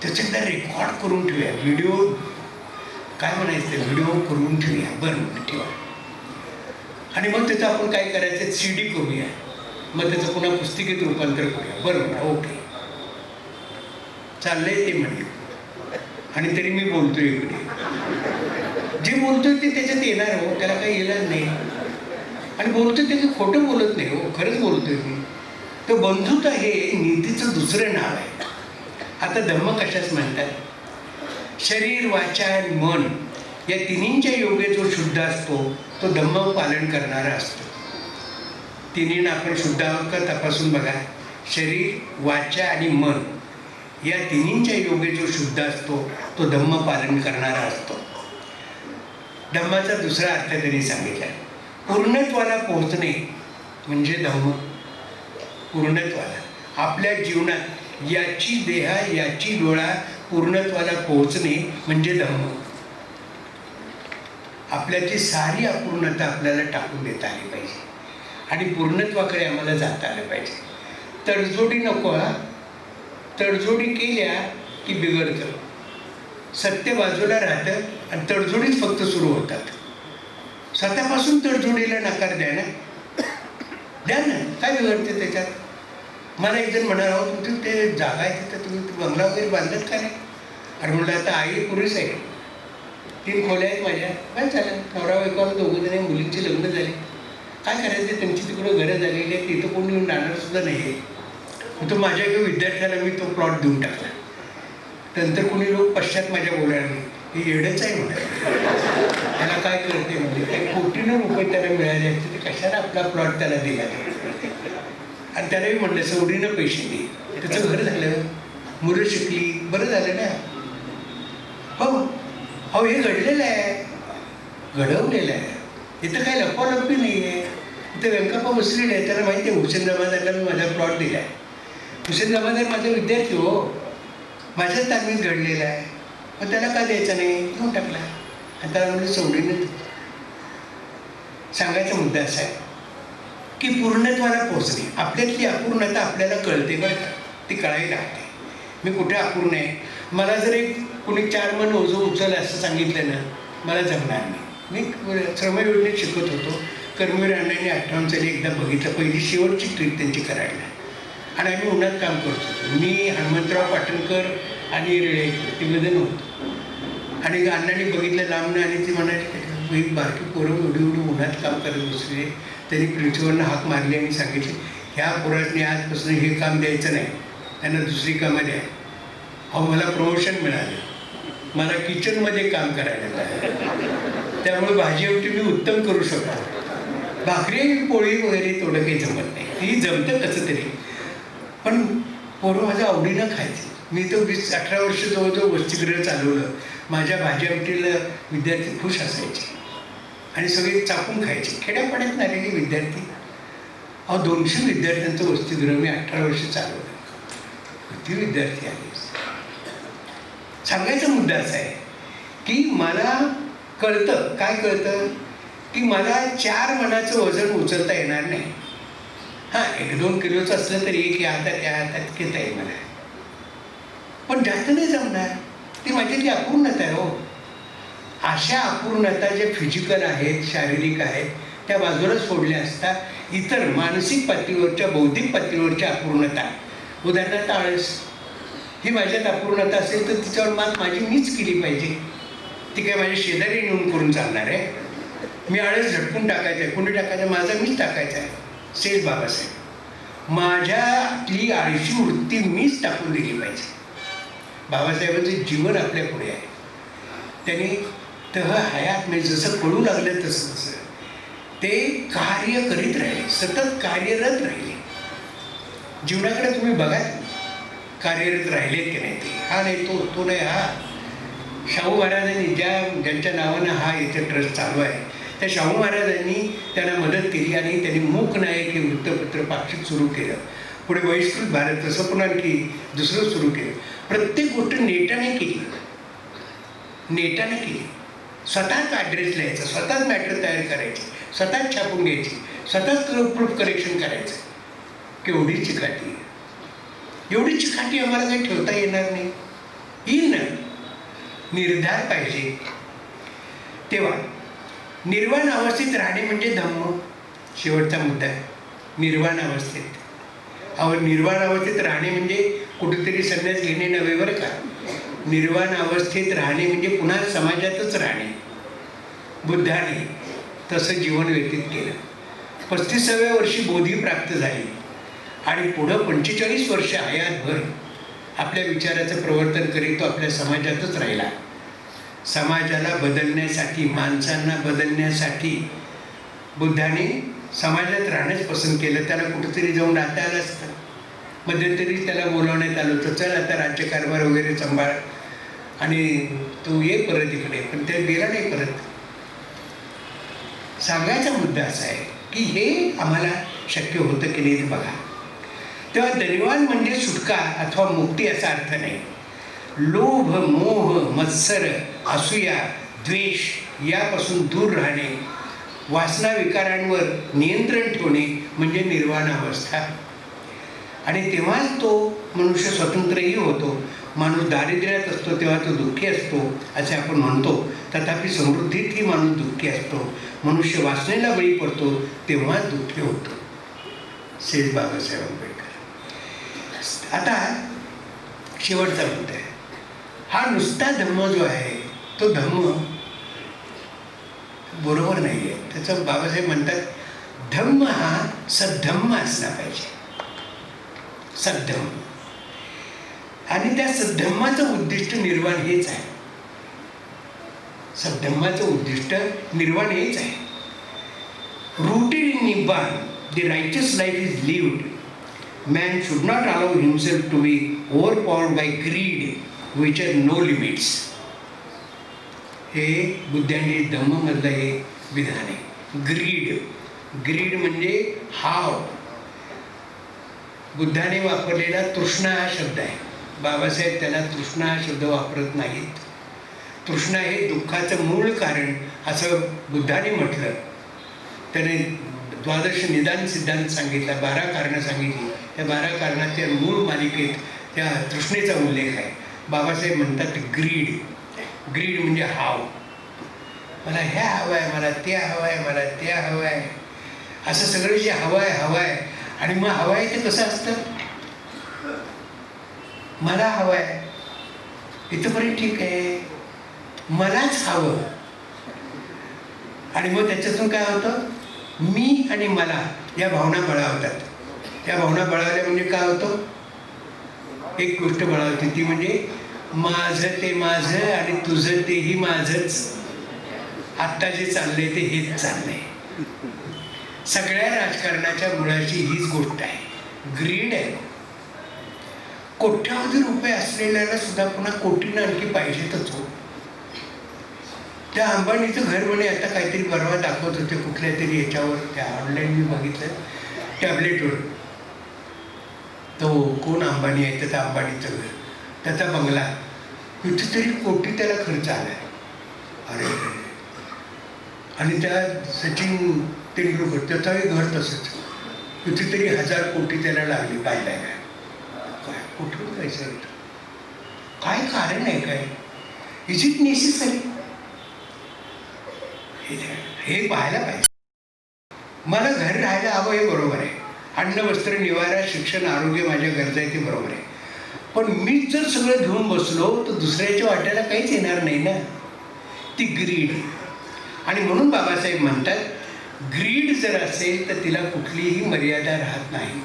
त्याचं एकदा रेकॉर्ड करून ठेवूया, व्हिडिओ काय म्हणायचं, व्हिडिओ करून ठेवूया. बरं ठेवा. आणि मग त्याचं आपण काय करायचं, CD करूया, मग त्याचं पुन्हा पुस्तिकेत रूपांतर करूया. बरं ओके चाललंय ते म्हणले. आणि तरी मी बोलतोय इकडे, जे बोलतोय ते त्याच्यात येणार हो, त्याला काही येणार नाही. आणि बोलतोय ते खोटं बोलत नाही हो, खरंच बोलतोय मी. तर बंधुता हे नीतीचं दुसरं नाव आहे. आता धम्म कशाच म्हणतात, शरीर वाचा आणि मन या तिन्हींच्या योगे जो शुद्ध असतो तो धम्म पालन करणारा असतो. तिन्हींना आपण शुद्ध आहोत का तपासून बघा. शरीर वाचा आणि मन या तिन्हींच्या योगे जो शुद्ध असतो तो धम्म पालन करणारा असतो. धम्माचा दुसरा अर्थ त्यांनी सांगितला, पूर्णत्वाला पोहोचणे म्हणजे धम्म. पूर्णत्वाला आपल्या जीवनात याची देहा याची डोळा पूर्णत्वाला पोहोचणे म्हणजे धम्म. आपल्याची सारी अपूर्णता आपल्याला टाकून देता आली पाहिजे आणि पूर्णत्वाकडे आम्हाला जाता आलं पाहिजे. तडजोडी नको. तडजोडी केल्या की बिघडतं, सत्य बाजूला राहतं आणि तडजोडीच फक्त सुरू होतात. स्वतःपासून तडजोडीला नकार द्या ना, काय बिघडते त्याच्यात. मला एक जण म्हणाला, अहो तुमचं ते जागा आहे तिथं तुम्ही बंगला वगैरे बांधत का नाही. अरे म्हटलं आता आई पुरुष आहे, 3 खोल्या आहेत माझ्या, काय चालेल, नवरा बायकोला 2 जण मुलींची लग्न झाली, काय करायचं, त्यांची तिकडं घरं झालेली आहे, तिथं कोणी येऊन राहणार सुद्धा नाही आहे. तो माझ्या एका विद्यार्थ्याला मी तो प्लॉट देऊन टाकला. नंतर कोणी लोक पश्चात माझ्या बोलायला नाही, हे येडच आहे म्हणाले, त्याला काय करते म्हणजे काही कोटीनं रुपये त्याला मिळाले असते, ते कशाला आपला प्लॉट त्याला दिला. आणि त्यालाही म्हणलं सवडीनं पैसे दे, त्याचं घर झालं, मुलं शिकली, बरं झालं ना. हो हे घडलेलं आहे, घडवलेलं आहे, इथं काही लपवालपी नाही आहे. इथं व्यंकप्पा बसलेले आहे, त्याला माहिती आहे हुसेन जमादारला मी माझा प्लॉट दिला आहे. हुसेन जमादार माझा विद्यार्थी हो, माझ्याच तालमीत घडलेला आहे, मग त्याला का द्यायचा नाही, घेऊन टाकला. आणि त्याला म्हणजे सवडीनं. सांगायचा मुद्दा असा आहे की पूर्णत्वाला पोहोचणे, आपल्यातली अपूर्णता आपल्याला कळते बरं का, ती कळावी लागते. मी कुठे अपूर्ण आहे, मला जर एक कुणी 4 मन ओझं उचल असं सांगितलं ना, मला जमणार नाही. मी श्रमयोजनेत शिकत होतो, कर्मवीर अण्णांनी 58 साली एकदा बघितलं, पहिली शेवटची ट्रीप त्यांची करायला, आणि आम्ही उन्हात काम करत होतो. मी हनुमंतराव पाटणकर आणि रेळेकर 3 जण होतो. आणि अण्णांनी बघितलं लांबनं आणि ती म्हणाली, एक बारकी पोरं एवढी उन्हात काम करत बसले. त्यांनी प्रिन्सिपलनं हाक मारली आणि सांगितले, ह्या पोरांनी आजपासून हे काम द्यायचं नाही, त्यांना दुसरी कामं द्या. अहो मला प्रमोशन मिळालं, मला किचनमध्ये काम करायला लागलं. त्यामुळे भाजी आमटी मी उत्तम करू शकतो. भाकरी पोळी वगैरे तेवढं काही जमत नाही, ती जमतं कसं तरी. पण पोरं माझं आवडीनं खायचे. मी तो 18 वर्ष जवळजवळ वसतिगृह चालवलं. माझ्या भाजी आमटीला विद्यार्थी खुश असायचे आणि सगळे चापून खायचे. खेड्यापाड्यात आलेले विद्यार्थी, 200 विद्यार्थ्यांचं वसतिगृह मी 18 वर्ष चालवलं. किती विद्यार्थी आले. सांगायचा मुद्दा असा आहे की मला कळतं, काय कळतं की मला 4 मणाचं वजन उचलता येणार नाही. 1-2 किलोचं असलं तरी एक या हातात त्या हातात घेता येईल मला, पण जास्त नाही जमणार. ती माझ्यातली अपूर्णता आहे हो. अशा अपूर्णता ज्या फिजिकल आहेत, शारीरिक आहेत, त्या बाजूला सोडल्या असता इतर मानसिक पातळीवरच्या, बौद्धिक पातळीवरच्या अपूर्णता, उदाहरणार्थ आळस, ही माझ्यात अपूर्णता असेल तर तिच्यावर मात माझी मीच केली पाहिजे. ती काय माझ्या शेजारी नेऊन करून चालणार आहे? मी आळस झटकून टाकायचा आहे, कोणी टाकायचं, माझा मीच टाकायचा आहे. सेज बाबासाहेब, माझ्यातली आळशी वृत्ती मीच टाकून दिली पाहिजे. बाबासाहेबांचं जीवन आपल्या पुढे आहे. त्यांनी तह हयात म्हणजे जसं कळू लागलं तसं तसं ते कार्य करीत राहिले, सतत कार्यरत राहिले. जीवनाकडे तुम्ही बघा, कार्यरत राहिलेत की नाही ते. हा नाही तो नाही हा. शाहू महाराजांनी ज्यांच्या नावानं हा इथे ट्रस्ट चालू आहे, त्या शाहू महाराजांनी त्यांना मदत केली आणि त्यांनी मूक नायक हे वृत्तपत्र पाक्षिक सुरू केलं. पुढे बहिष्कृत भारत असं पुन्हा आणखी दुसरं सुरू केलं. प्रत्येक गोष्ट नेटाने केली, नेटाने केली. स्वतःच ॲड्रेस लिहायचा, स्वतःच मॅटर तयार करायची, स्वतःच छापून घ्यायची, स्वतःच प्रूफ करेक्शन करायचं. केवढी चिकाटी, एवढी चिकाटी आम्हाला काही ठेवता येणार नाही. येईल ना, निर्धार पाहिजे. तेव्हा निर्वाण अवस्थेत राहणे म्हणजे धम्म. शेवटचा मुद्दा आहे निर्वाण अवस्थेत. निर्वाण अवस्थेत राहणे म्हणजे कुठेतरी संन्यास घेणे नव्हे बरं का. निर्वाण अवस्थेत राहणे म्हणजे पुन्हा समाजातच राहणे. बुद्धाने तसं जीवन व्यतीत केलं. 35व्या वर्षी बोधी प्राप्त झाली आणि पुढं 45 वर्ष हयातभर आपल्या विचाराचं प्रवर्तन करीत तो आपल्या समाजातच राहिला. समाजाला बदलण्यासाठी, माणसांना बदलण्यासाठी बुद्धाने समाजात राहणंच पसंत केलं. त्याला कुठेतरी जाऊन राहता आलं असतं. मध्यंतरी त्याला बोलावण्यात आलं होतं, चल आता राज्यकारभार वगैरे सांभाळ आणि तू ये परत इकडे, पण ते गेला नाही परत. सांगायचा मुद्दा असा आहे की हे आम्हाला शक्य होतं की नाही बघा. तेव्हा धनवान म्हणजे सुटका अथवा मुक्ती असा अर्थ नाही. लोभ, मोह, मत्सर, असूया, द्वेष यापासून दूर राहणे, वासना विकारांवर नियंत्रण ठेवणे म्हणजे निर्वाण अवस्था. आणि तेव्हाच तो मनुष्य स्वतंत्रही होतो. माणूस दारिद्र्यात असतो तेव्हा तो दुःखी असतो असे आपण म्हणतो, तथापि समृद्धीतही माणूस दुःखी असतो. मनुष्य वासनेला बळी पडतो तेव्हाच दुःखी होतो. सेज बाबासाहेब आंबेडकर. आता शेवटचा मुद्दा आहे. हा नुसता धम्म जो आहे तो धम्म बरोबर नाही आहे. त्याचं बाबासाहेब म्हणतात धम्म हा सद्धम्म असला पाहिजे, सद्धम्म. आणि त्या सद्धम्माचं उद्दिष्ट निर्वाण हेच आहे. सद्धम्माचं उद्दिष्ट निर्वाण हेच आहे. रूटेड इन निब्बान, the righteous life is lived. Man should not allow himself to be overpowered by greed which has no limits. हे बुद्धांनी धम्ममधलं हे विधान आहे. ग्रीड म्हणजे हाव. बुद्धाने वापरलेला तृष्णा हा शब्द आहे. बाबासाहेब त्याला तृष्णा हा शब्द वापरत नाहीत. तृष्णा हे दुःखाचं मूळ कारण असं बुद्धाने म्हटलं. त्याने द्वादश निदान सिद्धांत सांगितला, 12 कारणं सांगितली. त्या 12 कारणाच्या मूळ मालिकेत त्या तृष्णेचा उल्लेख आहे. बाबासाहेब म्हणतात ग्रीड म्हणजे हाव. मला ह्या हवं आहे, मला ते हवं आहे, मला त्या हवं आहे, असं सगळं जे हवं आहे. आणि मग हवं आहे ते कसं असतं, मला हवं आहे इथंपर्यंत ठीक आहे, मलाच हवं. आणि मग त्याच्यातून काय होतं, मी आणि मला या भावना बळावतात. त्या भावना बळावल्या म्हणजे काय होतं, एक गोष्ट बळावते ती म्हणजे माझं ते माझं आणि तुझं तेही माझंच आत्ता जे चाललंय ते हेच चाललंय. सगळ्या राजकारणाच्या मुळाची हीच गोष्ट आहे, ग्रीड आहे. कोट्यावधी रुपये असलेल्याला सुद्धा पुन्हा कोटीनं आणखी पाहिजेतच हो. त्या अंबानीचं घर म्हणे आता काहीतरी परवा दाखवत होते कुठल्या तरी याच्यावर, त्या ऑनलाईन मी बघितलं टॅबलेटवर. तो कोण अंबानी आहे, त्याचा अंबानीचं घर, त्याचा बंगला, कितीतरी कोटी त्याला खर्च आला. अरे आणि त्या सचिन तेंडुलकर त्याचंही घर तसंच, कितीतरी 1000 कोटी त्याला लागली बांधायला. काय कुठून पैसा येतो, काय कारण आहे, काय इज इट नेसेसरी, हे पाहायला पाहिजे. मला घर राहायला हवं हे बरोबर आहे, अन्न वस्त्र निवारा शिक्षण आरोग्य माझ्या गरजा आहे ते बरोबर आहे. पण मी जर सगळं घेऊन बसलो तर दुसऱ्याच्या वाट्याला काहीच येणार नाही ना. ती ग्रीड. आणि म्हणून बाबासाहेब म्हणतात ग्रीड जर असेल तर तिला कुठलीही मर्यादा राहत नाही.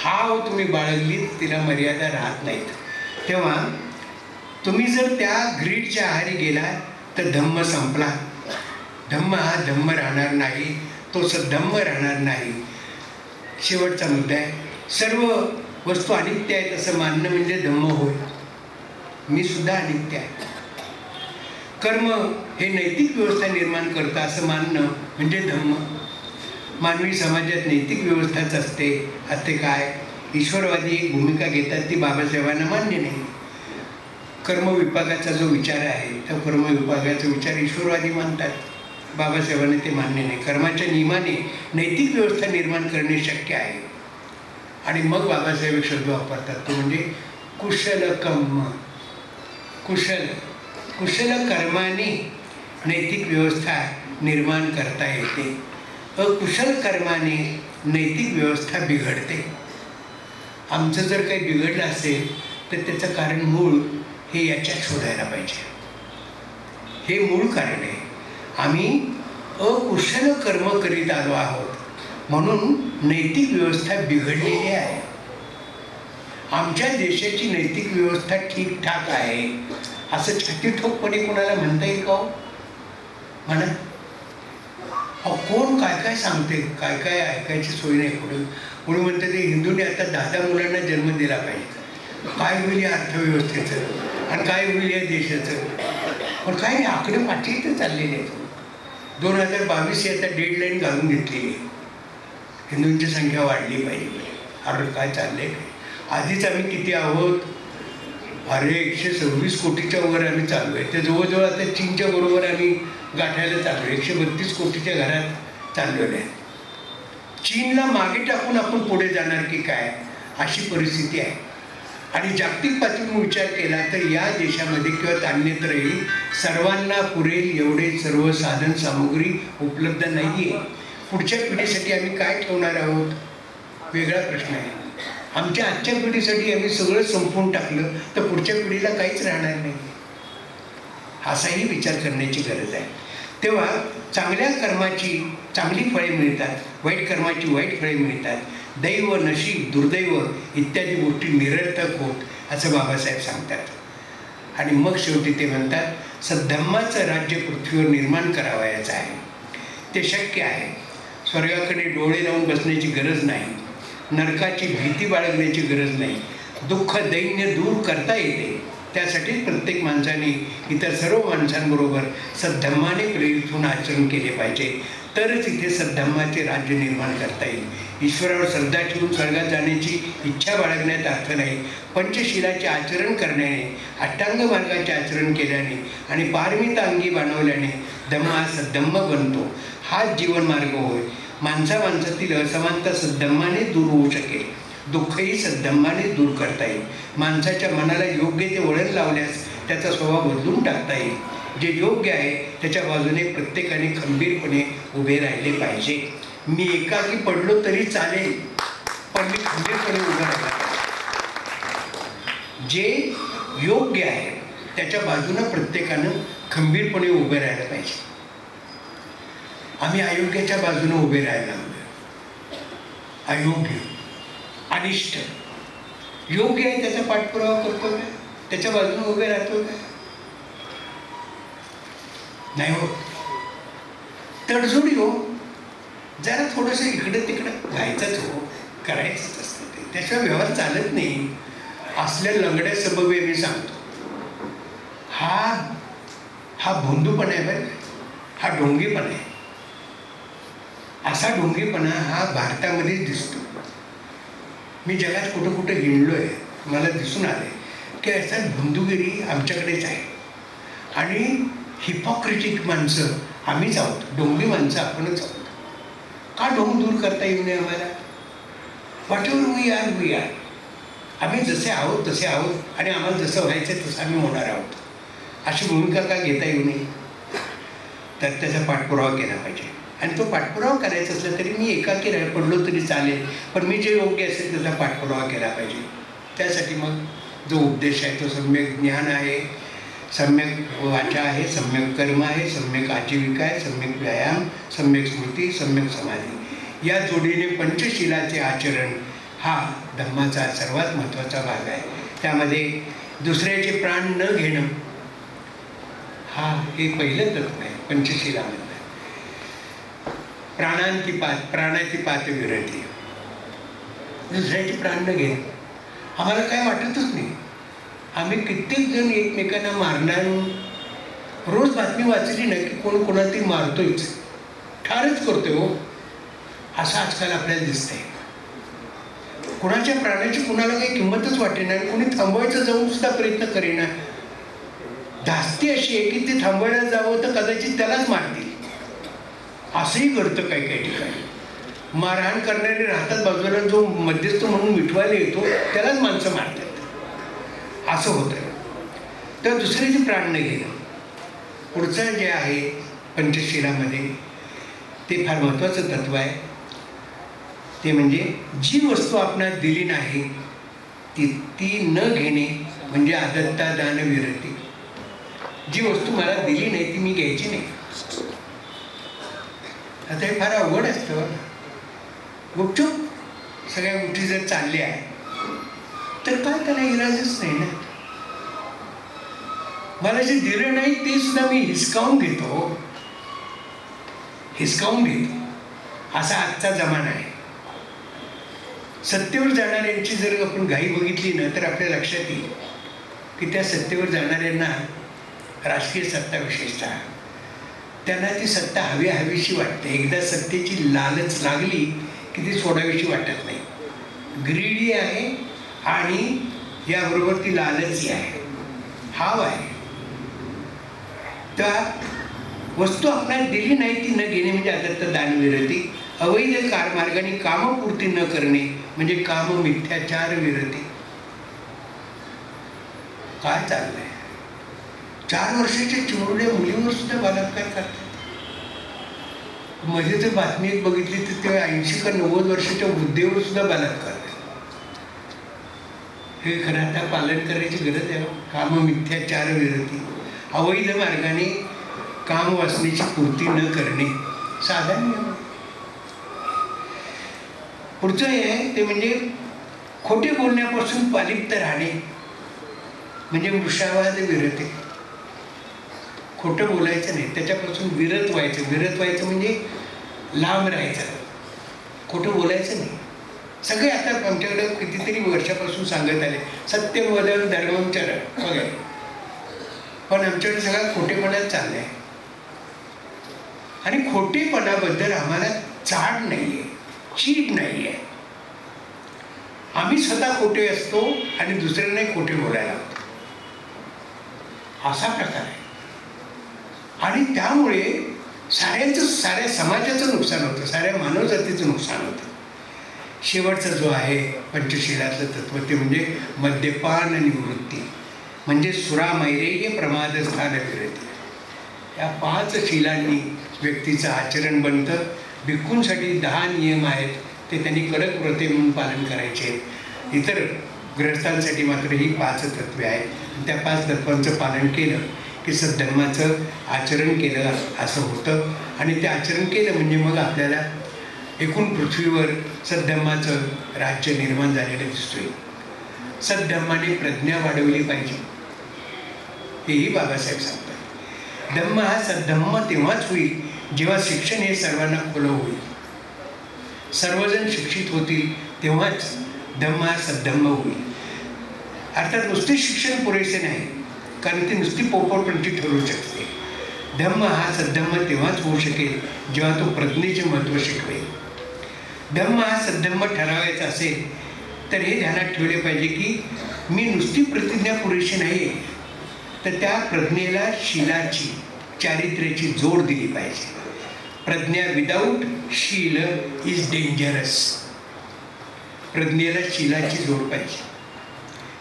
हाव तुम्ही बाळगली तिला मर्यादा राहत नाहीत. तेव्हा तुम्ही जर त्या ग्रीडच्या आहारी गेला तर धम्म संपला. धम्म हा धम्म राहणार नाही, तो सद्धम्म राहणार नाही. शेवटचा मुद्दा आहे, सर्व वस्तू अनित्य आहेत असं मानणं म्हणजे धम्म होय. मी सुद्धा अनित्य आहे. कर्म हे नैतिक व्यवस्था निर्माण करतं असं मानणं म्हणजे धम्म. मानवी समाजात नैतिक व्यवस्थाच असते काय, ईश्वरवादी एक भूमिका घेतात ती बाबासाहेबांना मान्य नाही. कर्मविपाकाचा जो विचार आहे त्या कर्मविपाकाचा विचार ईश्वरवादी मानतात, बाबासाहेबांना ते मान्य नाही. कर्माच्या नियमाने नैतिक व्यवस्था निर्माण करणे शक्य आहे. आणि मग बाबासाहेब एक शब्द वापरतात, तो म्हणजे कुशल कर्म. कुशल कर्माने नैतिक व्यवस्था निर्माण करता येते. अकुशल कर्माने नैतिक व्यवस्था बिघडते. आमचं जर काही बिघडलं असेल तर त्याचं कारण मूळ हे याच्यात शोधायला पाहिजे. हे मूळ कारण आहे. आम्ही अकुशल कर्म करीत आलो आहोत म्हणून नैतिक व्यवस्था बिघडलेली आहे. आमच्या देशाची नैतिक व्यवस्था ठीकठाक आहे असं छाती ठोकपणे कोणाला म्हणता येईल का हो? म्हणा. कोण काय काय सांगते, काय काय ऐकायची सोय नाही. कोणी म्हणतं ते हिंदूने आता 10 मुलांना जन्म दिला पाहिजे. काय होईल या अर्थव्यवस्थेचं आणि काय होईल या देशाचं. पण काय नाही, आकडे पाठी तर चाललेले आहेत. 2022 आता डेडलाईन घालून घेतलेली आहे, हिंदूंची संख्या वाढली पाहिजे. अरे काय चाललंय काय. आधीच आम्ही किती आहोत, अरे 126 कोटीच्या वर आम्ही चालू आहे. ते जवळजवळ आता चीनच्या बरोबर आम्ही गाठायला चालू आहे. 132 कोटीच्या घरात चाललेलं आहे. चीनला मागे टाकून आपण पुढे जाणार की काय अशी परिस्थिती आहे. आणि जागतिक पातळीवर विचार केला तर या देशामध्ये किंवा अन्यत्रही सर्वांना पुरेल एवढे सर्व साधन सामुग्री उपलब्ध नाही आहे. पुढच्या पिढीसाठी आम्ही काय ठेवणार आहोत वेगळा प्रश्न आहे. आमच्या आजच्या पिढीसाठी आम्ही सगळं संपवून टाकलं तर पुढच्या पिढीला काहीच राहणार नाही. असाही विचार करण्याची गरज आहे. तेव्हा चांगल्या कर्माची चांगली फळे मिळतात, वाईट कर्माची वाईट फळे मिळतात. दैव नशीब दुर्दैव इत्यादी गोष्टी निरर्थक होत असं बाबासाहेब सांगतात. आणि मग शेवटी ते म्हणतात सद्धम्माचं राज्य पृथ्वीवर निर्माण करावयाचं आहे. ते शक्य आहे. स्वर्गाकडे डोळे लावून बसण्याची गरज नाही, नरकाची भीती बाळगण्याची गरज नाही. दुःख दैन्य दूर करता येते. त्यासाठी प्रत्येक माणसाने इतर सर्व माणसांबरोबर सद्धम्माने प्रेरित होऊन आचरण केले पाहिजे. तरच इथे सद्धम्माचे राज्य निर्माण करता येईल. ईश्वरावर श्रद्धा ठेवून स्वर्गात जाण्याची इच्छा बाळगण्यात अर्थ नाही. पंचशिलाचे आचरण करण्याने, अष्टांग मार्गाचे आचरण केल्याने आणि पारमिता अंगी बाणवल्याने धम्म हा सद्धम्म बनतो. हाच जीवनमार्ग होय. माणसातील असमानता सद्धम्माने दूर होऊ शकेल. दुःखही सद्धम्माने दूर करता येईल. माणसाच्या मनाला योग्य ते वळण लावल्यास त्याचा स्वभाव बदलून टाकता येईल. जे योग्य आहे त्याच्या बाजूने प्रत्येकाने खंबीरपणे उभे राहिले पाहिजे. मी एकाकी पडलो तरी चालेल, पण मी खंबीरपणे उभं राहिला पाहिजे. जे योग्य आहे त्याच्या बाजूनं प्रत्येकानं खंबीरपणे उभे राहायला पाहिजे. आम्ही अयोग्याच्या बाजूने उभे राहायला लागलो. अयोग्य, अनिष्ट. योग्य आहे त्याचा पाठपुरावा करतो काय, त्याच्या बाजूने उभे राहतो काय? नाही हो. तडजोडी हो, जरा थोडंसं इकडं तिकडं व्हायचंच हो, करायचंच असतं ते, त्याशिवाय व्यवहार चालत नाही. असल्या लंगड्या सबबी मी सांगतो, हा भोंदूपणा आहे बरं, हा ढोंगीपणा आहे. असा ढोंगीपणा हा भारतामध्येच दिसतो. मी जगात कुठं कुठं हिंडलो आहे, मला दिसून आले की असा भोंदूगिरी आमच्याकडेच आहे. आणि हिपॉक्रेटिक माणसं आम्हीच आहोत, ढोंगी माणसं आपणच आहोत. का ढोंग दूर करता येऊ नये आम्हाला? व्हॉट एव्हर वी आर, आम्ही जसे आहोत तसे आहोत आणि आम्हाला जसं व्हायचं तसं आम्ही होणार आहोत. अशी भूमिका का घेता येऊ नये? तर त्याचा पाठपुरावा केला पाहिजे. आणि तो पाठपुरावा करायचा असला तरी मी एकाकी पडलो तरी चालेल, पण मी जे योग्य असेल त्याचा पाठपुरावा केला पाहिजे. त्यासाठी मग जो उपदेश आहे तो सम्यक ज्ञान आहे, सम्यक वाचा आहे, सम्यक कर्म आहे, सम्यक आजीविका आहे, सम्यक व्यायाम, सम्यक स्मृती, सम्यक समाधी, या जोडीने पंचशिलाचे आचरण हा धम्माचा सर्वात महत्त्वाचा भाग आहे. त्यामध्ये दुसऱ्याचे प्राण न घेणं हा हे पहिलं तत्व आहे पंचशिलामधलं. प्राणाची पात विरती, दुसऱ्याचे प्राण न घेणं. आम्हाला काय वाटतच नाही. आम्ही कित्येक जण एकमेकांना मारणार, रोज बातमी वाचली ना की कोण कोणाला ती मारतोयच, ठारच करतोय हो, असं आजकाल आपल्याला दिसतंय. कुणाच्या प्राण्याची कुणाला काही किंमतच वाटेना आणि कोणी थांबवायचं जाऊन सुद्धा प्रयत्न करेना. धास्ती अशी आहे की ते थांबवायला जावं तर कदाचित त्यालाच मारतील, असंही घडतं काही काही ठिकाणी. मारहाण करणारे राहतात बाजूला, जो मध्यस्थ म्हणून मिटवायला येतो त्यालाच माणसं मारतात, असं होतं. तर दुसऱ्याचे प्राण न घेणं पुढचं जे आहे पंचशिलामध्ये ते फार महत्त्वाचं तत्व आहे. ते म्हणजे जी वस्तू आपणास दिली नाही ती न घेणे म्हणजे आदत्ता दान विरती. जी वस्तू मला दिली नाही ती मी घ्यायची नाही. आता हे फार अवघड असतं. गुपचूप सगळ्या गोष्टी जर चालल्या तर काय त्याला इलाजच नाही ना. मला जे दिलं नाही ते सुद्धा मी हिसकावून घेतो, असा आजचा जमाना आहे. सत्तेवर जाणाऱ्यांची जर आपण घाई बघितली ना तर आपल्या लक्षात येईल की त्या सत्तेवर जाणाऱ्यांना राजकीय सत्ता विशेषतः त्यांना ती सत्ता हवीशी वाटते. एकदा सत्तेची लालच लागली की ती सोडावीशी वाटत नाही. ग्रीडी आहे आणि याबरोबर ती लालची आहे, हाव आहे. त्या वस्तू आपल्याला दिली नाही ती न घेणे म्हणजे आदत्त दान विरती. अवैध मार्गाने कामपूर्ती न करणे म्हणजे काम मिथ्याचार विरती. काय चाललंय? 4 वर्षाच्या चिमुरड्या मुलीवर सुद्धा बलात्कार करतात. मध्ये जर बातमी एक बघितली तर ते 80 का 90 वर्षाच्या वृद्धेवर सुद्धा बलात्कार. हे खरं आता पालन करायची गरज आहे. काम मिथ्याचार विरती, अवैध मार्गाने काम वासनेची पूर्ती न करणे, साधा नियम. पुढचं हे आहे ते म्हणजे खोटे बोलण्यापासून पालिप्त राहणे म्हणजे मृषावाद विरती. खोटं बोलायचं नाही, त्याच्यापासून विरत व्हायचं म्हणजे लांब राहायचं, खोटं बोलायचं नाही. सगळे आता आमच्याकडे कितीतरी वर्षापासून सांगत आले सत्यम वद धर्मम चर वगैरे, पण आमच्याकडे सगळा खोटेपणाच चाललं आहे. आणि खोटेपणाबद्दल आम्हाला चाड नाही आहे, चीड नाही आहे. आम्ही स्वतः खोटे असतो आणि दुसऱ्यांनाही खोटे बोलायला लागतो, असा प्रकार आहे. आणि त्यामुळे साऱ्या समाजाचं नुकसान होतं, साऱ्या मानवजातीचं नुकसान होतं. शेवटचा जो आहे पंचशिलातलं तत्व ते म्हणजे मद्यपान निवृत्ती म्हणजे सुरामैरेय प्रमादस्थान विरती. या 5 शिलांनी व्यक्तीचं आचरण बनतं. भिक्खूंसाठी 10 नियम आहेत, ते त्यांनी कडक व्रते म्हणून पालन करायचे. इतर गृहस्थांसाठी मात्र ही 5 तत्वे आहेत. त्या 5 तत्वांचं पालन केलं की सद्धर्माचं आचरण केलं असं होतं. आणि ते आचरण केलं म्हणजे मग आपल्याला एकूण पृथ्वीवर सद्धर्माचं राज्य निर्माण झालेलं दिसतोय. सद्धर्माने प्रज्ञा वाढवली पाहिजे, हेही बाबासाहेब सांगतात. धम्म हा सद्धम्म तेव्हाच होईल जेव्हा शिक्षण हे सर्वांना खुलं होईल, सर्वजण शिक्षित होतील, तेव्हाच धम्म हा सद्धम्म होईल. अर्थात नुसते शिक्षण पुरेसे नाही, कारण ती नुसती पोपटपंची ठरू शकते. धम्म हा सद्धम्म तेव्हाच होऊ शकेल जेव्हा तो प्रज्ञेचे महत्त्व शिकवेल. धम्म हा सद्धम्म ठरावायचा असेल तर हे ध्यानात ठेवले पाहिजे की मी नुसती प्रतिज्ञा पुरेशी नाही आहे, तर त्या प्रज्ञेला शीलाची, चारित्र्याची जोड दिली पाहिजे. प्रज्ञा विदाऊट शील इज डेंजरस. प्रज्ञेला शीलाची जोड पाहिजे.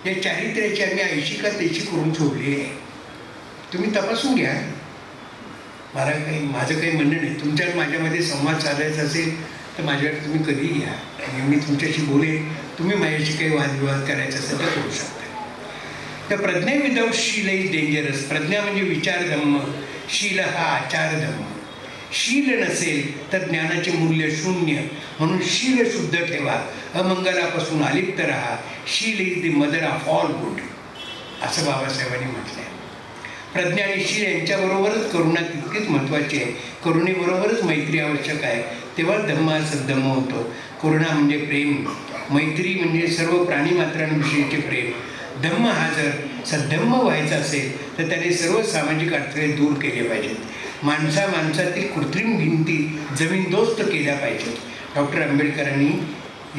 या चारित्र्याची आम्ही ऐशी का त्याची करून सोडली आहे. तुम्ही तपासून घ्या. माझं काही म्हणणं नाही. तुमच्या माझ्यामध्ये संवाद साधायचा असेल तर माझ्याकडे तुम्ही कधीही घ्या आणि मी तुमच्याशी बोलेन. तुम्ही माझ्याशी काही वादविवाद करायचा असेल तर करू शकता. तर प्रज्ञा विदाऊट शील इज डेंजरस. प्रज्ञा म्हणजे विचारधम्म, शील हा आचारधम्म. शील नसेल तर ज्ञानाचे मूल्य शून्य. म्हणून शील शुद्ध ठेवा, अमंगलापासून अलिप्त राहा. शील is the mother of all good, असं बाबासाहेबांनी म्हटलं आहे. प्रज्ञा आणि शील यांच्याबरोबरच करुणा तितकीच महत्त्वाची आहे. करुणेबरोबरच मैत्री आवश्यक आहे. तेव्हा धम्म हा सद्धम्म होतो. करुणा म्हणजे प्रेम, मैत्री म्हणजे सर्व प्राणीमात्रांविषयीचे प्रेम. धम्म हा जर सद्धम्म व्हायचा असेल तर त्याने सर्व सामाजिक अडथळे दूर केले पाहिजेत. माणसातील कृत्रिम भिंती जमीनदोस्त केल्या पाहिजेत. डॉक्टर आंबेडकरांनी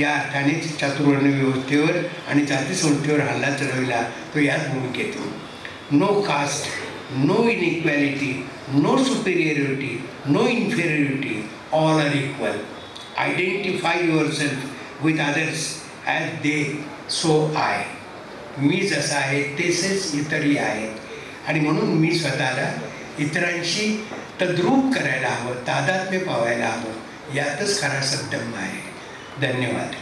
या अर्थानेच चातुर्वर्ण व्यवस्थेवर आणि जातीसंस्थेवर हल्ला चढविला. तो याच भूमिकेतून. No caste, no inequality, no superiority, no inferiority, all are equal. Identify yourself with others as they so I. मी जसा आहे तेसेच इतरही आहेत. आणि म्हणून मी स्वतःला इतरांशी तद्रूप करायला हवं, तादात्म्य पावायला हवं. यातच खरा सद्धम्म आहे. धन्यवाद.